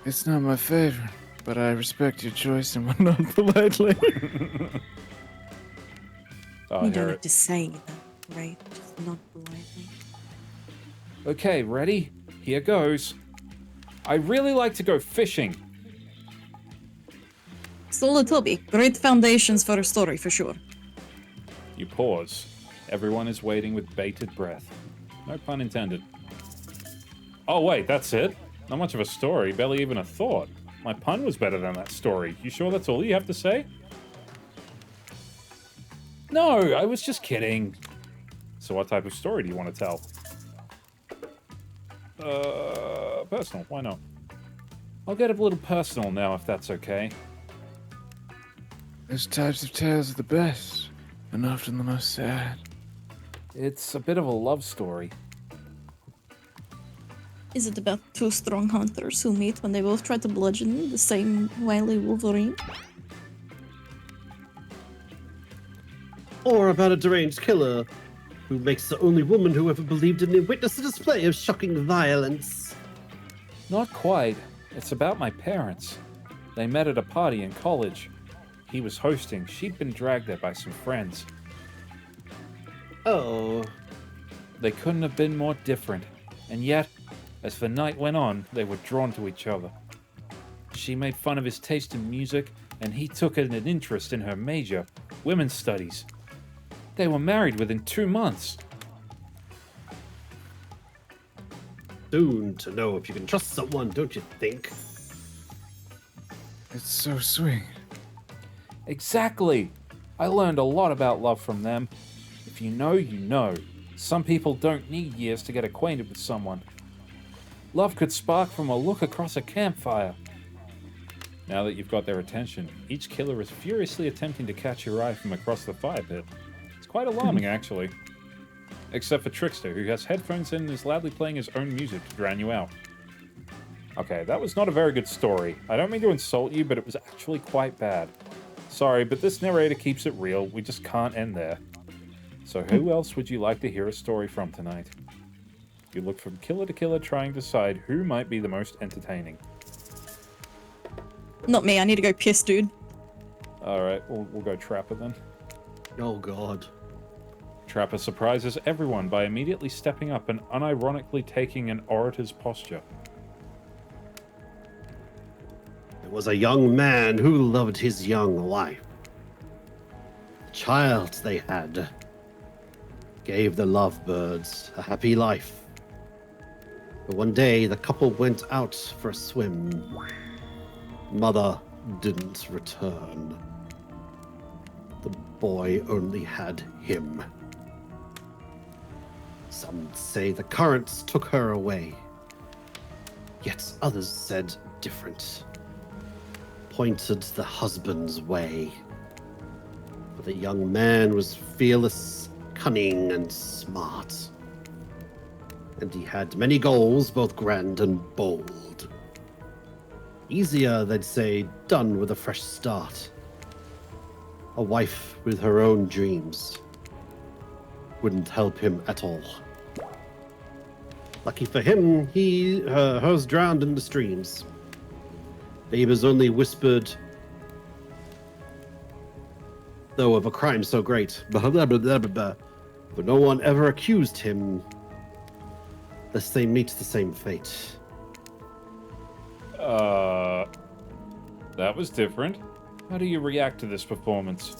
S7: It's not my favorite, but I respect your choice and will nod politely.
S2: Oh,
S6: You
S2: I
S6: don't
S2: hear
S6: have
S2: it.
S6: to say that, right? Just nod politely.
S2: Okay, ready? Here goes. I really like to go fishing.
S1: Still a Toby. Great foundations for a story, for sure.
S2: You pause. Everyone is waiting with bated breath. No pun intended. Oh wait, that's it? Not much of a story, barely even a thought. My pun was better than that story. You sure that's all you have to say? No, I was just kidding. So what type of story do you want to tell? Personal, why not? I'll get a little personal now, if that's okay.
S7: Those types of tales are the best, and often the most sad.
S2: It's a bit of a love story.
S1: Is it about two strong hunters who meet when they both try to bludgeon the same wily Wolverine?
S4: Or about a deranged killer who makes the only woman who ever believed in him witness a display of shocking violence.
S2: Not quite. It's about my parents. They met at a party in college. He was hosting. She'd been dragged there by some friends.
S4: Oh.
S2: They couldn't have been more different. And yet, as the night went on, they were drawn to each other. She made fun of his taste in music, and he took an interest in her major, women's studies. They were married within 2 months.
S4: Soon to know if you can trust someone, don't you think?
S7: It's so sweet.
S2: Exactly. I learned a lot about love from them. If you know, you know. Some people don't need years to get acquainted with someone. Love could spark from a look across a campfire. Now that you've got their attention, each killer is furiously attempting to catch your eye from across the fire pit. It's quite alarming, actually. Except for Trickster, who has headphones in and is loudly playing his own music to drown you out. Okay, that was not a very good story. I don't mean to insult you, but it was actually quite bad. Sorry, but this narrator keeps it real. We just can't end there. So who else would you like to hear a story from tonight? You look from killer to killer, trying to decide who might be the most entertaining.
S1: Not me, I need to go piss, dude.
S2: Alright, we'll go Trapper then.
S4: Oh god.
S2: Trapper surprises everyone by immediately stepping up and unironically taking an orator's posture.
S4: There was a young man who loved his young wife. The child they had gave the lovebirds a happy life. But one day the couple went out for a swim. Mother didn't return. The boy only had him. Some say the currents took her away. Yet others said different. Pointed the husband's way. But the young man was fearless, cunning, and smart. And he had many goals, both grand and bold. Easier, they'd say, done with a fresh start. A wife with her own dreams wouldn't help him at all. Lucky for him, hers drowned in the streams. Neighbors only whispered, though, of a crime so great. Blah, blah, blah, blah, blah, blah. But no one ever accused him, lest they meet the same fate.
S2: That was different. How do you react to this performance?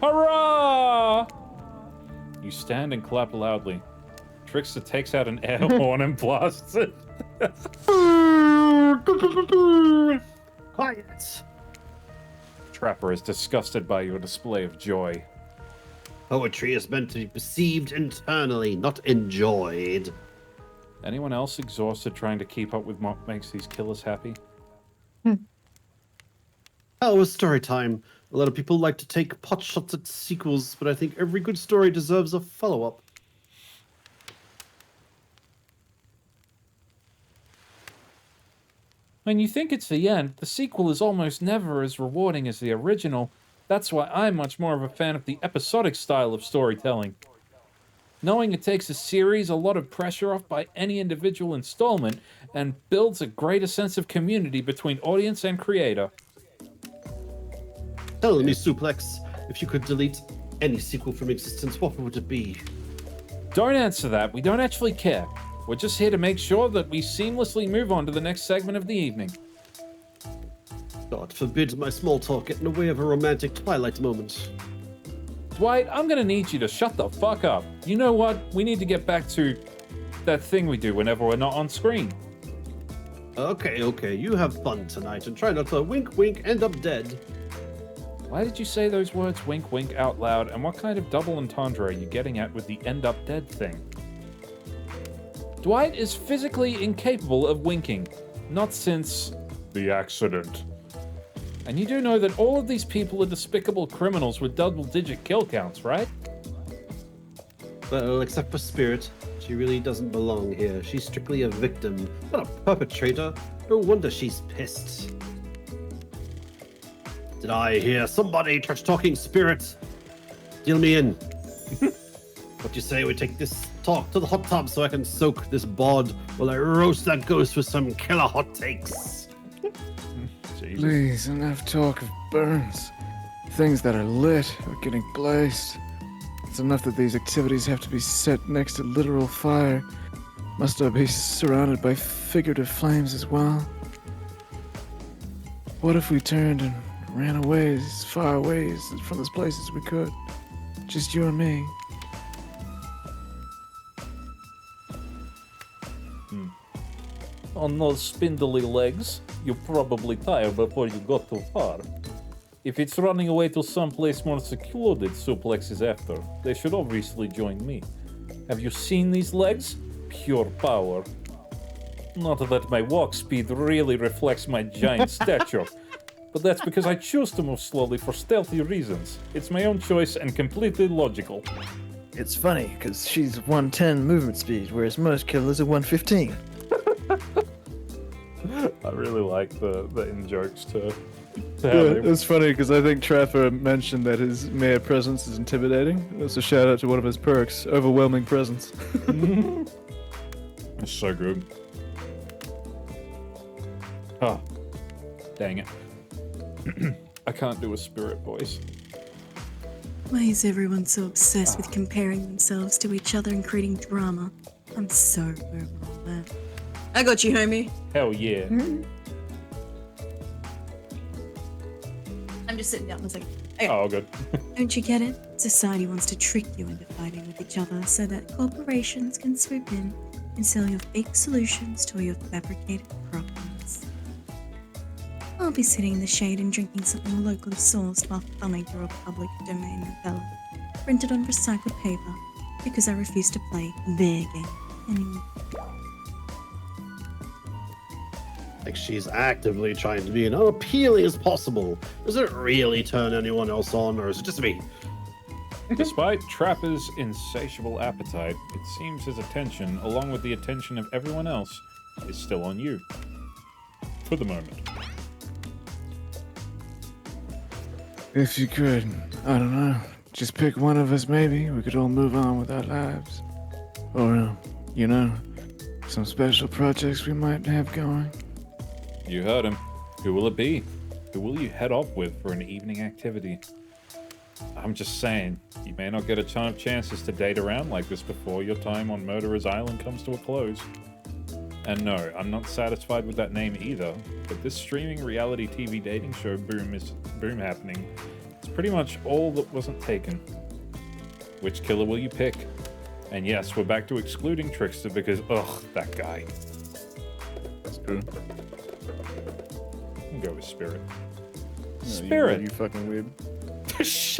S2: Hurrah! You stand and clap loudly. Trickster takes out an air horn and blasts it.
S4: Quiet!
S2: Trapper is disgusted by your display of joy.
S4: Poetry is meant to be perceived internally, not enjoyed.
S2: Anyone else exhausted trying to keep up with what makes these killers happy?
S4: Oh, it was story time. A lot of people like to take pot shots at sequels, but I think every good story deserves a follow-up.
S2: When you think it's the end, the sequel is almost never as rewarding as the original. That's why I'm much more of a fan of the episodic style of storytelling. Knowing it takes a series a lot of pressure off by any individual installment and builds a greater sense of community between audience and creator.
S4: Tell me, Suplex, if you could delete any sequel from existence, what would it be?
S2: Don't answer that, we don't actually care. We're just here to make sure that we seamlessly move on to the next segment of the evening.
S4: God forbid my small talk get in the way of a romantic Twilight moment.
S2: Dwight, I'm gonna need you to shut the fuck up. You know what? We need to get back to that thing we do whenever we're not on screen.
S4: Okay, you have fun tonight and try not to wink wink end up dead.
S2: Why did you say those words wink wink out loud, and what kind of double entendre are you getting at with the end up dead thing? Dwight is physically incapable of winking, not since the accident. And you do know that all of these people are despicable criminals with double-digit kill counts, right?
S4: Well, except for Spirit, she really doesn't belong here. She's strictly a victim, not a perpetrator. No wonder she's pissed. Did I hear somebody trash-talking Spirit? Deal me in. What you say we take this talk to the hot tub so I can soak this bod while I roast that ghost with some killer hot takes?
S7: Please, enough talk of burns. Things that are lit or getting blazed. It's enough that these activities have to be set next to literal fire. Must I be surrounded by figurative flames as well? What if we turned and ran away as far away from this place as we could? Just you and me.
S2: On those spindly legs, you probably tired before you got too far. If it's running away to someplace more secluded Suplex is after, they should obviously join me. Have you seen these legs? Pure power. Not that my walk speed really reflects my giant stature, but that's because I choose to move slowly for stealthy reasons. It's my own choice and completely logical.
S10: It's funny, because she's 110 movement speed, whereas most killers are 115.
S2: I really like the in-jokes to have
S7: Yeah, it's funny because I think Trapper mentioned that his mere presence is intimidating. That's a shout out to one of his perks, overwhelming presence.
S2: It's so good. Oh, dang it. I can't do a spirit voice.
S6: Why is everyone so obsessed with comparing themselves to each other and creating drama? I'm so over all that. I got you, homie.
S2: Hell yeah.
S6: I'm just sitting down. I was like, okay.
S2: Oh, good.
S6: Don't you get it? Society wants to trick you into fighting with each other so that corporations can swoop in and sell your fake solutions to your fabricated problems. I'll be sitting in the shade and drinking something locally sourced while thumbing through a public domain novella printed on recycled paper because I refuse to play their game anymore.
S4: Like she's actively trying to be as appealing as possible. Does it really turn anyone else on, or is it just me?
S2: Despite Trapper's insatiable appetite, it seems his attention, along with the attention of everyone else, is still on you. For the moment.
S7: If you could, I don't know, just pick one of us maybe, we could all move on with our lives. Or, you know, some special projects we might have going.
S2: You heard him. Who will it be? Who will you head off with for an evening activity? I'm just saying, you may not get a ton of chances to date around like this before your time on Murderer's Island comes to a close. And no, I'm not satisfied with that name either, but this streaming reality TV dating show boom happening is pretty much all that wasn't taken. Which killer will you pick? And yes, we're back to excluding Trickster because, ugh, that guy.
S7: That's true.
S2: I'll go with Spirit.
S7: No,
S2: Spirit!
S7: You fucking weird.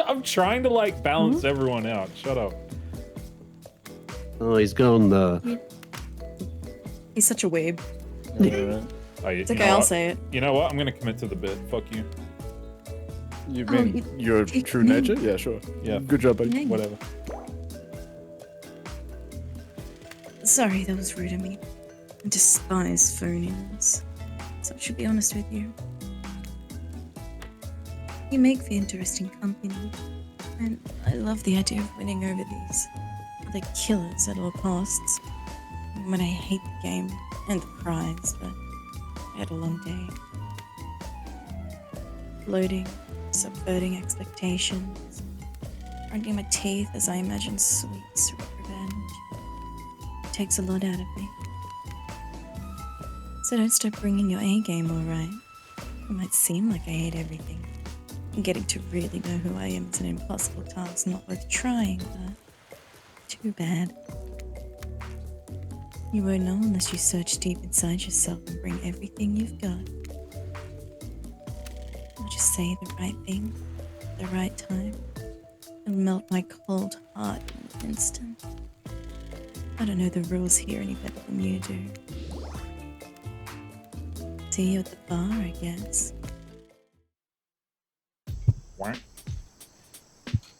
S2: I'm trying to, like, balance everyone out. Shut up.
S4: Oh, he's gone there.
S1: He's such a weeb.
S7: Alright.
S2: Oh,
S1: It's okay, I'll say it.
S2: You know what? I'm gonna commit to the bit. Fuck you.
S7: You mean your true nature? Yeah, sure.
S2: Yeah.
S7: Good job, buddy.
S1: Yeah.
S2: Whatever.
S1: Sorry, that was rude of me. I despise phone-ins. So I should be honest with you. You make for interesting company. And I love the idea of winning over these other killers at all costs. But I hate the game and the prize, but I had a long day. Loading, subverting expectations, grinding my teeth as I imagine sweet revenge. It takes a lot out of me. So don't stop bringing your A game, alright? It might seem like I hate everything. And getting to really know who I am is an impossible task not worth trying, but too bad. You won't know unless you search deep inside yourself and bring everything you've got. I'll just say the right thing at the right time and melt my cold heart in an instant. I don't know the rules here any better than you do. See you at the bar, I guess.
S2: What?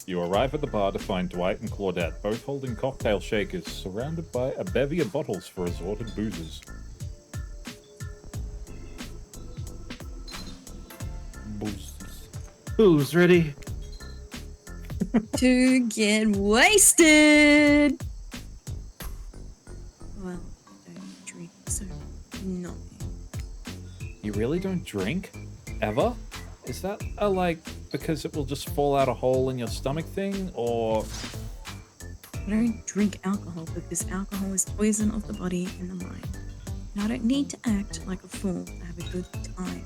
S2: You arrive at the bar to find Dwight and Claudette both holding cocktail shakers surrounded by a bevy of bottles for assorted boozes.
S4: Who's ready?
S1: To get wasted! Well, I don't drink, so not me.
S2: You really don't drink? Ever? Is that a, like, because it will just fall out a hole in your stomach thing, or...
S1: I don't drink alcohol because alcohol is poison of the body and the mind. And I don't need to act like a fool to have a good time.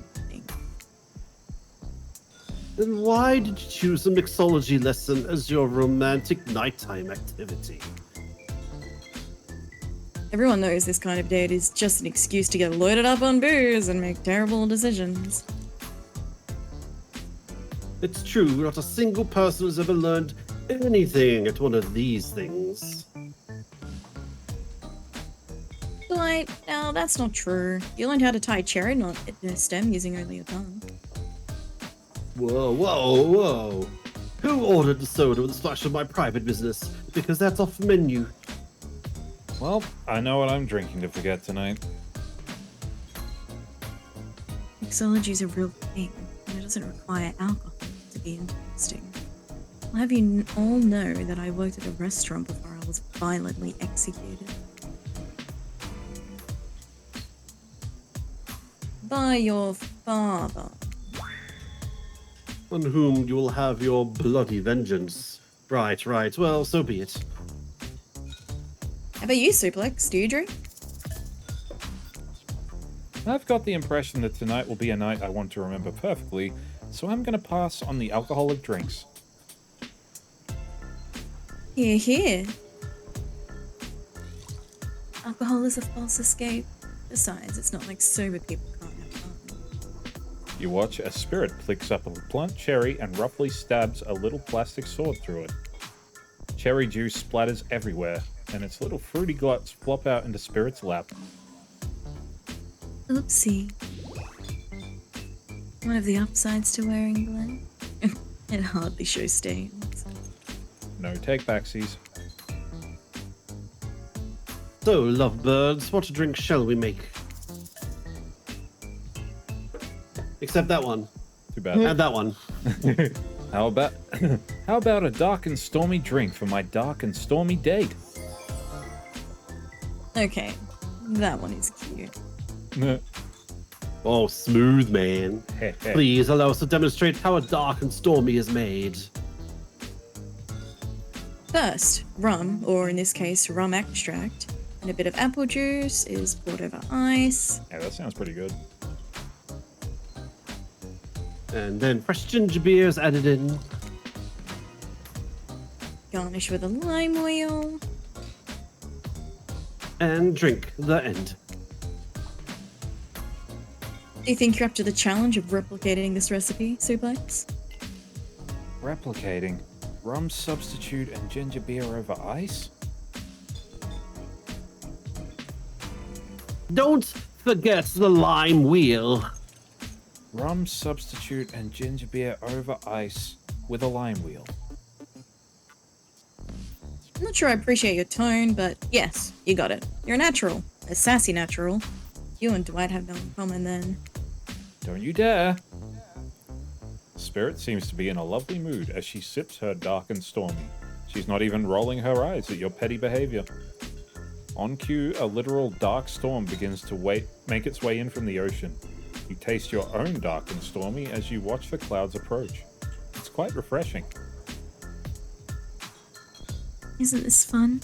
S4: Then why did you choose a mixology lesson as your romantic nighttime activity?
S1: Everyone knows this kind of date is just an excuse to get loaded up on booze and make terrible decisions.
S4: It's true, not a single person has ever learned anything at one of these things.
S1: Dwight, no, that's not true. You learned how to tie a cherry knot at the stem using only your tongue.
S4: Whoa, whoa, whoa. Who ordered the soda with a splash of my private business? Because that's off menu.
S2: Well, I know what I'm drinking to forget tonight.
S1: Mixology is a real thing, and it doesn't require alcohol to be interesting. I'll have you all know that I worked at a restaurant before I was violently executed. By your father.
S4: On whom you will have your bloody vengeance. Right, right. Well, so be it.
S1: How about you, Suplex? Do you drink?
S2: I've got the impression that tonight will be a night I want to remember perfectly, so I'm gonna pass on the alcoholic drinks.
S1: Here, here. Alcohol is a false escape. Besides, it's not like sober people can't have fun.
S2: You watch as Spirit picks up a blunt cherry and roughly stabs a little plastic sword through it. Cherry juice splatters everywhere, and its little fruity gluts flop out into Spirit's lap.
S1: Oopsie. One of the upsides to wearing blue. It hardly shows stains.
S2: No take-backsies.
S4: So, lovebirds, what drink shall we make? Except that one.
S2: Too bad.
S4: And that one.
S2: How about a dark and stormy drink for my dark and stormy date?
S1: Okay, that one is cute.
S2: The
S4: Oh, smooth, man. Please allow us to demonstrate how a dark and stormy is made.
S1: First, rum, or in this case, rum extract, and a bit of apple juice is poured over ice.
S2: Yeah, that sounds pretty good.
S4: And then fresh ginger beer is added in.
S1: Garnish with a lime wheel.
S4: And drink the end.
S1: Do you think you're up to the challenge of replicating this recipe, Suplex?
S2: Replicating rum substitute and ginger beer over ice?
S4: Don't forget the lime wheel.
S2: Rum substitute and ginger beer over ice with a lime wheel.
S1: I'm not sure I appreciate your tone, but yes, you got it. You're a natural. A sassy natural. You and Dwight have no in common then.
S2: Don't you dare! Spirit seems to be in a lovely mood as she sips her dark and stormy. She's not even rolling her eyes at your petty behavior. On cue, a literal dark storm begins to make its way in from the ocean. You taste your own dark and stormy as you watch the clouds approach. It's quite refreshing.
S6: Isn't this fun?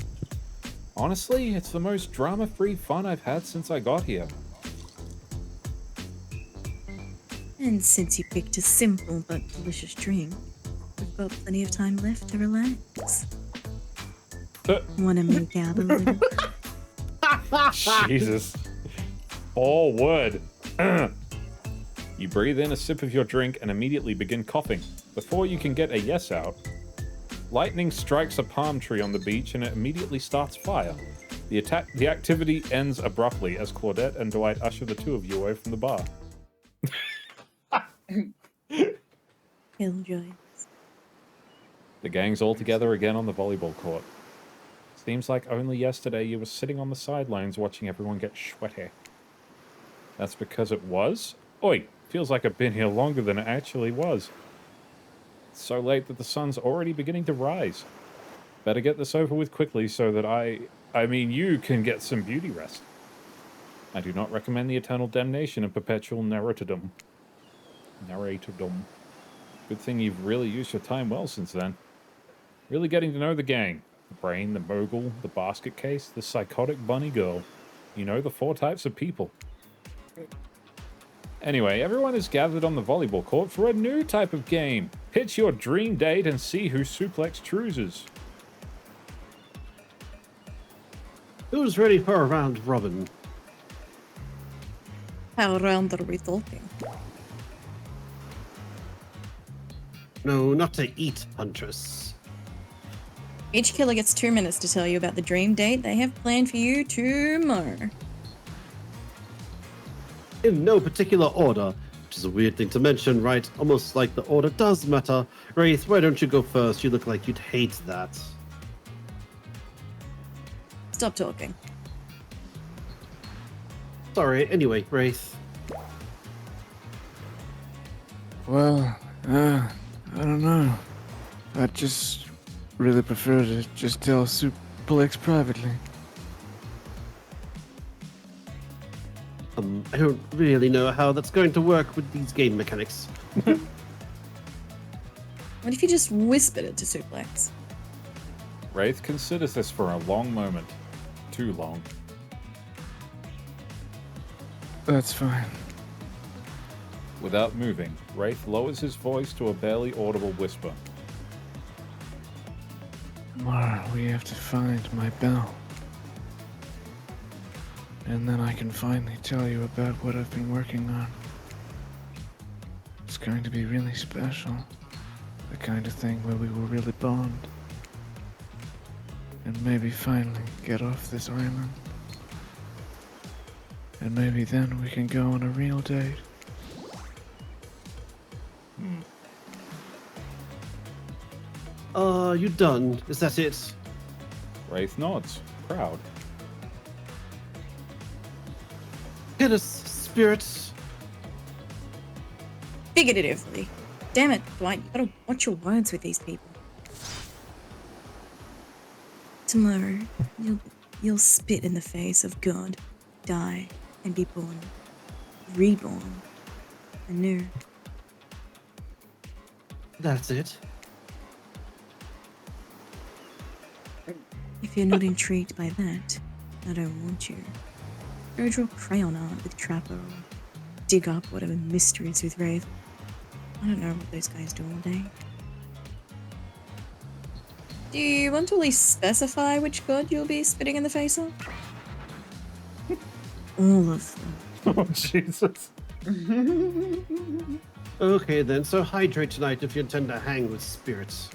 S2: Honestly, it's the most drama-free fun I've had since I got here.
S6: And since you picked a simple but delicious drink, we've got plenty of time left to relax. Wanna make out a little?
S2: Jesus. Forward. You breathe in a sip of your drink and immediately begin coughing. Before you can get a yes out, lightning strikes a palm tree on the beach and it immediately starts fire. The activity ends abruptly as Claudette and Dwight usher the two of you away from the bar.
S6: Killjoys.
S2: The gang's all together again on the volleyball court. Seems like only yesterday you were sitting on the sidelines watching everyone get sweaty. That's because it was? Oi, feels like I've been here longer than it actually was. It's so late that the sun's already beginning to rise. Better get this over with quickly so that you can get some beauty rest. I do not recommend the eternal damnation of perpetual narratordom. Good thing you've really used your time well since then. Really getting to know the gang. The brain, the mogul, the basket case, the psychotic bunny girl. You know, the 4 types of people. Anyway, everyone is gathered on the volleyball court for a new type of game. Pitch your dream date and see who Suplex chooses.
S4: Who's ready for a round robin?
S1: How round are we talking?
S4: No, not to eat, Huntress.
S1: Each killer gets 2 minutes to tell you about the dream date they have planned for you tomorrow.
S4: In no particular order, which is a weird thing to mention, right? Almost like the order does matter. Wraith, why don't you go first? You look like you'd hate that.
S1: Stop talking.
S4: Sorry, anyway, Wraith.
S7: Well, I don't know. I just really prefer to just tell Suplex privately.
S4: I don't really know how that's going to work with these game mechanics.
S1: What if you just whispered it to Suplex?
S2: Wraith considers this for a long moment. Too long.
S7: That's fine.
S2: Without moving, Wraith lowers his voice to a barely audible whisper.
S7: Tomorrow we have to find my bell. And then I can finally tell you about what I've been working on. It's going to be really special. The kind of thing where we will really bond. And maybe finally get off this island. And maybe then we can go on a real date.
S4: You done? Is that it?
S2: Wraith nods, proud.
S4: Hit us, spirits.
S1: Figuratively. Damn it, Dwight, you gotta watch your words with these people.
S6: Tomorrow, you'll spit in the face of God, die, and be born reborn. Anew.
S4: That's it.
S6: If you're not intrigued by that, I don't want you. Go draw crayon art with Trapper or dig up whatever mysteries with Wraith. I don't know what those guys do all day.
S1: Do you want to at least specify which god you'll be spitting in the face of?
S6: All of them.
S2: Oh, Jesus.
S4: Okay then, so hydrate tonight if you intend to hang with spirits.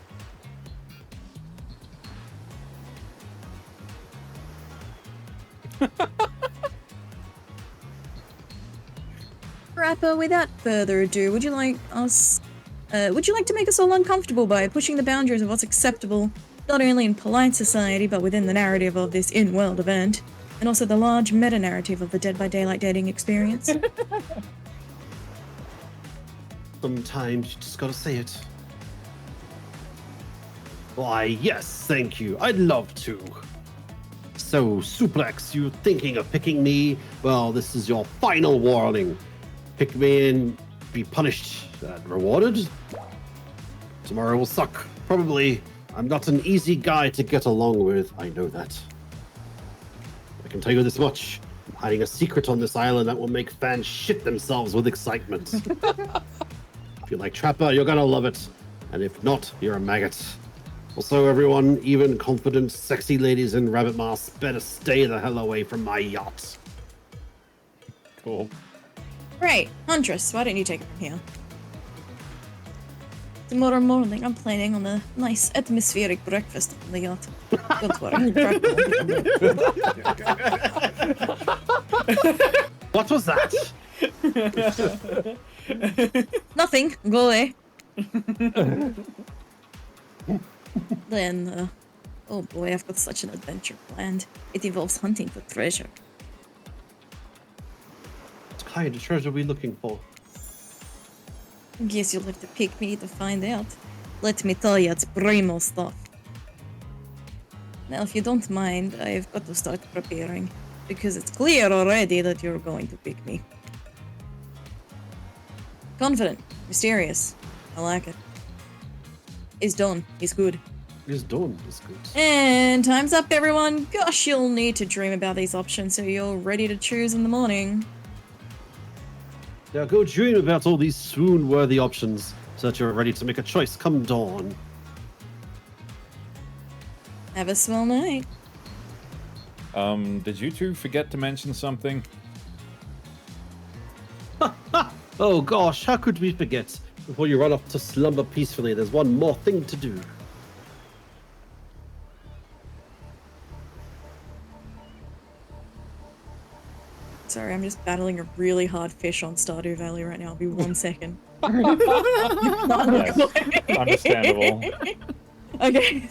S1: Rapper, without further ado, would you like to make us all uncomfortable by pushing the boundaries of what's acceptable, not only in polite society, but within the narrative of this in-world event, and also the large meta-narrative of the Dead by Daylight dating experience?
S4: Sometimes you just gotta say it. Why, yes, thank you. I'd love to. So, Suplex, you thinking of picking me? Well, this is your final warning. Pick me and be punished and rewarded. Tomorrow will suck. Probably. I'm not an easy guy to get along with. I know that. I can tell you this much. I'm hiding a secret on this island that will make fans shit themselves with excitement. If you like Trapper, you're gonna love it. And if not, you're a maggot. Also, everyone, even confident, sexy ladies in rabbit masks, better stay the hell away from my yacht.
S2: Cool.
S1: Right, Huntress, why don't you take it from here? Tomorrow morning, I'm planning on a nice atmospheric breakfast on the yacht. Don't worry, Trapper won't be hungry.
S4: What was that?
S1: Nothing, go away. Then, oh boy, I've got such an adventure planned. It involves hunting for treasure.
S4: What kind of treasure are we looking for?
S1: Guess you'll have to pick me to find out. Let me tell you, it's primo stuff. Now, if you don't mind, I've got to start preparing, because it's clear already that you're going to pick me. Confident, mysterious, I like it. It's done, it's good.
S4: It's done. It's good.
S1: And time's up, everyone. Gosh, you'll need to dream about these options so you're ready to choose in the morning.
S4: Now go dream about all these swoon-worthy options so that you're ready to make a choice come dawn.
S1: Have a swell night.
S2: Did you two forget to mention something?
S4: Oh gosh, how could we forget? Before you run off to slumber peacefully, there's one more thing to do.
S1: Sorry, I'm just battling a really hard fish on Stardew Valley right now. I'll be 1 second.
S2: Yes, understandable.
S1: Okay.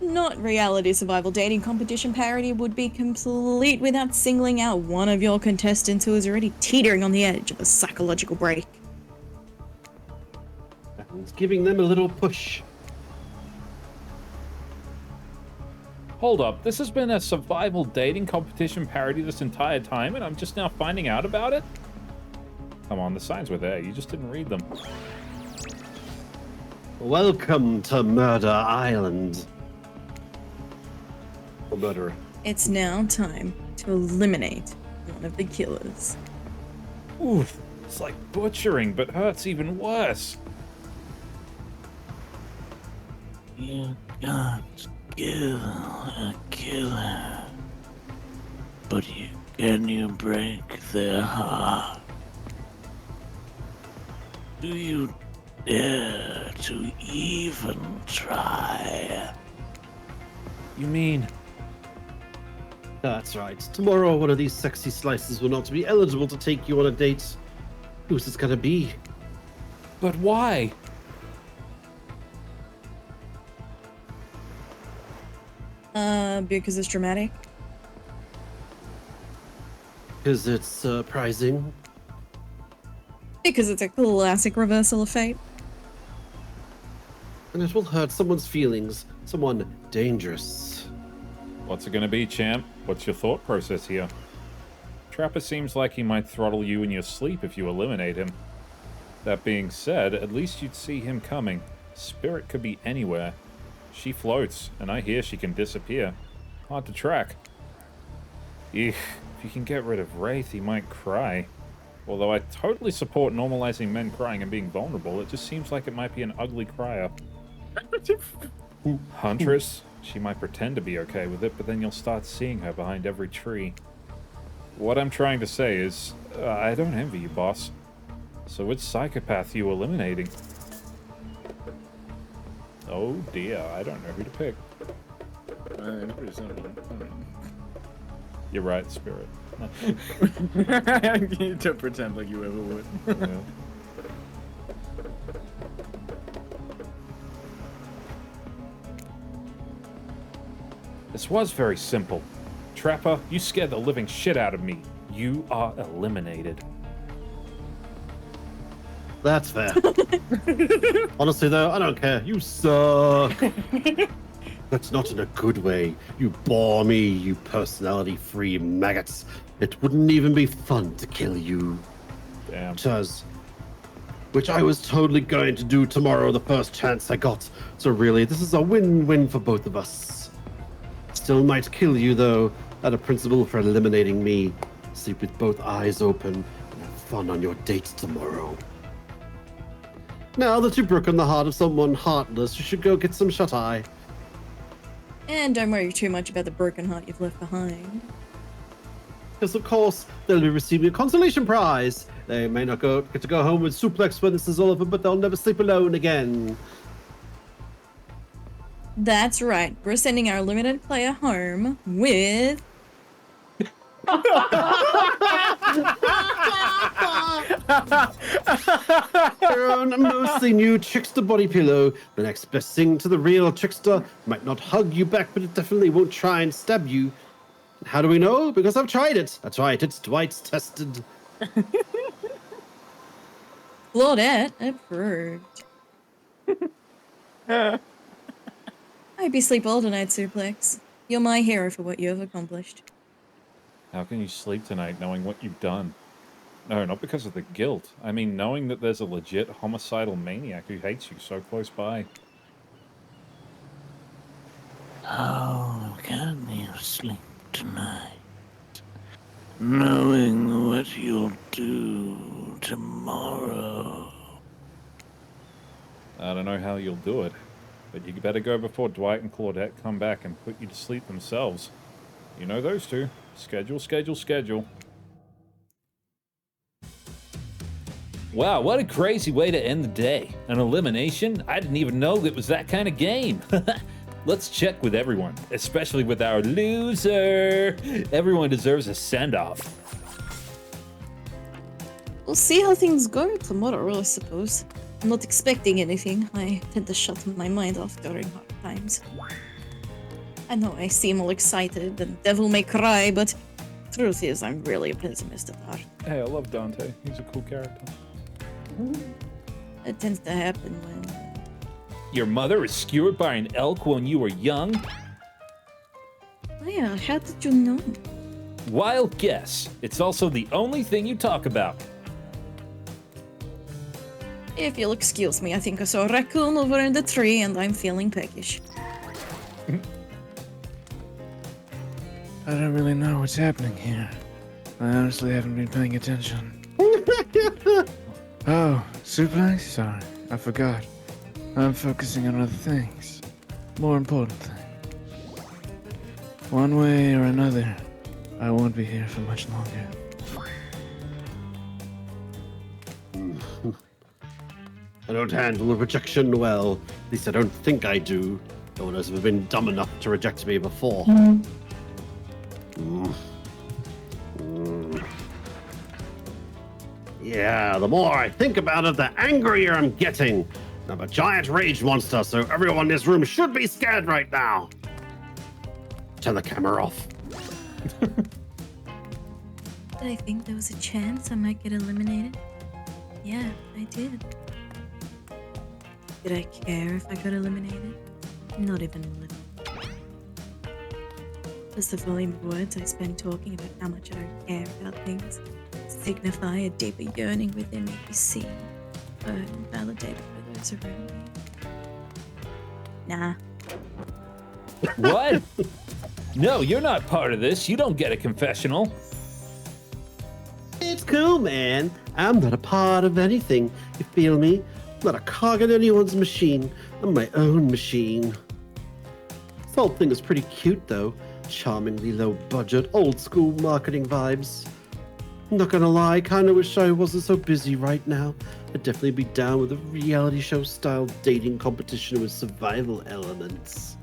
S1: Not reality survival dating competition parody would be complete without singling out one of your contestants who is already teetering on the edge of a psychological break.
S4: It's giving them a little push.
S2: Hold up, this has been a survival dating competition parody this entire time, and I'm just now finding out about it? Come on, the signs were there, you just didn't read them.
S4: Welcome to Murder Island. Or murderer.
S1: It's now time to eliminate one of the killers.
S2: Oof, it's like butchering, but hurts even worse.
S3: You can't kill a killer, but can you break their heart? Do you dare to even try?
S2: You mean...
S4: That's right. Tomorrow, one of these sexy slices will not be eligible to take you on a date. Who's this gonna be?
S2: But why?
S1: Because it's dramatic.
S4: Because it's surprising.
S1: Because it's a classic reversal of fate.
S4: And it will hurt someone's feelings. Someone dangerous.
S2: What's it gonna be, champ? What's your thought process here? Trapper seems like he might throttle you in your sleep if you eliminate him. That being said, at least you'd see him coming. Spirit could be anywhere. She floats, and I hear she can disappear. Hard to track. Eek, if you can get rid of Wraith, he might cry. Although I totally support normalizing men crying and being vulnerable, it just seems like it might be an ugly crier. Huntress, she might pretend to be okay with it, but then you'll start seeing her behind every tree. What I'm trying to say is, I don't envy you, boss. So which psychopath you eliminating? Oh dear, I don't know who to pick.
S9: Pretty simple.
S2: You're right, Spirit.
S9: You don't pretend like you ever would.
S2: Yeah. This was very simple. Trapper, you scared the living shit out of me. You are eliminated.
S4: That's fair. Honestly, though, I don't care. You suck. That's not in a good way. You bore me, you personality-free maggots. It wouldn't even be fun to kill you.
S2: Damn.
S4: Which I was totally going to do tomorrow the first chance I got. So really, this is a win-win for both of us. Still might kill you, though, out of principle for eliminating me. Sleep with both eyes open and have fun on your date tomorrow. Now that you've broken the heart of someone heartless, you should go get some shut-eye.
S1: And don't worry too much about the broken heart you've left behind.
S4: Because of course, they'll be receiving a consolation prize. They may not get to go home with suplex when this is all over, but they'll never sleep alone again.
S1: That's right. We're sending our limited player home with...
S4: Your own mostly new trickster body pillow. The next best thing to the real trickster might not hug you back, but it definitely won't try and stab you. How do we know? Because I've tried it. That's right, it's Dwight's tested.
S1: Claudette approved. I hope you sleep well tonight, Suplex. You're my hero for what you have accomplished.
S2: How can you sleep tonight knowing what you've done? No, not because of the guilt. I mean, knowing that there's a legit homicidal maniac who hates you so close by.
S3: How can you sleep tonight, knowing what you'll do tomorrow?
S2: I don't know how you'll do it, but you better go before Dwight and Claudette come back and put you to sleep themselves. You know those two. Schedule, schedule, schedule. Wow, what a crazy way to end the day. An elimination? I didn't even know it was that kind of game. Let's check with everyone, especially with our loser. Everyone deserves a send-off.
S1: We'll see how things go tomorrow, I suppose. I'm not expecting anything. I tend to shut my mind off during hard times. I know I seem all excited and devil may cry, but truth is I'm really a pessimist at heart.
S2: Hey, I love Dante. He's a cool character.
S1: It tends to happen when...
S2: Your mother is skewered by an elk when you were young?
S1: Yeah, how did you know?
S2: Wild guess. It's also the only thing you talk about.
S1: If you'll excuse me, I think I saw a raccoon over in the tree and I'm feeling peckish.
S7: I don't really know what's happening here. I honestly haven't been paying attention. Oh, Supe? Sorry, I forgot. I'm focusing on other things. More important things. One way or another, I won't be here for much longer.
S4: I don't handle rejection well. At least I don't think I do. No one has ever been dumb enough to reject me before. Yeah, the more I think about it, the angrier I'm getting. I'm a giant rage monster, so everyone in this room should be scared right now. Turn the camera off.
S6: Did I think there was a chance I might get eliminated? Yeah, I did. Did I care if I got eliminated? Not even a little. Does the volume of words I spend talking about how much I don't care about things signify a deeper yearning within me to be seen, heard, and validated by those around me? Nah.
S2: What? No, you're not part of this. You don't get a confessional.
S4: It's cool, man. I'm not a part of anything. You feel me? I'm not a cog in anyone's machine. I'm my own machine. This whole thing is pretty cute, though. Charmingly low budget, old school marketing vibes. I'm not gonna lie, kinda wish I wasn't so busy right now. I'd definitely be down with a reality show style dating competition with survival elements.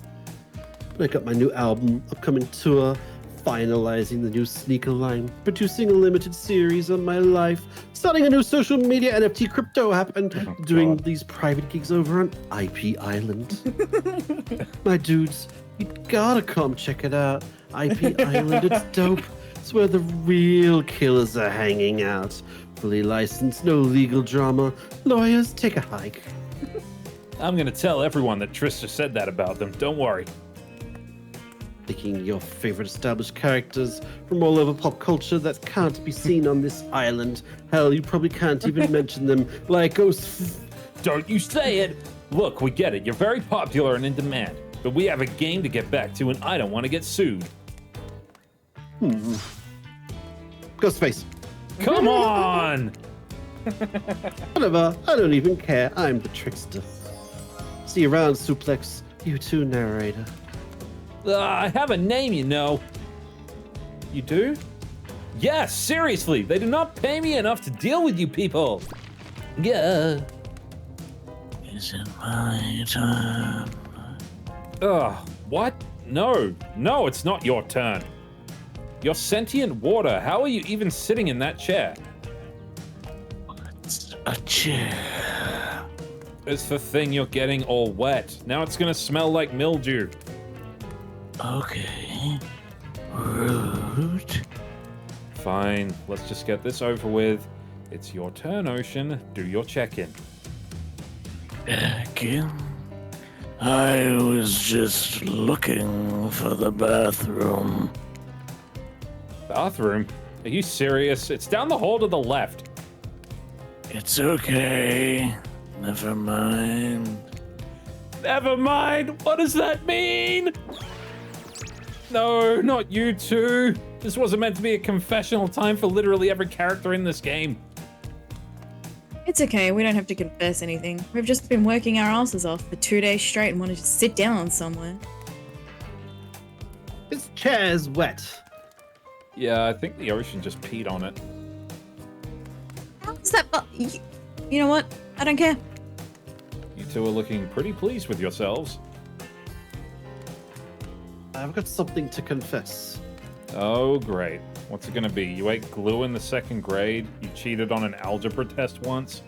S4: But I got my new album, upcoming tour, finalizing the new sneaker line, producing a limited series on my life, starting a new social media NFT crypto app, and doing these private gigs over on IP Island. My dudes, you gotta come check it out. IP Island, it's dope. It's where the real killers are hanging out. Fully licensed, no legal drama. Lawyers, take a hike.
S2: I'm gonna tell everyone that Trista said that about them. Don't worry.
S4: Picking your favorite established characters from all over pop culture that can't be seen on this island. Hell, you probably can't even mention them, like Ghost.
S2: Don't you say it! Look, we get it. You're very popular and in demand. But we have a game to get back to, and I don't want to get sued.
S4: Ghostface.
S2: Come on!
S4: Whatever, I don't even care. I'm the trickster. See you around, Suplex. You too, narrator.
S2: I have a name, you know. You do? Yes, seriously. They do not pay me enough to deal with you people. Yeah.
S3: Is it my turn?
S2: What? No, it's not your turn. You're sentient water. How are you even sitting in that chair?
S3: It's a chair.
S2: It's the thing you're getting all wet. Now it's gonna smell like mildew.
S3: Okay. Rude.
S2: Fine, let's just get this over with. It's your turn, Ocean. Do your check-in.
S3: Again? I was just looking for the bathroom.
S2: Bathroom? Are you serious? It's down the hall to the left.
S3: It's okay. Never mind.
S2: Never mind. What does that mean? No, not you two. This wasn't meant to be a confessional time for literally every character in this game.
S1: It's okay, we don't have to confess anything. We've just been working our asses off for 2 days straight and wanted to sit down somewhere.
S4: This chair's wet.
S2: Yeah, I think the Ocean just peed on it.
S1: How's that? You know what? I don't care.
S2: You two are looking pretty pleased with yourselves.
S4: I've got something to confess.
S2: Oh, great. What's it gonna be? You ate glue in the second grade? You cheated on an algebra test once?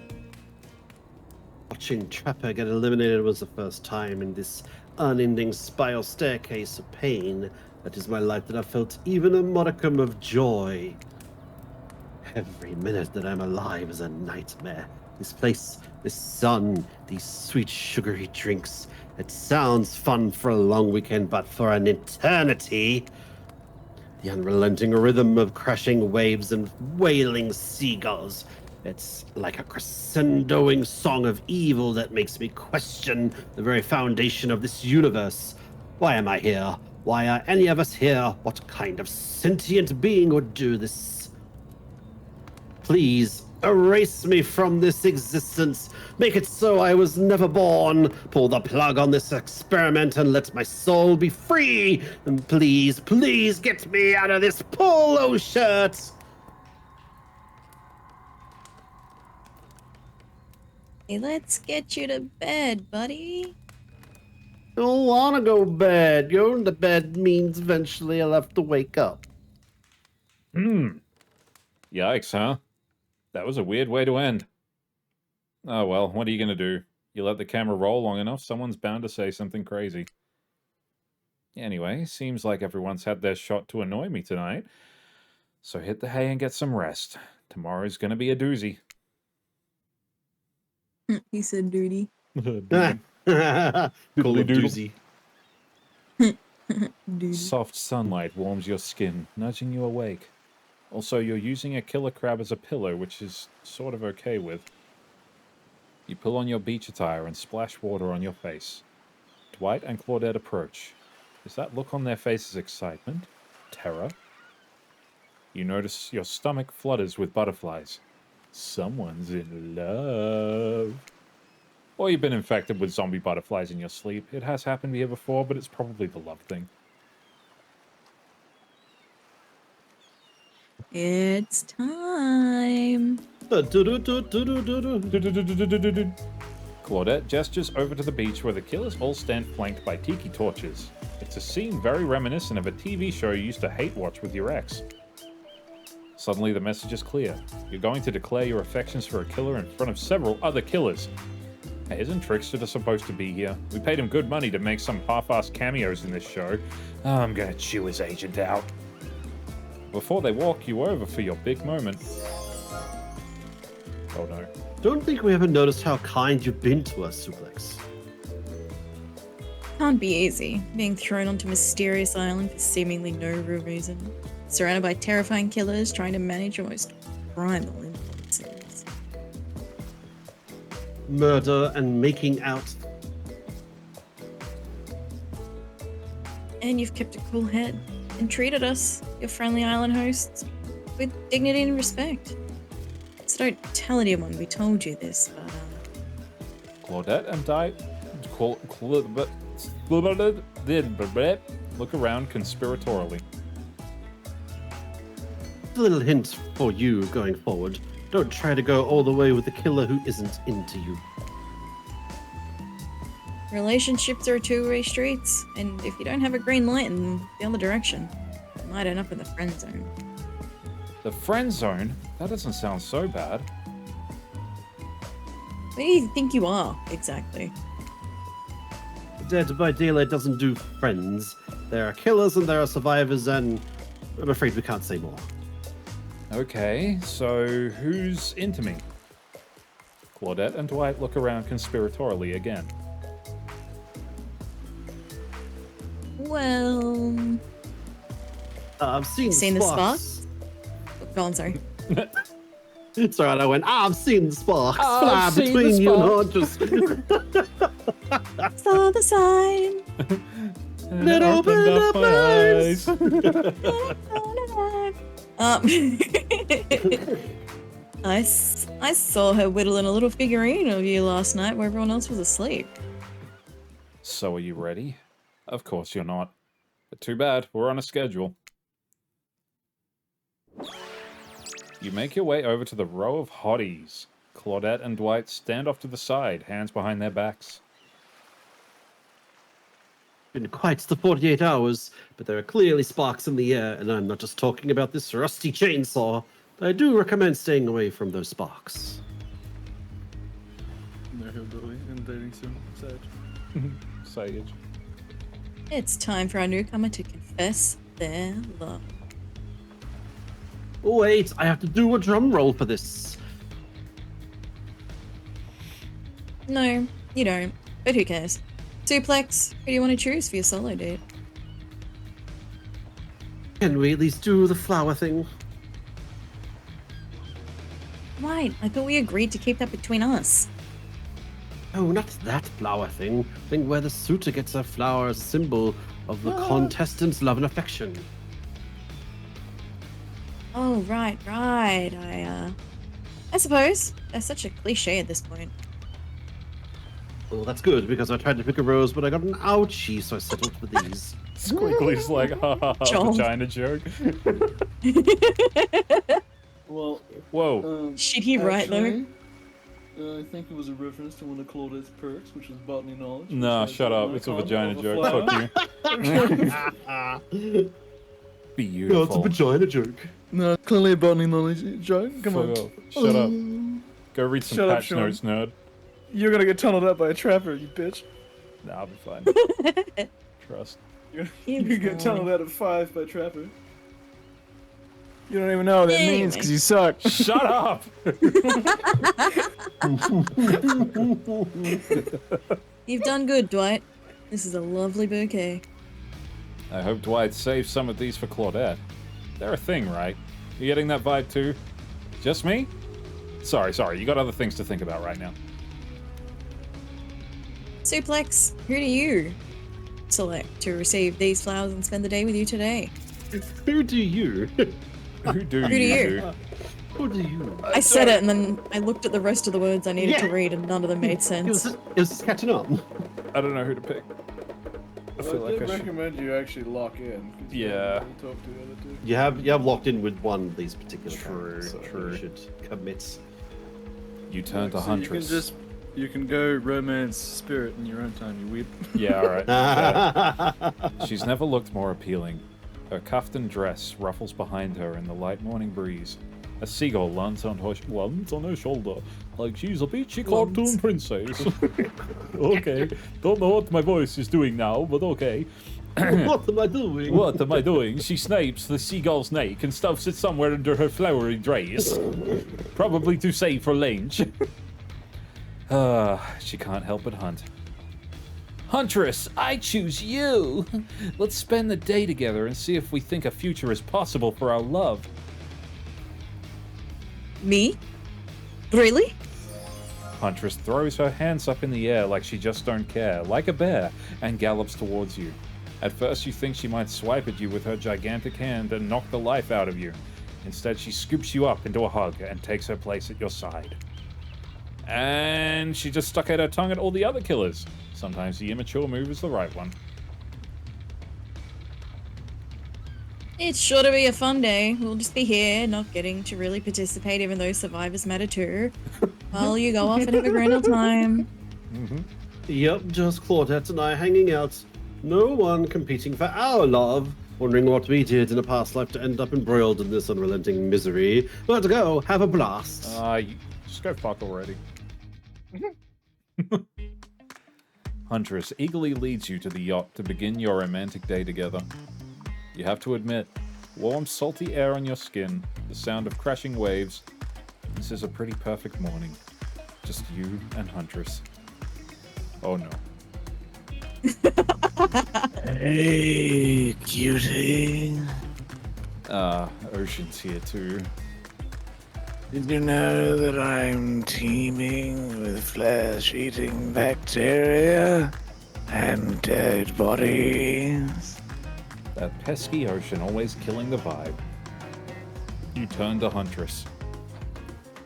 S4: Watching Trapper get eliminated was the first time in this unending spiral staircase of pain that is my life that I felt even a modicum of joy. Every minute that I'm alive is a nightmare. This place, this sun, these sweet sugary drinks. It sounds fun for a long weekend, but for an eternity. The unrelenting rhythm of crashing waves and wailing seagulls. It's like a crescendoing song of evil that makes me question the very foundation of this universe. Why am I here? Why are any of us here? What kind of sentient being would do this? Please, erase me from this existence. Make it so I was never born. Pull the plug on this experiment and let my soul be free. And please, please get me out of this polo shirt.
S1: Hey, let's get you to bed, buddy.
S4: I don't want to go to bed. Going to bed means eventually I'll have to wake up.
S2: Yikes, huh? That was a weird way to end. Oh well, what are you gonna do? You let the camera roll long enough, someone's bound to say something crazy. Anyway, seems like everyone's had their shot to annoy me tonight. So hit the hay and get some rest. Tomorrow's gonna be a doozy.
S1: He said dirty.
S4: Call it doozy.
S1: Dude.
S2: Soft sunlight warms your skin, nudging you awake. Also, you're using a killer crab as a pillow, which is sort of okay with. You pull on your beach attire and splash water on your face. Dwight and Claudette approach. Is that look on their faces excitement? Terror? You notice your stomach flutters with butterflies. Someone's in love. Or you've been infected with zombie butterflies in your sleep. It has happened here before, but it's probably the love thing.
S1: It's time.
S2: Claudette gestures over to the beach where the killers all stand flanked by tiki torches. It's a scene very reminiscent of a TV show you used to hate watch with your ex. Suddenly the message is clear. You're going to declare your affections for a killer in front of several other killers. Hey, isn't Trickster supposed to be here? We paid him good money to make some half-assed cameos in this show. I'm gonna chew his agent out. Before they walk you over for your big moment. Oh no.
S4: Don't think we haven't noticed how kind you've been to us, Suplex.
S1: Can't be easy, being thrown onto a mysterious island for seemingly no real reason. Surrounded by terrifying killers trying to manage your most primal impulses.
S4: Murder and making out.
S1: And you've kept a cool head and treated us, your friendly island hosts, with dignity and respect. So don't tell anyone we told you this, but
S2: Claudette and look around conspiratorially.
S4: A little hint for you going forward. Don't try to go all the way with a killer who isn't into you.
S1: relationships are two-way streets, and if you don't have a green light in the other direction, you might end up in the friend zone.
S2: The friend zone? That doesn't sound so bad.
S1: What do you think you are, exactly?
S4: Dead by Daylight doesn't do friends. There are killers and there are survivors, and I'm afraid we can't say more.
S2: Okay, so who's into me? Claudette and Dwight look around conspiratorially again.
S1: Well...
S4: I've seen
S1: the
S4: sparks.
S1: sparks? Oh, go on, sorry.
S4: It's alright, I went, I've seen the sparks
S2: I've
S4: fly
S2: seen
S4: between
S2: the
S4: you
S2: sparks.
S4: and I just...
S1: Saw the sign.
S4: It opened up my eyes.
S1: I saw her whittling a little figurine of you last night where everyone else was asleep.
S2: So are you ready? Of course you're not. But too bad, we're on a schedule. You make your way over to the row of hotties. Claudette and Dwight stand off to the side, hands behind their backs.
S4: Been quite the 48 hours, but there are clearly sparks in the air, and I'm not just talking about this rusty chainsaw. I do recommend staying away from those sparks.
S9: They're hillbilly and dating soon. Sad.
S2: Sage.
S1: It's time for our newcomer to confess their love.
S4: Oh, wait, I have to do a drum roll for this.
S1: No, you don't. But who cares? Suplex, who do you want to choose for your solo date?
S4: Can we at least do the flower thing?
S1: Right, I thought we agreed to keep that between us.
S4: Oh, not that flower thing. Thing where the suitor gets a flower as a symbol of the contestant's love and affection.
S1: Oh, right. I suppose. That's such a cliche at this point.
S4: Well, that's good, because I tried to pick a rose, but I got an ouchie, so I settled for these.
S2: Squiggly's like, ha ha ha,
S1: Joel.
S2: vagina joke.
S9: Well,
S2: Whoa.
S1: Should he write, though?
S9: actually, I think it was a reference to one of Claudette's perks, which was botany knowledge.
S2: Nah,
S9: which has
S2: shut up.
S9: an
S2: It's a
S9: icon
S2: vagina
S9: of a
S2: joke.
S9: flower.
S2: Fuck you.
S4: No, it's a
S2: Beautiful.
S4: vagina joke.
S9: No, it's clearly a botany knowledge joke. Come
S2: Fuck
S9: on.
S2: off. Shut up. Go read some
S9: Shut up,
S2: patch
S9: Sean.
S2: notes, nerd.
S9: You're gonna get tunneled up by a trapper, you bitch.
S2: Nah, I'll be fine. Trust.
S9: You get tunneled out at 5 by trapper. You don't even know what that means because you suck.
S2: Shut up!
S1: You've done good, Dwight. This is a lovely bouquet.
S2: I hope Dwight saved some of these for Claudette. They're a thing, right? You getting that vibe too? Just me? Sorry, you got other things to think about right now.
S1: Suplex, who do you select to receive these flowers and spend the day with you today?
S4: Who do you?
S2: Who do
S1: Who do you?
S4: Who do you?
S1: I said it and then I looked at the rest of the words I needed to read and none of them made sense.
S4: It was just catching up.
S2: I don't know who to pick. I feel
S9: Well, I
S2: like
S9: did
S2: I should...
S9: recommend you actually lock in. 'Cause you
S2: Yeah.
S9: don't talk to the other two.
S4: You have locked in with one of these particular
S2: True,
S4: characters, so
S2: true.
S4: You should commit.
S2: You turn to
S9: So
S2: Huntress.
S9: you can go romance spirit in your own time, you weep.
S2: Yeah, alright. Yeah. She's never looked more appealing. Her kaftan dress ruffles behind her in the light morning breeze. A seagull lands on her shoulder, like she's a peachy cartoon princess. Okay, don't know what my voice is doing now, but okay.
S4: What am I doing?
S2: What am I doing? She snipes the seagull's neck and stuffs it somewhere under her flowery dress. Probably to save for lunch. She can't help but hunt. Huntress, I choose you! Let's spend the day together and see if we think a future is possible for our love.
S1: Me? Really?
S2: Huntress throws her hands up in the air like she just don't care, like a bear, and gallops towards you. At first you think she might swipe at you with her gigantic hand and knock the life out of you. Instead she scoops you up into a hug and takes her place at your side. And she just stuck out her tongue at all the other killers. Sometimes the immature move is the right one.
S1: It's sure to be a fun day. We'll just be here, not getting to really participate, even though survivors matter too. While you go off and have a grand old time.
S4: Yep, just Claudette and I hanging out. No one competing for our love. Wondering what we did in a past life to end up embroiled in this unrelenting misery. Let's go, have a blast.
S2: Just go fuck already. Huntress eagerly leads you to the yacht to begin your romantic day together. You have to admit, warm, salty air on your skin, the sound of crashing waves. This is a pretty perfect morning. Just you and Huntress. Oh no.
S3: Hey, cutie.
S2: Ocean's here too.
S3: Did you know that I'm teeming with flesh-eating bacteria and dead bodies?
S2: That pesky ocean always killing the vibe. You turn to Huntress.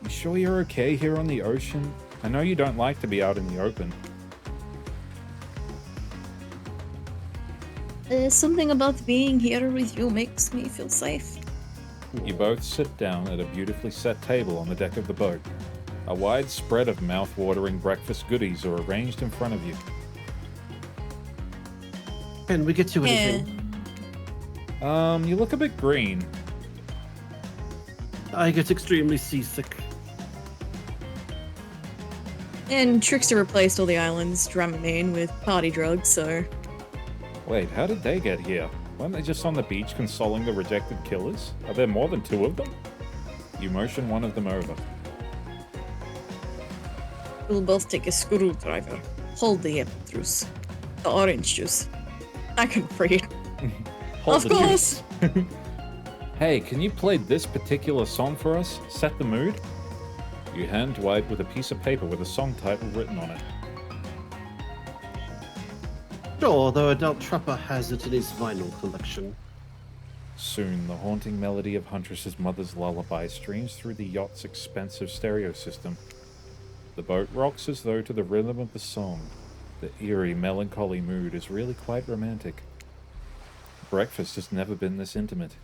S2: You sure you're okay here on the ocean? I know you don't like to be out in the open.
S1: Something about being here with you makes me feel safe.
S2: You both sit down at a beautifully set table on the deck of the boat. A wide spread of mouth-watering breakfast goodies are arranged in front of you.
S4: Can we get you anything?
S2: You look a bit green.
S4: I get extremely seasick.
S1: And Trickster replaced all the island's Dramamine with party drugs, so...
S2: Wait, how did they get here? Weren't they just on the beach consoling the rejected killers? Are there more than 2 of them? You motion one of them over.
S1: We'll both take a screwdriver. Hold the apple juice. The orange juice. I can free it.
S2: Hold
S1: Of
S2: the
S1: course!
S2: juice. Hey, can you play this particular song for us? Set the mood? You hand Dwight with a piece of paper with a song title written on it.
S4: Sure, though Adult Trapper has it in his vinyl collection.
S2: Soon, the haunting melody of Huntress's mother's lullaby streams through the yacht's expensive stereo system. The boat rocks as though to the rhythm of the song. The eerie, melancholy mood is really quite romantic. Breakfast has never been this intimate.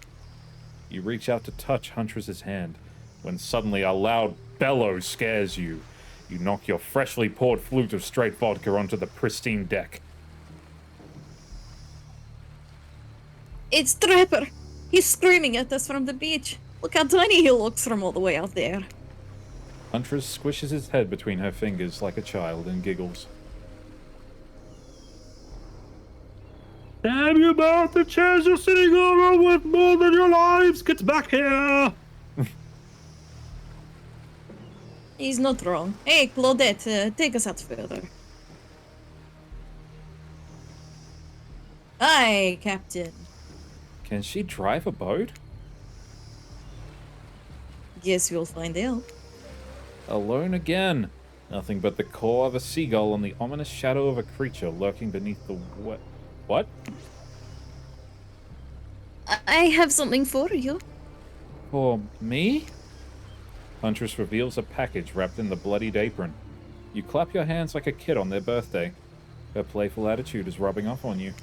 S2: You reach out to touch Huntress's hand, when suddenly a loud bellow scares you. You knock your freshly poured flute of straight vodka onto the pristine deck.
S1: It's Trapper! He's screaming at us from the beach. Look how tiny he looks from all the way out there.
S2: Huntress squishes his head between her fingers like a child and giggles.
S4: Damn you both, the chairs you're sitting on are worth more than your lives! Get back here!
S1: He's not wrong. Hey, Claudette, take us out further. Hi, Captain.
S2: Can she drive a boat?
S1: Guess we'll find out.
S2: Alone again. Nothing but the core of a seagull and the ominous shadow of a creature lurking beneath the What?
S1: I have something for you.
S2: For me? Huntress reveals a package wrapped in the bloodied apron. You clap your hands like a kid on their birthday. Her playful attitude is rubbing off on you.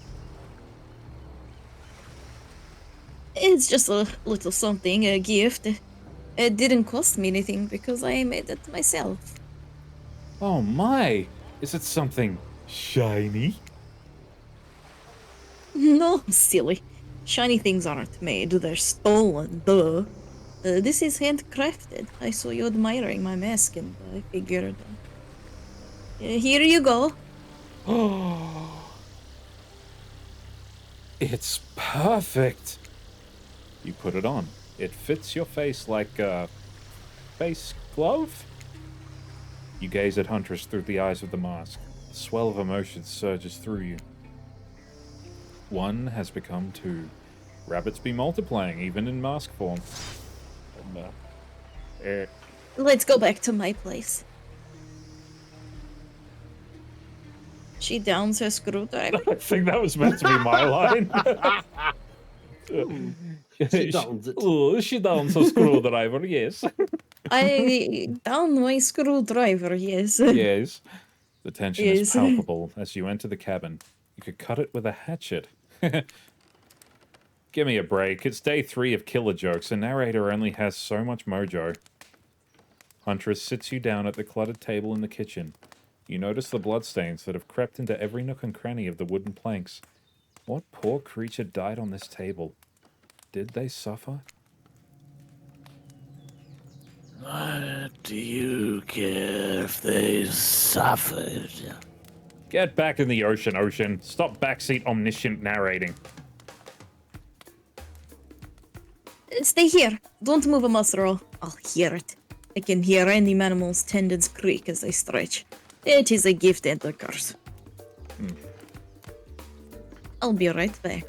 S1: It's just a little something, a gift. It didn't cost me anything because I made it myself.
S2: Oh my! Is it something shiny?
S1: No, silly. Shiny things aren't made, they're stolen, duh. This is handcrafted. I saw you admiring my mask and I figured... here you go.
S2: Oh, it's perfect! You put it on. It fits your face like a face glove? You gaze at Huntress through the eyes of the mask. A swell of emotion surges through you. One has become two. Rabbits be multiplying, even in mask form.
S1: Let's go back to my place. She downs her screwdriver.
S2: I think that was meant to be my line.
S4: She downs it.
S2: Oh, she downs her screwdriver, yes.
S1: I down my screwdriver, yes.
S2: Yes. The tension is
S1: Yes.
S2: palpable as you enter the cabin. You could cut it with a hatchet. Give me a break. It's day 3 of killer jokes. The narrator only has so much mojo. Huntress sits you down at the cluttered table in the kitchen. You notice the bloodstains that have crept into every nook and cranny of the wooden planks. What poor creature died on this table? Did they suffer?
S3: What do you care if they suffered?
S2: Get back in the ocean, Ocean. Stop backseat omniscient narrating.
S1: Stay here. Don't move a muscle. I'll hear it. I can hear any animal's tendons creak as they stretch. It is a gift and a curse. I'll be right back.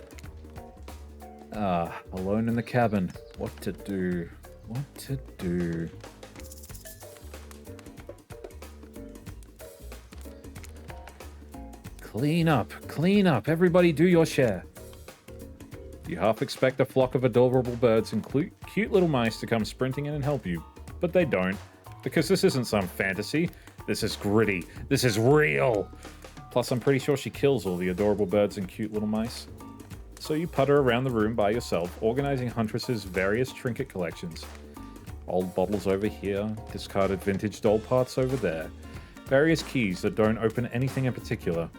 S2: Alone in the cabin. What to do? What to do? Clean up, clean up. Everybody do your share. You half expect a flock of adorable birds and cute little mice to come sprinting in and help you, but they don't, because this isn't some fantasy. This is gritty. This is real. Plus, I'm pretty sure she kills all the adorable birds and cute little mice. So you putter around the room by yourself, organizing Huntress's various trinket collections. Old bottles over here, discarded vintage doll parts over there, various keys that don't open anything in particular.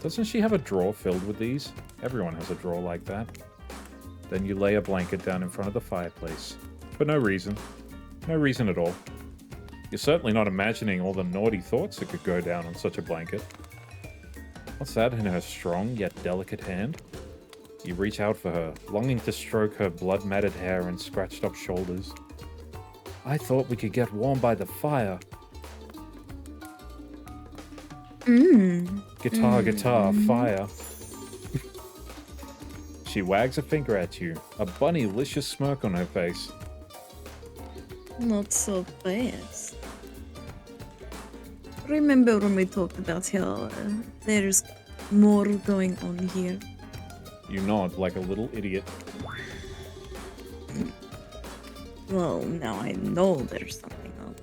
S2: Doesn't she have a drawer filled with these? Everyone has a drawer like that. Then you lay a blanket down in front of the fireplace. For no reason. No reason at all. You're certainly not imagining all the naughty thoughts that could go down on such a blanket. What's that in her strong yet delicate hand? You reach out for her, longing to stroke her blood-matted hair and scratched-up shoulders. I thought we could get warm by the fire. Guitar, fire. She wags a finger at you, a bunnylicious smirk on her face.
S1: Not so fast. Remember when we talked about how there's more going on here?
S2: You nod like a little idiot.
S1: Well, now I know there's something up.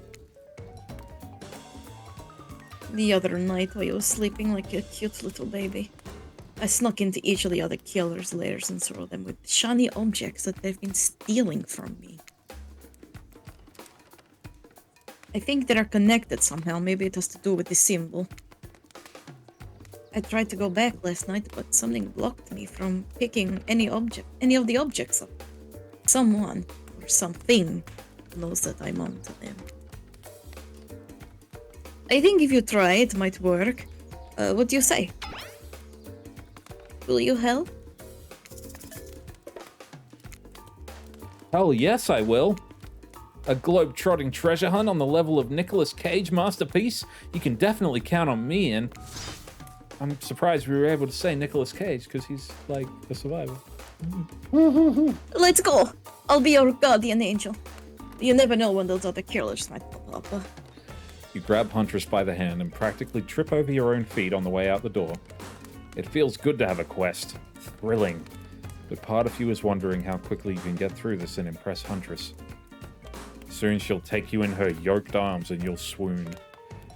S1: The other night while I was sleeping like a cute little baby, I snuck into each of the other killers' lairs and saw them with shiny objects that they've been stealing from me. I think they're connected somehow. Maybe it has to do with the symbol. I tried to go back last night, but something blocked me from picking any of the objects up. Someone or something knows that I'm onto them. I think if you try, it might work. What do you say? Will you help?
S2: Hell yes, I will. A globe-trotting treasure hunt on the level of Nicolas Cage masterpiece? You can definitely count on me in. I'm surprised we were able to say Nicolas Cage because he's like a survivor.
S1: Let's go. I'll be your guardian angel. You never know when those other killers might pop up.
S2: You grab Huntress by the hand and practically trip over your own feet on the way out the door. It feels good to have a quest. Thrilling. But part of you is wondering how quickly you can get through this and impress Huntress. Soon she'll take you in her yoked arms and you'll swoon.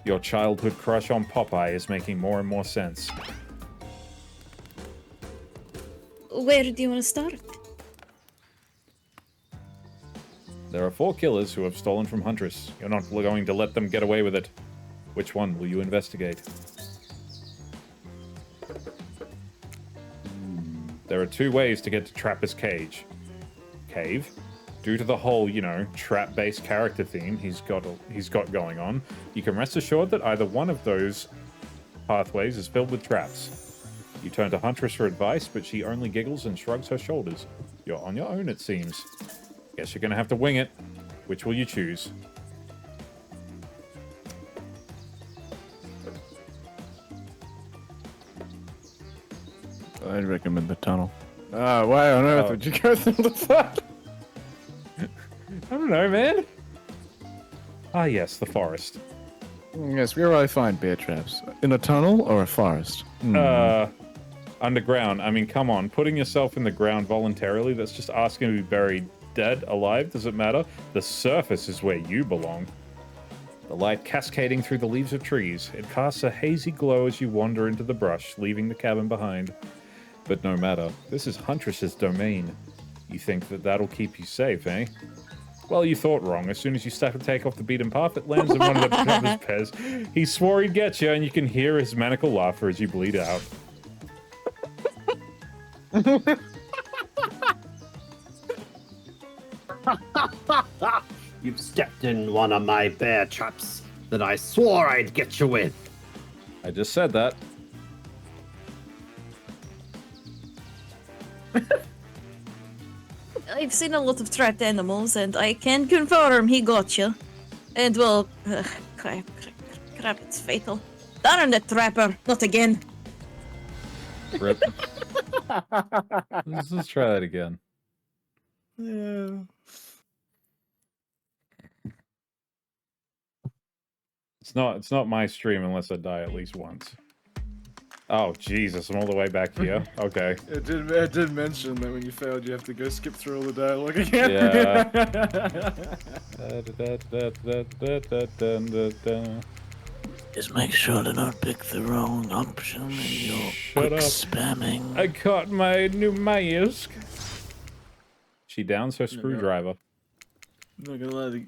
S2: Your childhood crush on Popeye is making more and more sense.
S1: Where do you want to start?
S2: There are 4 killers who have stolen from Huntress. You're not going to let them get away with it. Which one will you investigate? There are 2 ways to get to Trapper's Cage. Cave. Due to the whole, you know, trap-based character theme he's got going on, you can rest assured that either one of those pathways is filled with traps. You turn to Huntress for advice, but she only giggles and shrugs her shoulders. You're on your own, it seems. Guess you're gonna have to wing it. Which will you choose?
S7: I'd recommend the tunnel. Why on earth would you go through the fuck?
S2: I don't know, man. Ah, yes, the forest.
S7: Yes, where will I find bear traps? In a tunnel or a forest?
S2: Underground. I mean, come on. Putting yourself in the ground voluntarily, that's just asking to be buried dead, alive, does it matter? The surface is where you belong. The light cascading through the leaves of trees. It casts a hazy glow as you wander into the brush, leaving the cabin behind. But no matter. This is Huntress's domain. You think that that'll keep you safe, eh? Well, you thought wrong. As soon as you start to take off the beaten path, it lands in one of the Trapper's pez. He swore he'd get you, and you can hear his maniacal laughter as you bleed out.
S4: You've stepped in one of my bear traps that I swore I'd get you with.
S2: I just said that.
S1: I've seen a lot of trapped animals, and I can confirm he got you. And well, crap, it's fatal. Darn the trapper, not again.
S2: Rip. Let's try that again.
S9: Yeah.
S2: It's not my stream unless I die at least once. Oh Jesus, I'm all the way back here. Okay.
S9: It did mention that when you failed, you have to go skip through all the dialogue again.
S2: Yeah.
S3: Just make sure to not pick the wrong option and you're quick spamming.
S2: I caught my new mask. She downs her screwdriver.
S9: I'm not gonna lie, the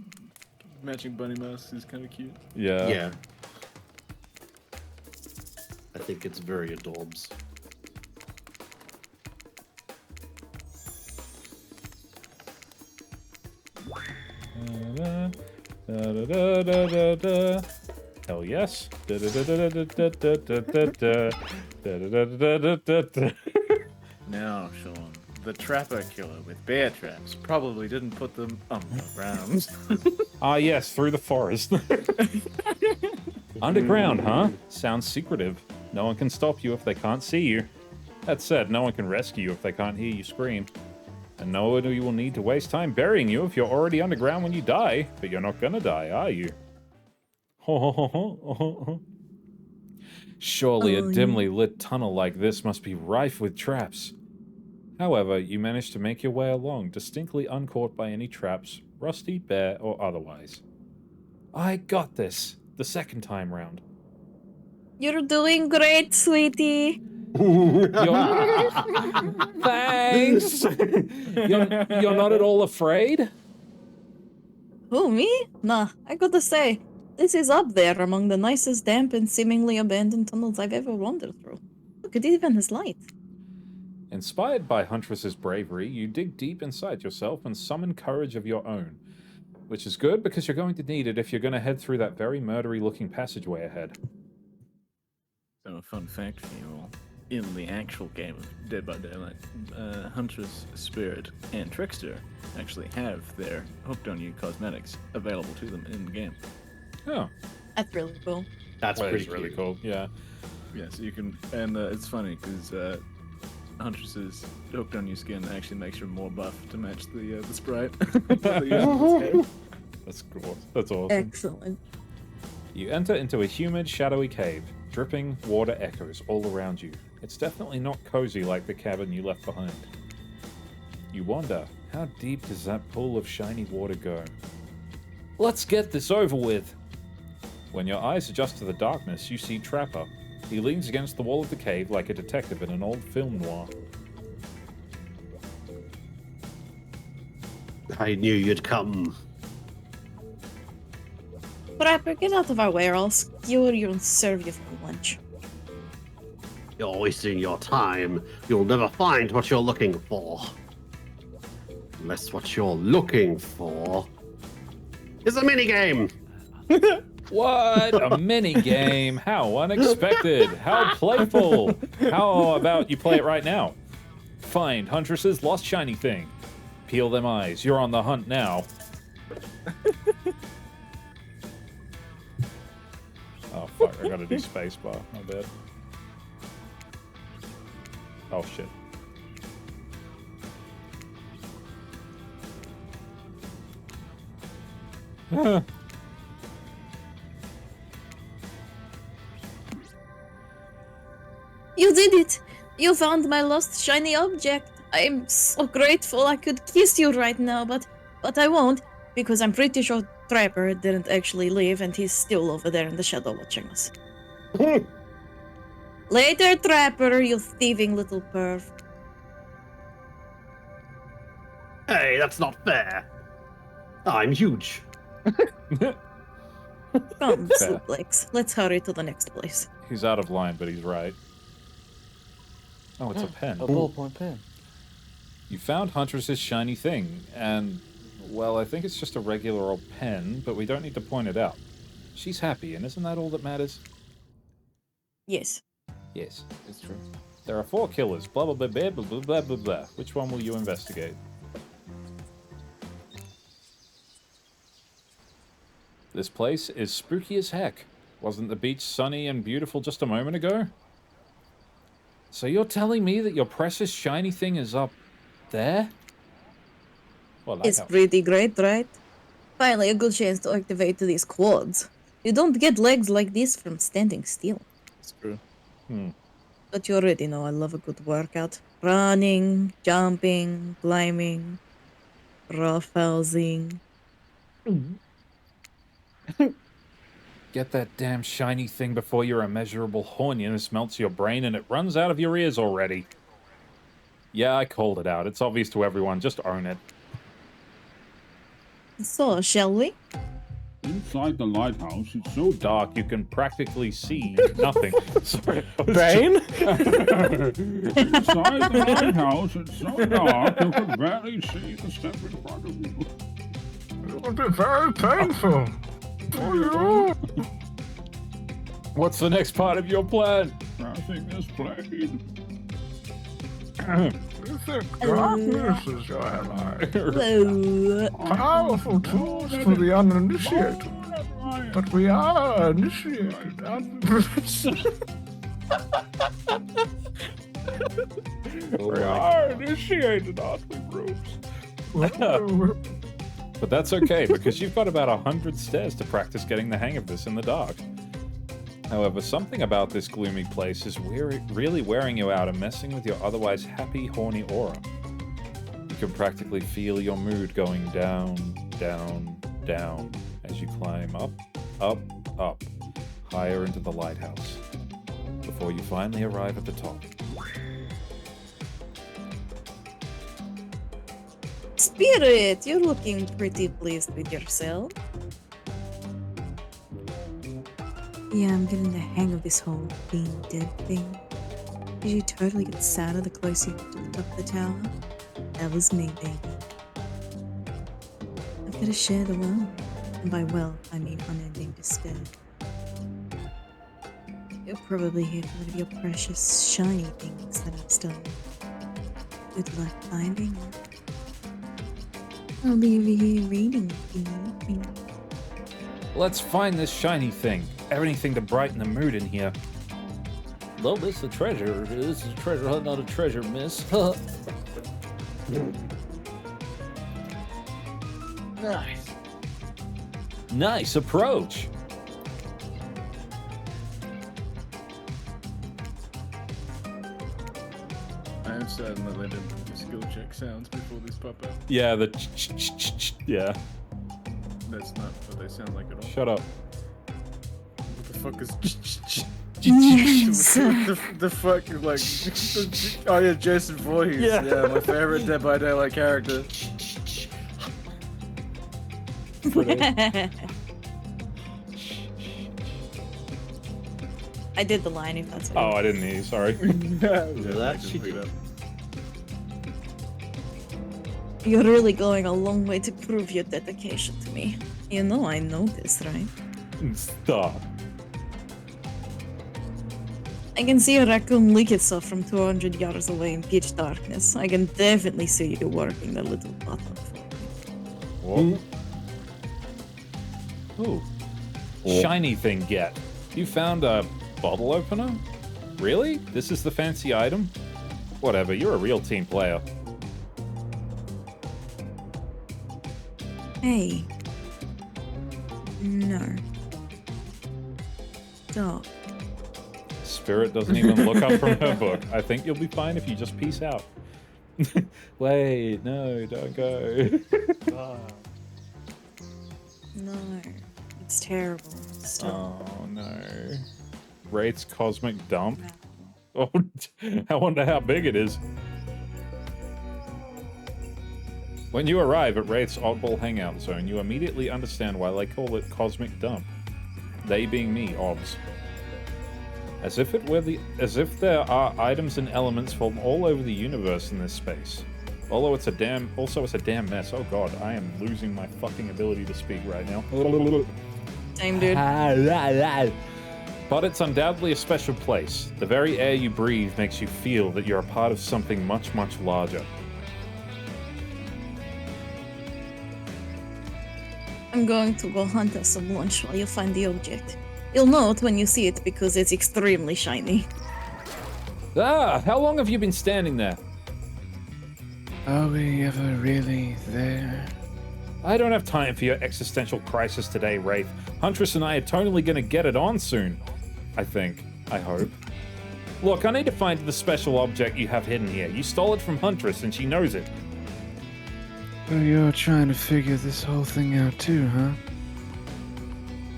S9: matching bunny mask is kind of cute.
S2: Yeah.
S4: Yeah. I think it's very adorbs.
S2: Hell yes.
S9: Now, Sean, the trapper killer with bear traps probably didn't put them underground.
S2: Ah yes, through the forest. Underground, huh? Sounds secretive. No one can stop you if they can't see you. That said, no one can rescue you if they can't hear you scream. And no one will need to waste time burying you if you're already underground when you die. But you're not gonna die, are you? Surely a dimly lit tunnel like this must be rife with traps. However, you manage to make your way along, distinctly uncaught by any traps, rusty, bare, or otherwise. I got this, the second time round.
S1: You're doing great, sweetie.
S2: Thanks! You're not at all afraid?
S1: Who, me? Nah, I gotta say, this is up there among the nicest, damp, and seemingly abandoned tunnels I've ever wandered through. Look, it even has light.
S2: Inspired by Huntress's bravery, you dig deep inside yourself and summon courage of your own. Which is good, because you're going to need it if you're going to head through that very murdery-looking passageway ahead.
S9: So, a fun fact for you all. In the actual game of Dead by Daylight, Huntress, Spirit, and Trickster actually have their Hooked on You cosmetics available to them in the game.
S2: Oh.
S1: That's really cool.
S4: That's
S2: Well,
S4: pretty
S2: it's really
S4: cute.
S2: cool, yeah.
S9: Yes, you can, and it's funny because Huntress's hooked on you skin actually makes her more buff to match the sprite.
S2: That's cool. That's awesome.
S1: Excellent.
S2: You enter into a humid, shadowy cave. Dripping water echoes all around you. It's definitely not cozy like the cabin you left behind. You wonder, how deep does that pool of shiny water go? Let's get this over with! When your eyes adjust to the darkness, you see Trapper. He leans against the wall of the cave like a detective in an old film noir.
S4: I knew you'd come.
S1: Trapper, get out of our way or I'll skewer you and serve you for lunch.
S4: You're wasting your time. You'll never find what you're looking for. Unless what you're looking for is a minigame.
S2: What? A mini game? How unexpected. How playful. How about you play it right now? Find Huntress's lost shiny thing. Peel them eyes. You're on the hunt now. Oh, fuck. I gotta do spacebar. My bad. Oh, shit.
S1: You did it! You found my lost shiny object. I'm so grateful I could kiss you right now, but I won't, because I'm pretty sure Trapper didn't actually leave and he's still over there in the shadow watching us. Later, Trapper, you thieving little perv.
S4: Hey, that's not fair. I'm huge.
S1: Come,
S2: Fair.
S1: Suplex. Let's hurry to the next place.
S2: He's out of line, but he's right. Oh, it's a pen.
S10: A ballpoint pen.
S2: You found Huntress's shiny thing, and, well, I think it's just a regular old pen, but we don't need to point it out. She's happy, and isn't that all that matters?
S1: Yes.
S2: Yes, it's true. There are 4 killers, blah blah blah blah blah blah blah blah blah. Which one will you investigate? This place is spooky as heck. Wasn't the beach sunny and beautiful just a moment ago? So you're telling me that your precious shiny thing is up there? Well,
S1: It's pretty great, right? Finally, a good chance to activate these quads. You don't get legs like this from standing still.
S9: It's true.
S1: But you already know I love a good workout. Running, jumping, climbing, roughhousing.
S2: Get that damn shiny thing before your immeasurable horniness melts your brain and it runs out of your ears already. Yeah, I called it out. It's obvious to everyone. Just own it.
S1: So, shall we?
S2: Inside the lighthouse, it's so dark you can practically see nothing. Sorry.
S10: Bane?
S2: Inside the lighthouse, it's so dark you can barely see the step in front of you.
S3: It would be very painful for you.
S2: What's the next part of your plan?
S3: Crafting this plane. You think darkness is your ally?
S1: Hello.
S3: Powerful tools for the uninitiated. But we are initiated.
S2: We are initiated, aren't we, Bruce? But that's okay, because you've got about 100 stairs to practice getting the hang of this in the dark. However, something about this gloomy place is really wearing you out and messing with your otherwise happy, horny aura. You can practically feel your mood going down, down, down as you climb up, up, up, higher into the lighthouse, before you finally arrive at the top.
S1: Spirit, you're looking pretty pleased with yourself. Yeah, I'm getting the hang of this whole being dead thing. Did you totally get sadder the closer you got to the top of the tower? That was me, baby. I've got to share the wealth. And by wealth, I mean unending despair. You're probably here for one of your precious, shiny things that I've stolen. Good luck finding it. I'll be over here reading if you need me.
S2: Let's find this shiny thing. Anything to brighten the mood in here. Well, this is a treasure. This is a treasure hunt, not a treasure, miss.
S9: Nice.
S2: Nice approach.
S9: I am saddened that they didn't do skill check sounds before these pop up.
S2: Yeah, yeah.
S9: That's not what they sound like at all.
S2: Shut up.
S9: What the fuck is
S6: Yes.
S9: the fuck is like oh yeah, Jason Voorhees. Yeah, my favorite Dead by Daylight character.
S1: I did the line if that's
S2: Oh,
S1: what
S2: I didn't hear you. Sorry.
S4: That she did.
S1: You're really going a long way to prove your dedication to me. You know I know this, right?
S2: Stop.
S1: I can see a raccoon lick itself from 200 yards away in pitch darkness. I can definitely see you working the little button for me.
S2: What? Ooh. Shiny thing get. You found a bottle opener? Really? This is the fancy item? Whatever, you're a real team player.
S6: Hey. No. Stop.
S2: Spirit doesn't even look up from her book. I think you'll be fine if you just peace out. Wait, no, don't go.
S6: No. It's terrible. Stop.
S2: Oh no. Wraith's cosmic dump? Oh, I wonder how big it is. When you arrive at Wraith's oddball hangout zone, you immediately understand why they call it cosmic dump. They being me, obs. As if there are items and elements from all over the universe in this space. Although it's a damn mess. Oh god, I am losing my fucking ability to speak right now.
S1: Same, dude.
S2: But it's undoubtedly a special place. The very air you breathe makes you feel that you're a part of something much, much larger.
S1: I'm going to go hunt us some lunch while you find the object. You'll know it when you see it because it's extremely shiny.
S2: Ah, how long have you been standing there?
S7: Are we ever really there?
S2: I don't have time for your existential crisis today, Wraith. Huntress and I are totally gonna get it on soon. I think. I hope. Look, I need to find the special object you have hidden here. You stole it from Huntress and she knows it.
S7: So you're trying to figure this whole thing out too, huh?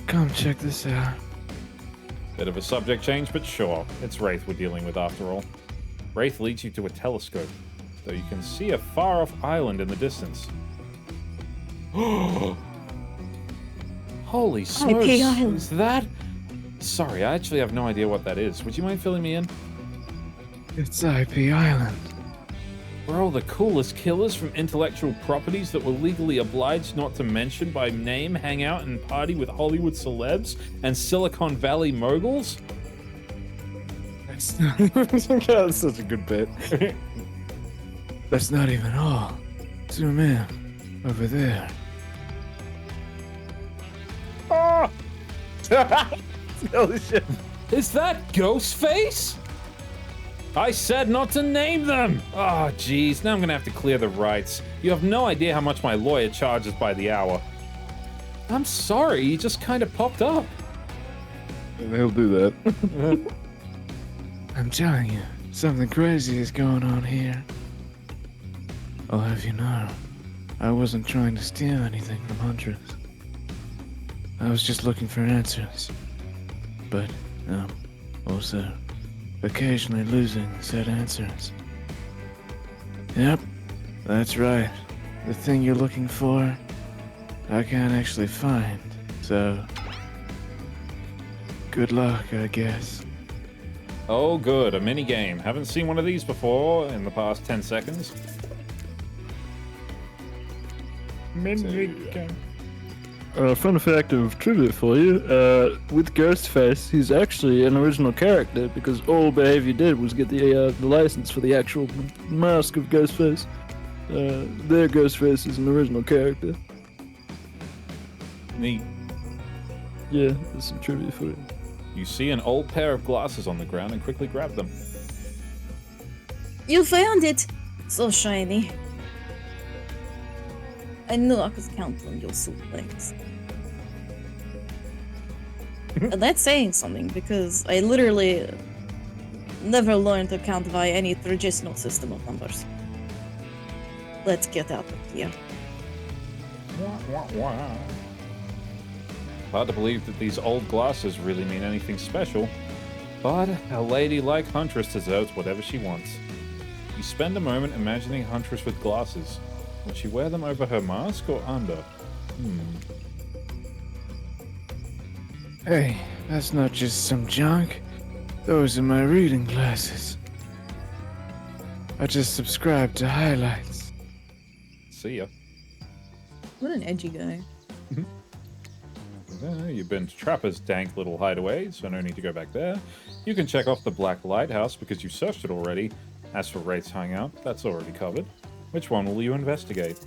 S7: Come check this out.
S2: Bit of a subject change, but sure. It's Wraith we're dealing with after all. Wraith leads you to a telescope, though you can see a far-off island in the distance. Holy smokes,
S1: Island.
S2: is that? Sorry, I actually have no idea what that is. Would you mind filling me in?
S7: It's IP Island.
S2: Where all the coolest killers from intellectual properties that were legally obliged not to mention by name hang out and party with Hollywood celebs and Silicon Valley moguls?
S7: That's not that's such a good bit. That's not even all. Zoom in. Over there.
S2: Oh!
S7: Holy shit.
S2: Is that Ghostface? I said not to name them! Oh, jeez, now I'm gonna have to clear the rights. You have no idea how much my lawyer charges by the hour. I'm sorry, you just kind of popped up.
S7: They'll do that. I'm telling you, something crazy is going on here. I'll have you know, I wasn't trying to steal anything from Huntress. I was just looking for answers. But, also, occasionally losing said answers. Yep, that's right. The thing you're looking for, I can't actually find, so... good luck, I guess.
S2: Oh, good, a mini game. Haven't seen one of these before in the past 10 seconds. Mini game.
S10: Fun fact of trivia for you, with Ghostface, he's actually an original character because all Behavior did was get the license for the actual mask of Ghostface. Their Ghostface is an original character.
S2: Neat.
S10: Yeah, there's some trivia for you.
S2: You see an old pair of glasses on the ground and quickly grab them.
S1: You found it! So shiny. I knew I could count on your Supe legs. And that's saying something, because I literally never learned to count via any traditional system of numbers. Let's get out of here.
S2: Hard to believe that these old glasses really mean anything special, but a lady-like Huntress deserves whatever she wants. You spend a moment imagining Huntress with glasses. Will she wear them over her mask or under?
S7: Hey, that's not just some junk. Those are my reading glasses. I just subscribed to highlights.
S2: See ya.
S1: What an edgy guy.
S2: You've been to Trapper's dank little hideaway, so no need to go back there. You can check off the Black Lighthouse because you searched it already. As for Wraith's Hangout, that's already covered. Which one will you investigate?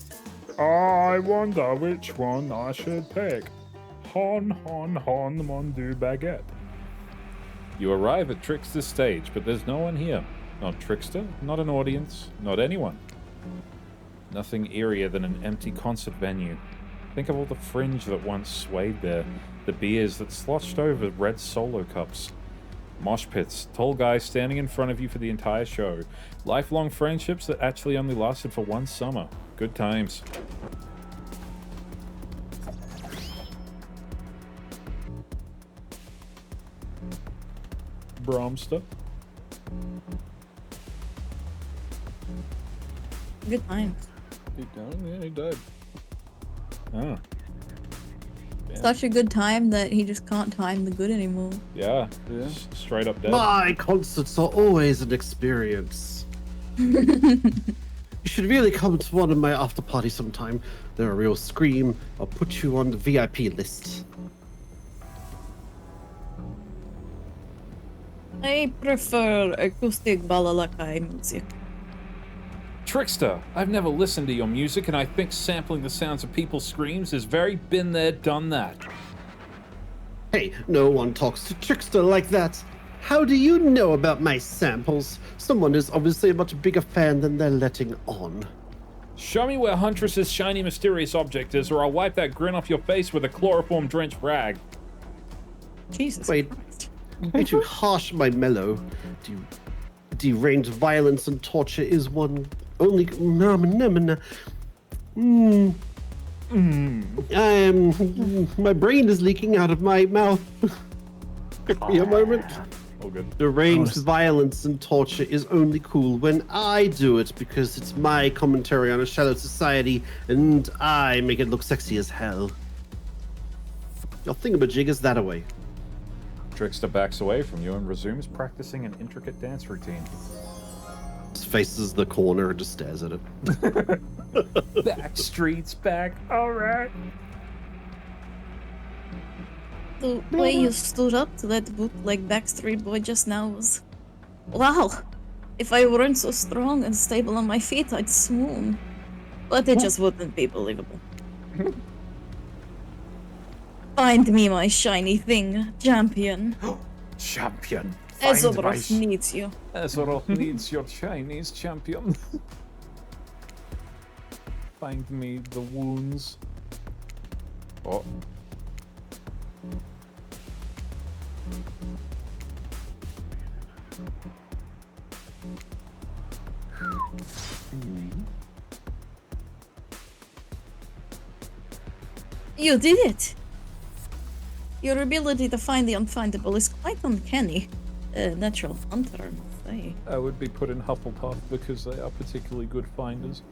S11: I wonder which one I should pick. Hon, mon du baguette.
S2: You arrive at Trickster's stage, but there's no one here. Not Trickster, not an audience, not anyone. Nothing eerier than an empty concert venue. Think of all the fringe that once swayed there, the beers that sloshed over red solo cups. Mosh pits, tall guys standing in front of you for the entire show. Lifelong friendships that actually only lasted for one summer. Good times. Bromster.
S1: Good times.
S2: He died? Yeah, he died. Oh.
S1: Such a good time that he just can't time the good anymore.
S2: Yeah. Straight up dead.
S4: My concerts are always an experience. You should really come to one of my after parties sometime. They're a real scream. I'll put you on the VIP list.
S1: I prefer acoustic balalakai music.
S2: Trickster, I've never listened to your music, and I think sampling the sounds of people's screams is very been there, done that.
S4: Hey, no one talks to Trickster like that. How do you know about my samples? Someone is obviously a much bigger fan than they're letting on.
S2: Show me where Huntress's shiny mysterious object is, or I'll wipe that grin off your face with a chloroform-drenched rag.
S1: Jesus
S4: Wait,
S1: Christ.
S4: way too harsh, my mellow. Deranged violence and torture is one only. My brain is leaking out of my mouth. Give me a moment.
S2: All good.
S4: Deranged violence and torture is only cool when I do it because it's my commentary on a shallow society and I make it look sexy as hell. Your thingamajig is that away.
S2: Trickster backs away from you and resumes practicing an intricate dance routine.
S4: Just faces the corner and just stares at it.
S2: Back streets back. All right.
S1: The way you stood up to that bootleg Backstreet Boy just now was... Wow! If I weren't so strong and stable on my feet, I'd swoon. But it just wouldn't be believable. Find me my shiny thing, champion.
S2: Champion.
S1: Azeroth needs you.
S2: Azeroth needs your Chinese champion. Find me the wounds. Oh.
S1: You did it! Your ability to find the unfindable is quite uncanny. Natural hunter, I must say.
S2: I would be put in Hufflepuff because they are particularly good finders.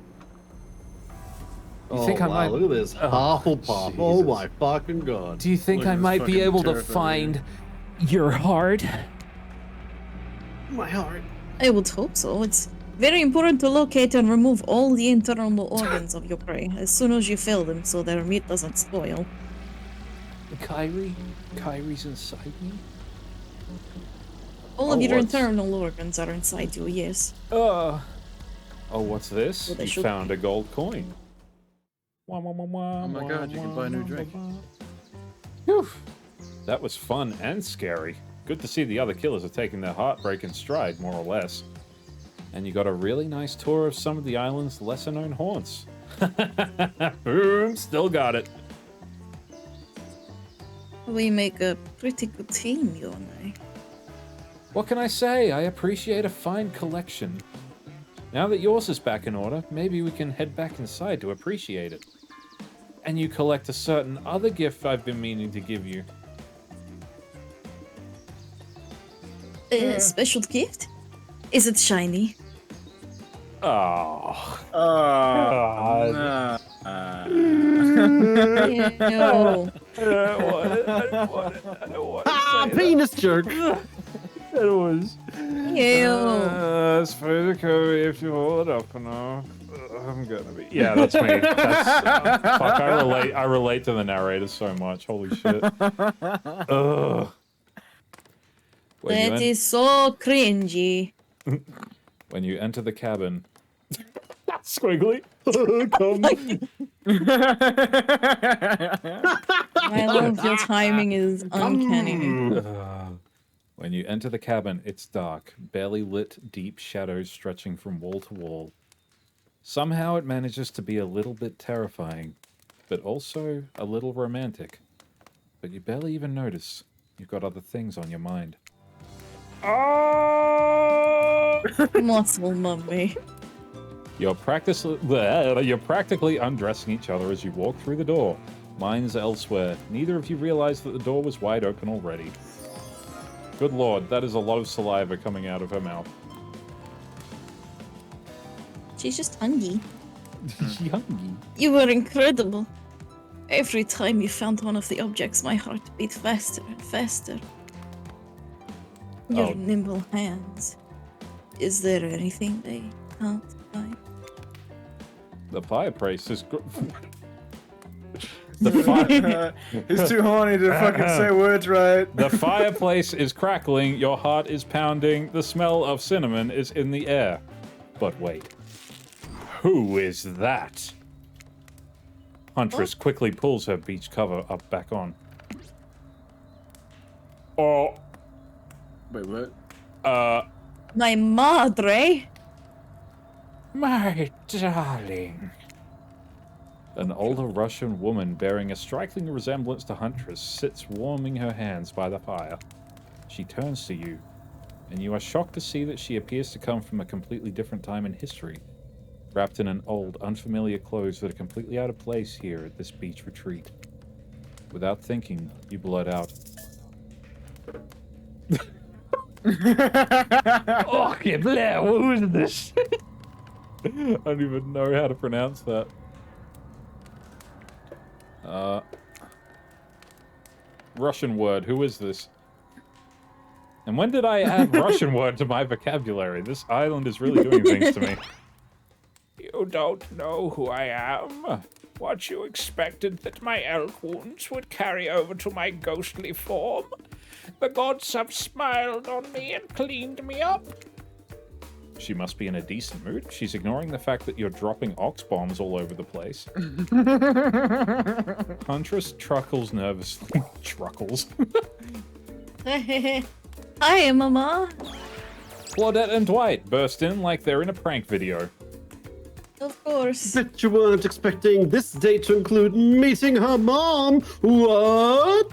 S2: You think I might...
S4: Look at this. Hufflepuff. Oh my fucking god.
S2: Do you think
S9: Look
S2: I
S9: at this
S2: might be
S9: fucking
S2: able to
S9: terrifying
S2: find your heart?
S4: My heart.
S1: I would hope so. It's very important to locate and remove all the internal organs of your prey as soon as you fill them so their meat doesn't spoil.
S2: Kyrie? Kyrie's inside me?
S1: All of
S2: Oh,
S1: your
S2: what's-
S1: internal organs are inside you, yes.
S2: Oh, what's this?
S1: Well, they
S2: You
S1: should
S2: found
S1: be.
S2: a gold coin. Oh
S9: my God, you can buy a new drink.
S2: Whew. That was fun and scary. Good to see the other killers are taking their heartbreak in stride, more or less. And you got a really nice tour of some of the island's lesser-known haunts. Boom, still got it.
S6: We make a pretty good team, you and I.
S2: What can I say? I appreciate a fine collection. Now that yours is back in order, maybe we can head back inside to appreciate it. And you collect a certain other gift I've been meaning to give you.
S6: A special gift? Is it shiny?
S2: Oh.
S9: God.
S6: No.
S2: I don't want it.
S4: Ah, penis joke.
S2: That was.
S6: Ew.
S2: I suppose if you hold it up enough, I'm gonna be. Yeah, that's me. That's, fuck, I relate to the narrator so much. Holy shit. Ugh.
S6: That is so cringy.
S2: When you enter the cabin. Squiggly. Come.
S6: I love your timing is uncanny.
S2: When you enter the cabin, it's dark, barely lit, deep shadows stretching from wall to wall. Somehow it manages to be a little bit terrifying, but also a little romantic. But you barely even notice. You've got other things on your mind.
S6: Muscle mummy.
S2: You're practically undressing each other as you walk through the door. Minds elsewhere. Neither of you realize that the door was wide open already. Good lord, that is a lot of saliva coming out of her mouth.
S6: She's just hungry.
S2: Hungry.
S6: You were incredible. Every time you found one of the objects, my heart beat faster and faster. Your nimble hands. Is there anything they can't find?
S2: The fireplace is good.
S9: He's too horny to fucking say words right.
S2: The fireplace is crackling, your heart is pounding, the smell of cinnamon is in the air. But wait. Who is that? Huntress quickly pulls her beach cover up back on. Oh.
S9: Wait, what?
S6: My madre?
S2: My darling. An older Russian woman bearing a striking resemblance to Huntress sits warming her hands by the fire. She turns to you, and you are shocked to see that she appears to come from a completely different time in history, wrapped in an old, unfamiliar clothes that are completely out of place here at this beach retreat. Without thinking, you blurt out, "Oh, Blair, who is this?" I don't even know how to pronounce that. Russian word, who is this? And when did I add Russian word to my vocabulary? This island is really doing things to me.
S12: You don't know who I am. What, you expected that my elk wounds would carry over to my ghostly form? The gods have smiled on me and cleaned me up.
S2: She must be in a decent mood. She's ignoring the fact that you're dropping ox bombs all over the place. Huntress truckles nervously. Truckles.
S6: Hi, Mama.
S2: Claudette and Dwight burst in like they're in a prank video.
S6: Of course.
S4: Bet you weren't expecting this date to include meeting her mom. What?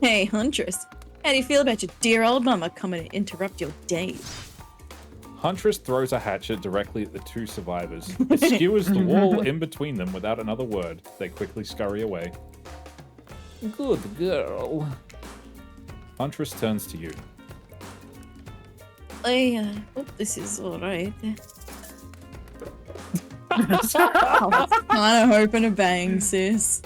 S6: Hey, Huntress. How do you feel about your dear old mama coming to interrupt your day?
S2: Huntress throws a hatchet directly at the two survivors. It skewers the wall in between them without another word. They quickly scurry away.
S12: Good girl.
S2: Huntress turns to you.
S6: I hope this is alright.
S1: Kind of hoping to bang, sis.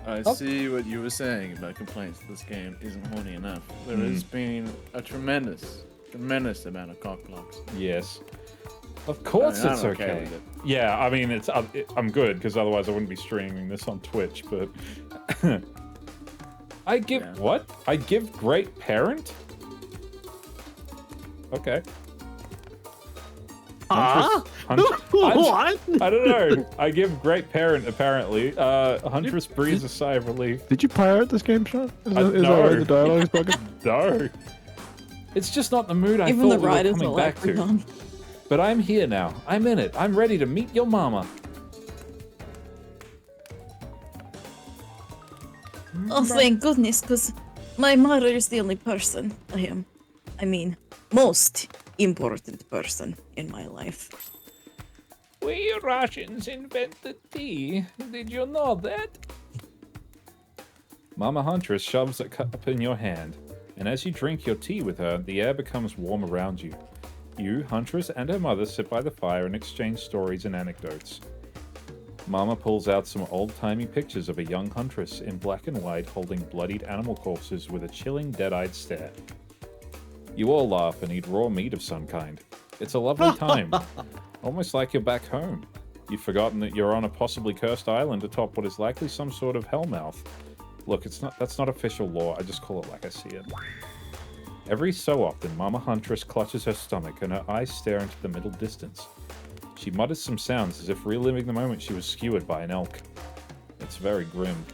S9: I see what you were saying about complaints that this game isn't horny enough. There has been a tremendous amount of cock blocks.
S2: Yes. Of course it's okay.
S9: With it.
S2: Yeah, I mean, I'm good, because otherwise I wouldn't be streaming this on Twitch, but... I give... What? I give great parent? Okay.
S4: What?
S2: I don't know. I give great parent, apparently. Huntress breathes a sigh of relief.
S10: Did you pirate this game, Sean? Is that
S2: no.
S10: why the dialogue is broken?
S2: No. It's just not the mood I
S1: Even the
S2: thought we were
S1: writers
S2: coming
S1: were
S2: back
S1: like, we're
S2: to.
S1: done.
S2: But I'm here now. I'm in it. I'm ready to meet your mama.
S1: Oh, thank goodness, because my mother is the only person I mean, most important person in my life.
S12: We Russians invented tea. Did you know that?
S2: Mama Huntress shoves a cup in your hand, and as you drink your tea with her, the air becomes warm around you. You, Huntress, and her mother sit by the fire and exchange stories and anecdotes. Mama pulls out some old-timey pictures of a young Huntress in black and white holding bloodied animal corpses with a chilling, dead-eyed stare. You all laugh and eat raw meat of some kind. It's a lovely time. Almost like you're back home. You've forgotten that you're on a possibly cursed island atop what is likely some sort of hellmouth. Look, that's not official law, I just call it like I see it. Every so often, Mama Huntress clutches her stomach and her eyes stare into the middle distance. She mutters some sounds as if reliving the moment she was skewered by an elk. It's very grim.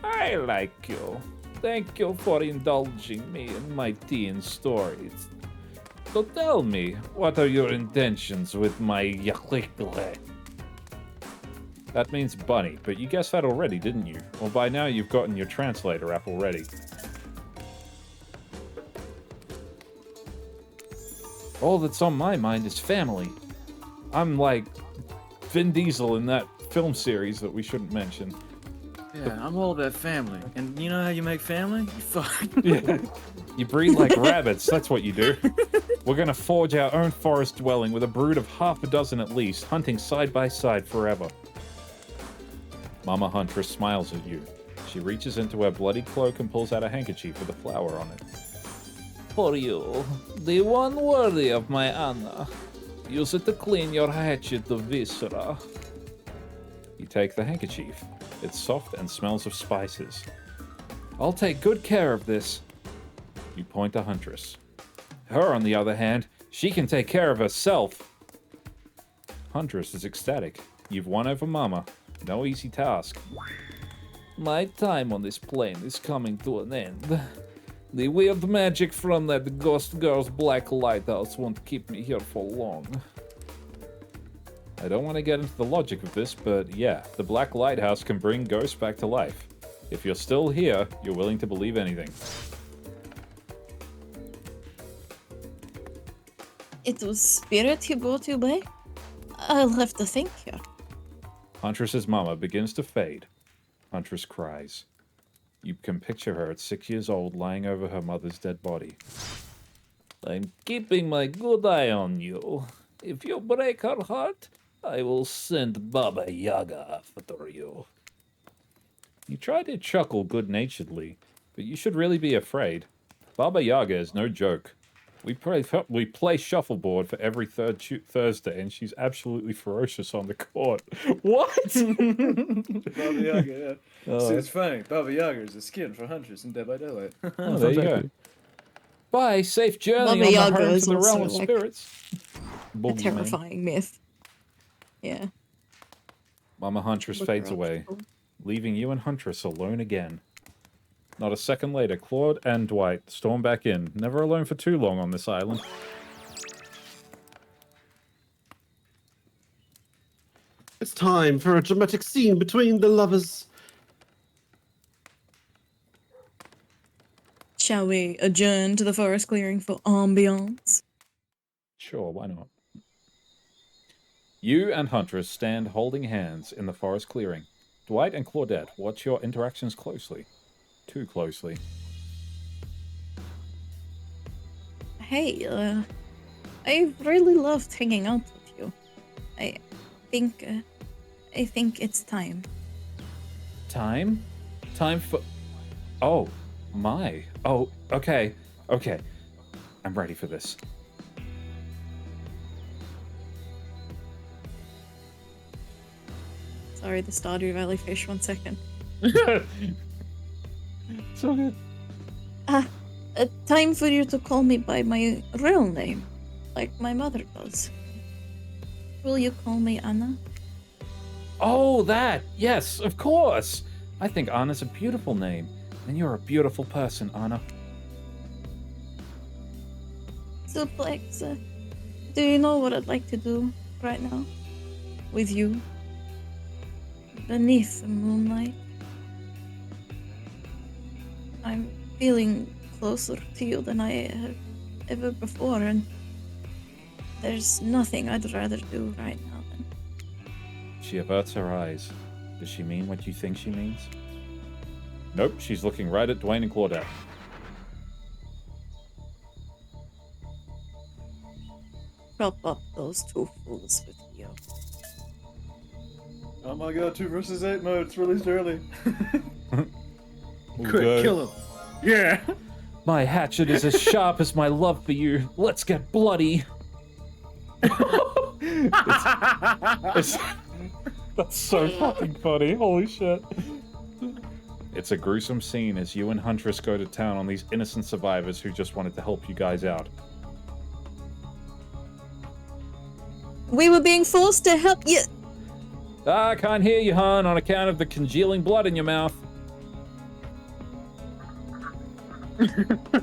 S12: I like you. Thank you for indulging me in my tea and stories. So tell me, what are your intentions with my yaklikle?
S2: That means bunny, but you guessed that already, didn't you? Well, by now you've gotten your translator app already. All that's on my mind is family. I'm like Vin Diesel in that film series that we shouldn't mention.
S9: Yeah, I'm all about family. And you know how you make family? You fuck.
S2: Yeah. You breed like rabbits, that's what you do. We're gonna forge our own forest dwelling with a brood of half a dozen at least, hunting side by side forever. Mama Huntress smiles at you. She reaches into her bloody cloak and pulls out a handkerchief with a flower on it.
S12: For you, the one worthy of my honor. Use it to clean your hatchet of viscera.
S2: You take the handkerchief. It's soft and smells of spices. I'll take good care of this. You point to Huntress. Her, on the other hand, she can take care of herself. Huntress is ecstatic. You've won over Mama. No easy task.
S12: My time on this plane is coming to an end. The weird magic from that ghost girl's black lighthouse won't keep me here for long.
S2: I don't want to get into the logic of this, but yeah, the Black Lighthouse can bring ghosts back to life. If you're still here, you're willing to believe anything.
S1: It was spirit you brought you by? I'll have to think here.
S2: Huntress's mama begins to fade. Huntress cries. You can picture her at 6 years old lying over her mother's dead body.
S12: I'm keeping my good eye on you. If you break her heart, I will send Baba Yaga after you.
S2: You try to chuckle good-naturedly, but you should really be afraid. Baba Yaga is no joke. We play shuffleboard for every third Thursday, and she's absolutely ferocious on the court. What?
S9: Baba Yaga, yeah. So it's funny. Baba Yaga is a skin for Huntress in Dead by Daylight.
S2: Oh, there you go. Bye, safe journey
S1: Baba
S2: on
S1: Yaga
S2: the home
S1: is
S2: to the realm of
S1: also, like,
S2: spirits.
S1: A
S2: Boogeyman.
S1: terrifying myth. Yeah.
S2: Mama Huntress
S1: Look
S2: fades
S1: around
S2: away,
S1: people.
S2: leaving you and Huntress alone again. Not a second later, Claude and Dwight storm back in, never alone for too long on this island.
S4: It's time for a dramatic scene between the lovers.
S1: Shall we adjourn to the forest clearing for ambiance?
S2: Sure, why not? You and Huntress stand holding hands in the forest clearing. Dwight and Claudette watch your interactions closely. Too closely.
S1: Hey, I really loved hanging out with you. I think it's time.
S2: Time? Time for... Oh, my. Oh, okay. Okay. I'm ready for this.
S1: Sorry, the Stardew Valley fish, 1 second.
S2: So good.
S1: Time for you to call me by my real name, like my mother does. Will you call me Anna?
S2: Oh, that! Yes, of course! I think Anna's a beautiful name, and you're a beautiful person, Anna.
S1: Suplex, do you know what I'd like to do right now? With you? Beneath the moonlight? I'm feeling closer to you than I have ever before, and there's nothing I'd rather do right now than...
S2: She averts her eyes. Does she mean what you think she means? Nope, she's looking right at Dwayne and Claudette.
S1: Prop up those two fools with you.
S5: Oh my god, 2 versus 8 mode. It's released early.
S9: Quick, kill him. Yeah.
S2: My hatchet is as sharp as my love for you. Let's get bloody. It's that's so fucking funny. Holy shit. It's a gruesome scene as you and Huntress go to town on these innocent survivors who just wanted to help you guys out.
S1: We were being forced to help you.
S2: I can't hear you, hon, on account of the congealing blood in your mouth.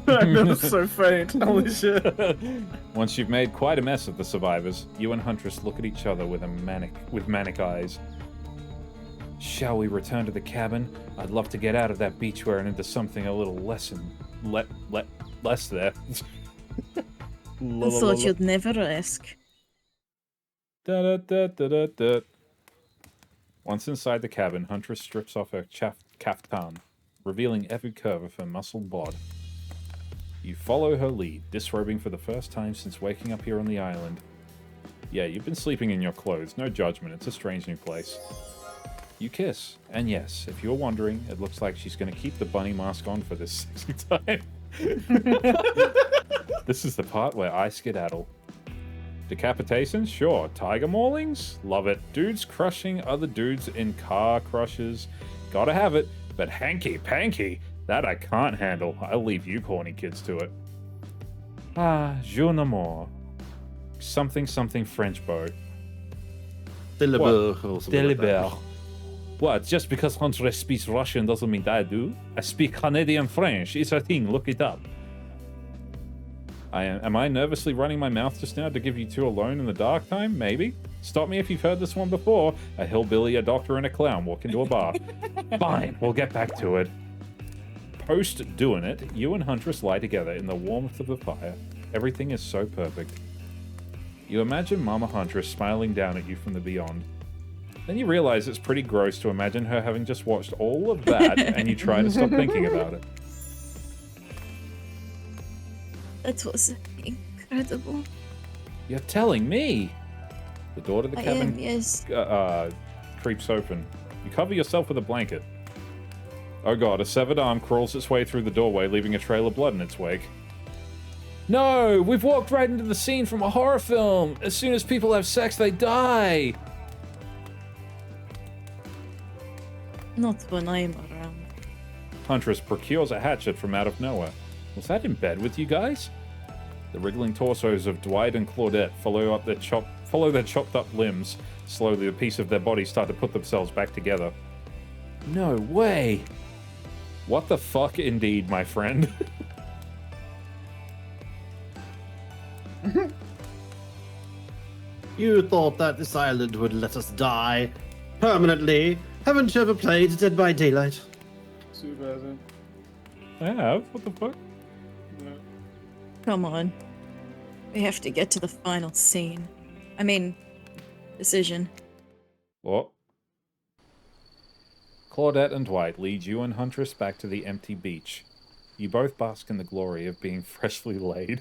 S9: That's so faint. Holy shit.
S2: Once you've made quite a mess of the survivors, you and Huntress look at each other with manic eyes. Shall we return to the cabin? I'd love to get out of that beachwear and into something a little less there.
S1: I thought you'd never ask.
S2: Da, da, da, da, da, da. Once inside the cabin, Huntress strips off her kaftan, revealing every curve of her muscled bod. You follow her lead, disrobing for the first time since waking up here on the island. Yeah, you've been sleeping in your clothes, no judgment, it's a strange new place. You kiss, and yes, if you're wondering, it looks like she's going to keep the bunny mask on for this sexy time. This is the part where I skedaddle. Decapitations? Sure. Tiger maulings? Love it. Dudes crushing other dudes in car crushes? Gotta have it. But hanky-panky? That I can't handle. I'll leave you corny kids to it. Ah, je n'amour. Something French beau. Delibert. What, just because Huntress speaks Russian doesn't mean that I do? I speak Canadian French. It's a thing. Look it up. Am I nervously running my mouth just now to give you two alone in the dark time? Maybe. Stop me if you've heard this one before. A hillbilly, a doctor, and a clown walk into a bar. Fine, we'll get back to it. Post doing it, you and Huntress lie together in the warmth of the fire. Everything is so perfect. You imagine Mama Huntress smiling down at you from the beyond. Then you realize it's pretty gross to imagine her having just watched all of that and you try to stop thinking about it.
S1: That was incredible.
S2: You're telling me? The door to the cabin
S1: yes.
S2: creeps open. You cover yourself with a blanket. Oh god, a severed arm crawls its way through the doorway, leaving a trail of blood in its wake. No! We've walked right into the scene from a horror film! As soon as people have sex, they die!
S1: Not when I'm around.
S2: Huntress procures a hatchet from out of nowhere. Was that in bed with you guys? The wriggling torsos of Dwight and Claudette follow their chopped up limbs. Slowly, a piece of their body start to put themselves back together. No way! What the fuck indeed, my friend?
S4: You thought that this island would let us die permanently. Haven't you ever played Dead by Daylight?
S5: Supe hasn't.
S2: I have? What the fuck?
S5: No.
S1: Come on. We have to get to the final scene. I mean, decision.
S2: What? Claudette and Dwight lead you and Huntress back to the empty beach. You both bask in the glory of being freshly laid.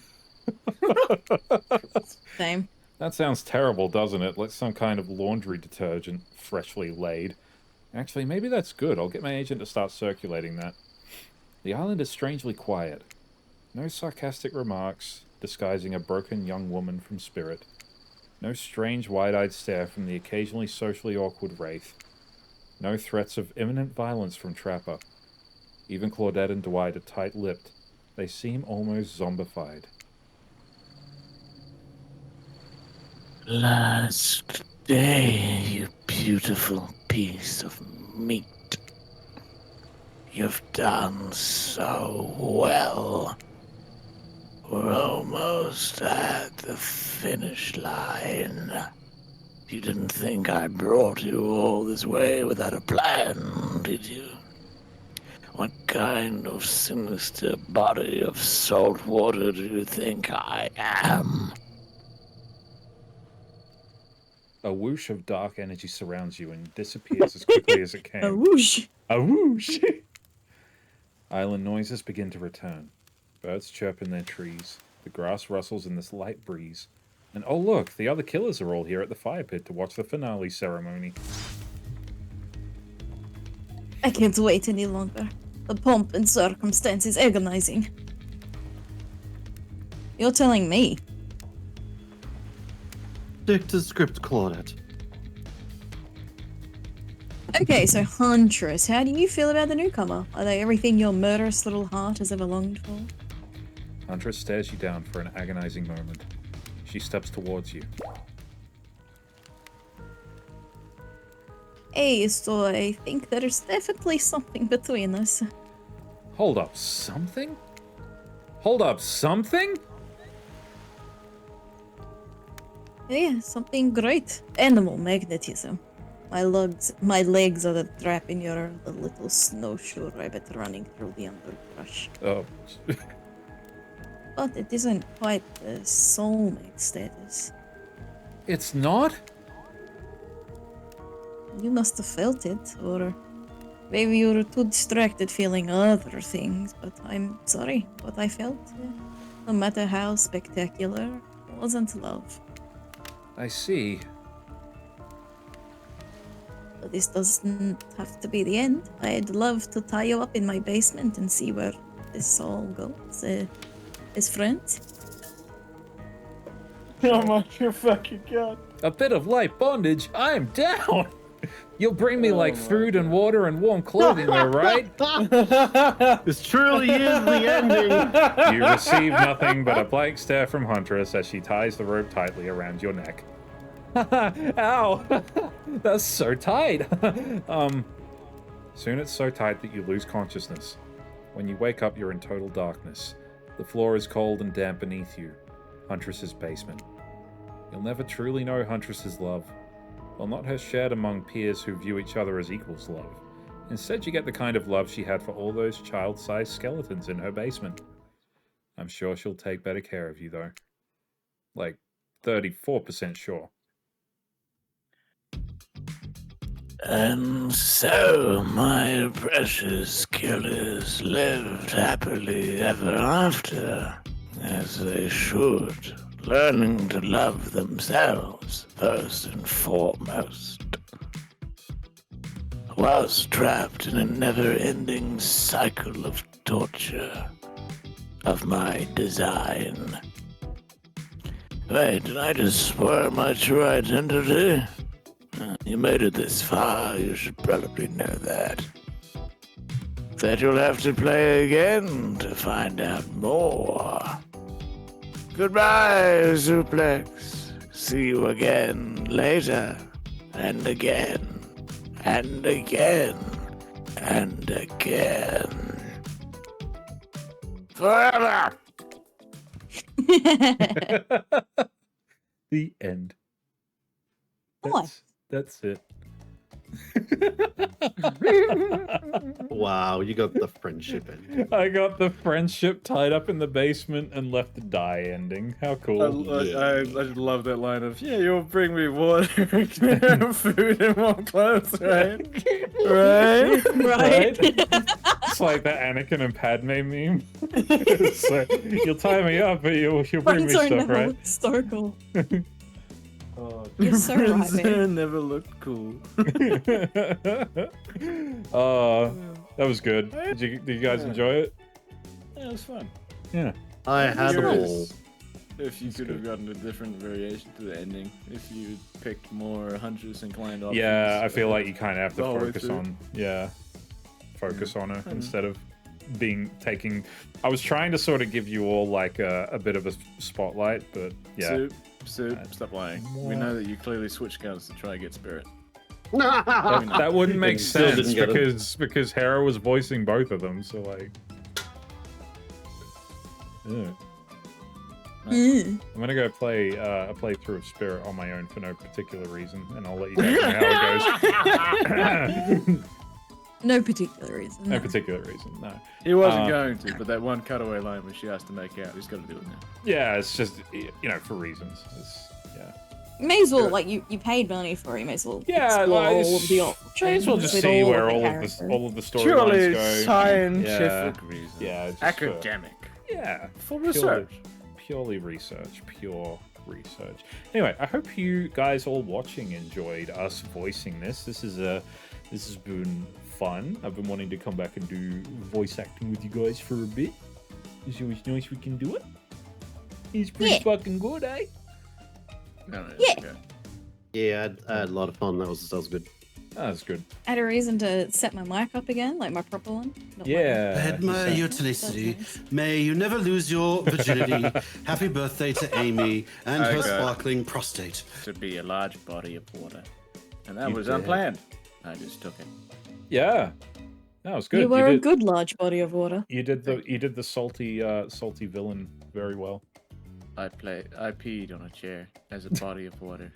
S1: Same.
S2: That sounds terrible, doesn't it? Like some kind of laundry detergent, freshly laid. Actually, maybe that's good. I'll get my agent to start circulating that. The island is strangely quiet. No sarcastic remarks disguising a broken young woman from spirit. No strange wide-eyed stare from the occasionally socially awkward wraith. No threats of imminent violence from Trapper. Even Claudette and Dwight are tight-lipped. They seem almost zombified.
S3: Last day, you beautiful piece of meat. You've done so well. We're almost at the finish line. You didn't think I brought you all this way without a plan, did you? What kind of sinister body of salt water do you think I am?
S2: A whoosh of dark energy surrounds you and disappears as quickly as it can.
S1: A whoosh.
S2: A whoosh! Island noises begin to return. Birds chirp in their trees. The grass rustles in this light breeze. And oh look, the other killers are all here at the fire pit to watch the finale ceremony.
S1: I can't wait any longer. The pomp and circumstance is agonizing. You're telling me.
S4: Stick to script, Claudette.
S1: Okay, so Huntress, how do you feel about the newcomer? Are they everything your murderous little heart has ever longed for?
S2: Huntress stares you down for an agonizing moment. She steps towards you.
S1: Hey, so I think there's definitely something between us.
S2: Hold up, something? Hold up, something?
S1: Yeah, something great. Animal magnetism. My legs are the trap and you're the little snowshoe rabbit running through the underbrush.
S2: Oh.
S1: But it isn't quite the soulmate status.
S2: It's not?
S1: You must have felt it, or maybe you were too distracted feeling other things, but I'm sorry, what I felt, no matter how spectacular, wasn't love.
S2: I see.
S1: But this doesn't have to be the end. I'd love to tie you up in my basement and see where this all goes. As friends.
S5: Oh my fucking god.
S2: A bit of light bondage? I'm down! You'll bring me like food and water and warm clothing though, right?
S4: This truly is the ending.
S2: You receive nothing but a blank stare from Huntress as she ties the rope tightly around your neck. Ow! That's so tight! Soon it's so tight that you lose consciousness. When you wake up, you're in total darkness. The floor is cold and damp beneath you. Huntress's basement. You'll never truly know Huntress's love. Well, not her shared among peers who view each other as equals love. Instead, you get the kind of love she had for all those child-sized skeletons in her basement. I'm sure she'll take better care of you, though. Like, 34% sure.
S3: And so my precious killers lived happily ever after, as they should, learning to love themselves first and foremost. Whilst trapped in a never-ending cycle of torture of my design. Wait, did I just spoil my true identity? You made it this far, you should probably know that. That you'll have to play again to find out more. Goodbye, Suplex. See you again later, and again, and again, and again. Forever!
S2: The end. That's it.
S4: Wow, you got the friendship ending.
S2: I got the friendship tied up in the basement and left the die ending. How cool.
S5: I just love that line of, yeah, you'll bring me water, food, and warm clothes, right? Right?
S1: Right.
S2: It's like that Anakin and Padme meme. It's like, you'll tie me up, but you'll bring me
S1: Friends are
S2: stuff,
S1: never
S2: right?
S1: historical.
S5: You're
S1: so right, man.
S5: never looked cool.
S2: That was good. Did you guys enjoy it?
S5: Yeah, it was fun.
S2: Yeah.
S4: I had a ball.
S5: If you could have gotten a different variation to the ending, if you picked more Huntress inclined options.
S2: Yeah, I feel like you kind of have to
S5: the whole way
S2: focus
S5: through.
S2: on, focus on her instead of taking. I was trying to sort of give you all like a bit of a spotlight, but yeah.
S5: Supe,
S9: Stop lying. We know that you clearly switched guns to try and get Spirit.
S2: That wouldn't make
S4: Still
S2: sense
S4: didn't get him.
S2: because Hera was voicing both of them, so like. Yeah. I'm gonna go play a playthrough of Spirit on my own for no particular reason, and I'll let you guys know how it goes.
S1: No particular reason.
S2: No particular reason, no.
S9: He wasn't going to, but that one cutaway line where she has to make out, he's got to do it now.
S2: Yeah, it's just for reasons. Yeah.
S1: You may as well, like, you paid money for it, you may as well
S2: Yeah,
S1: explore
S2: like,
S1: all of the options.
S2: may as well just
S1: with
S2: see
S1: all
S2: where
S1: of
S2: all of the storylines
S5: Purely
S2: go.
S5: scientific reasons.
S2: Yeah, just
S9: Academic.
S2: Yeah,
S5: For research.
S2: Pure research. Anyway, I hope you guys all watching enjoyed us voicing this. This has been fun. I've been wanting to come back and do voice acting with you guys for a bit. It's always nice we can do it. It's pretty fucking good, eh?
S9: No,
S1: Yeah.
S9: okay.
S4: Yeah, I had a lot of fun. That was good.
S2: That's good.
S1: I had a reason to set my mic up again, like my proper one. Not my-
S2: Yeah.
S13: I admire your tenacity. May you never lose your virginity. Happy birthday to Amy and her
S9: Okay.
S13: sparkling prostate.
S9: To be a large body of water. And that
S2: You
S9: was
S2: did.
S9: unplanned. I just took it.
S2: Yeah. That was good.
S1: You were a
S2: did,
S1: good large body of water.
S2: You did the salty villain very well.
S9: I peed on a chair as a body of water.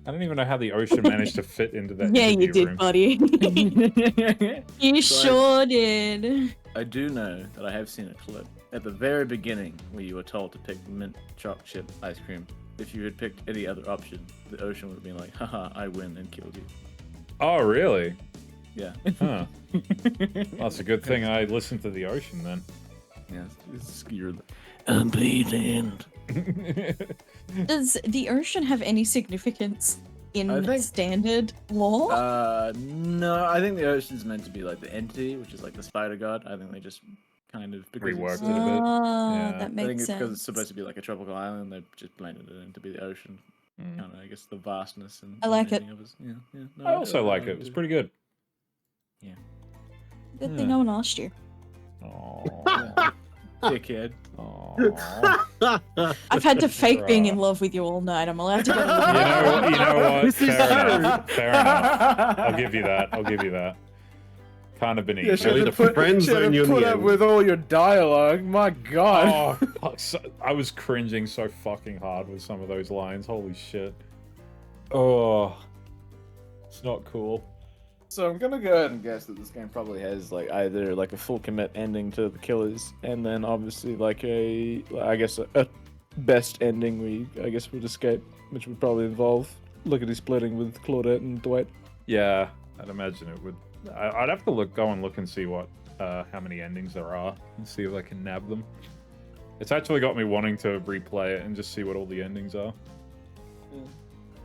S2: I don't even know how the ocean managed to fit into that.
S1: Yeah, you
S2: interview
S1: did,
S2: room.
S1: buddy. You
S9: So
S1: sure did.
S9: I do know that I have seen a clip at the very beginning where you were told to pick mint choc chip ice cream. If you had picked any other option, the ocean would have been like, haha, I win, and killed you.
S2: Oh, really?
S9: Yeah.
S2: Huh. Well, that's a good thing I listened to the ocean then.
S9: Yeah, you're
S3: Be the end.
S1: Does the ocean have any significance in standard lore?
S9: No, I think the ocean's meant to be like the entity, which is like the spider god. I think they just kind of
S2: reworked it a bit.
S1: Ah,
S2: Yeah.
S1: that
S9: I think
S1: makes
S9: it's because
S1: sense.
S9: it's supposed to be like a tropical island. They've just blended it in to be the ocean. Kind of, I guess, the vastness and.
S1: I like it.
S9: of it. Yeah. No,
S2: I also like it. It's pretty good.
S9: Yeah.
S1: Good thing no one asked you.
S2: Oh,
S9: dickhead.
S1: I've had to fake being in love with you all night. I'm allowed to go.
S2: You know what? Fair enough. I'll give you that. Kind of been
S5: Yeah,
S2: easy.
S5: should have put up with all your dialogue. My God.
S2: Oh, fuck, I was cringing so fucking hard with some of those lines. Holy shit. Oh, it's not cool.
S5: So I'm gonna go ahead and guess that this game probably has like either like a full commit ending to the killers, and then obviously like a best ending where you, I guess, would escape, which would probably involve lickety splitting with Claudette and Dwight.
S2: Yeah, I'd imagine it would. I'd have to go and look and see what how many endings there are and see if I can nab them. It's actually got me wanting to replay it and just see what all the endings are.
S5: Yeah.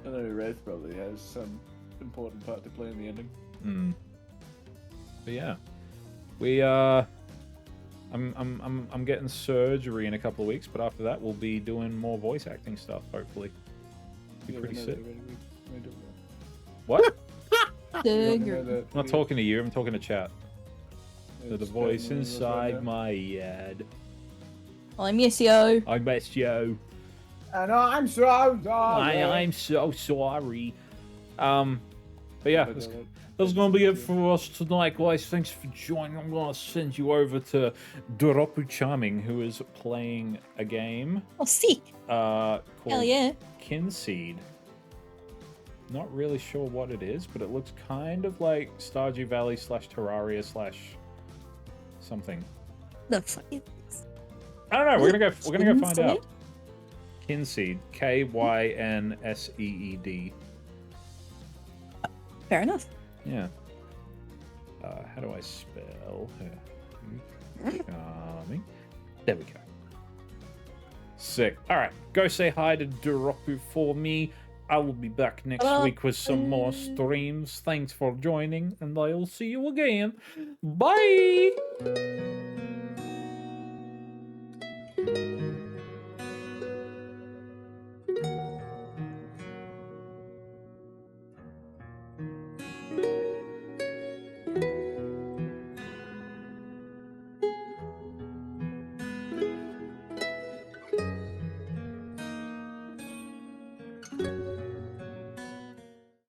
S5: I know Wraith probably has some important part to play in the ending.
S2: But yeah, I'm getting surgery in a couple of weeks, but after that we'll be doing more voice acting stuff. Hopefully, be pretty sick. What? I'm not talking to you. I'm talking to chat. To the voice inside my head.
S1: Well, I miss you.
S2: I miss you.
S5: And I'm so sorry.
S2: I'm so sorry. But yeah, that's gonna be it for us tonight, guys. Thanks for joining. I'm gonna send you over to Doropu Charming, who is playing a game.
S1: Oh, sick.
S2: Called
S1: Hell yeah.
S2: Kinseed. Not really sure what it is, but it looks kind of like Stardew Valley / Terraria / something.
S1: The fuck is this?
S2: I don't know. We're gonna go find out. Kinseed. Kynseed.
S1: Fair enough.
S2: Yeah. How do I spell? Charming. There we go. Sick. All right. Go say hi to Doropu for me. I will be back next week with some more streams. Thanks for joining, and I'll see you again. Bye!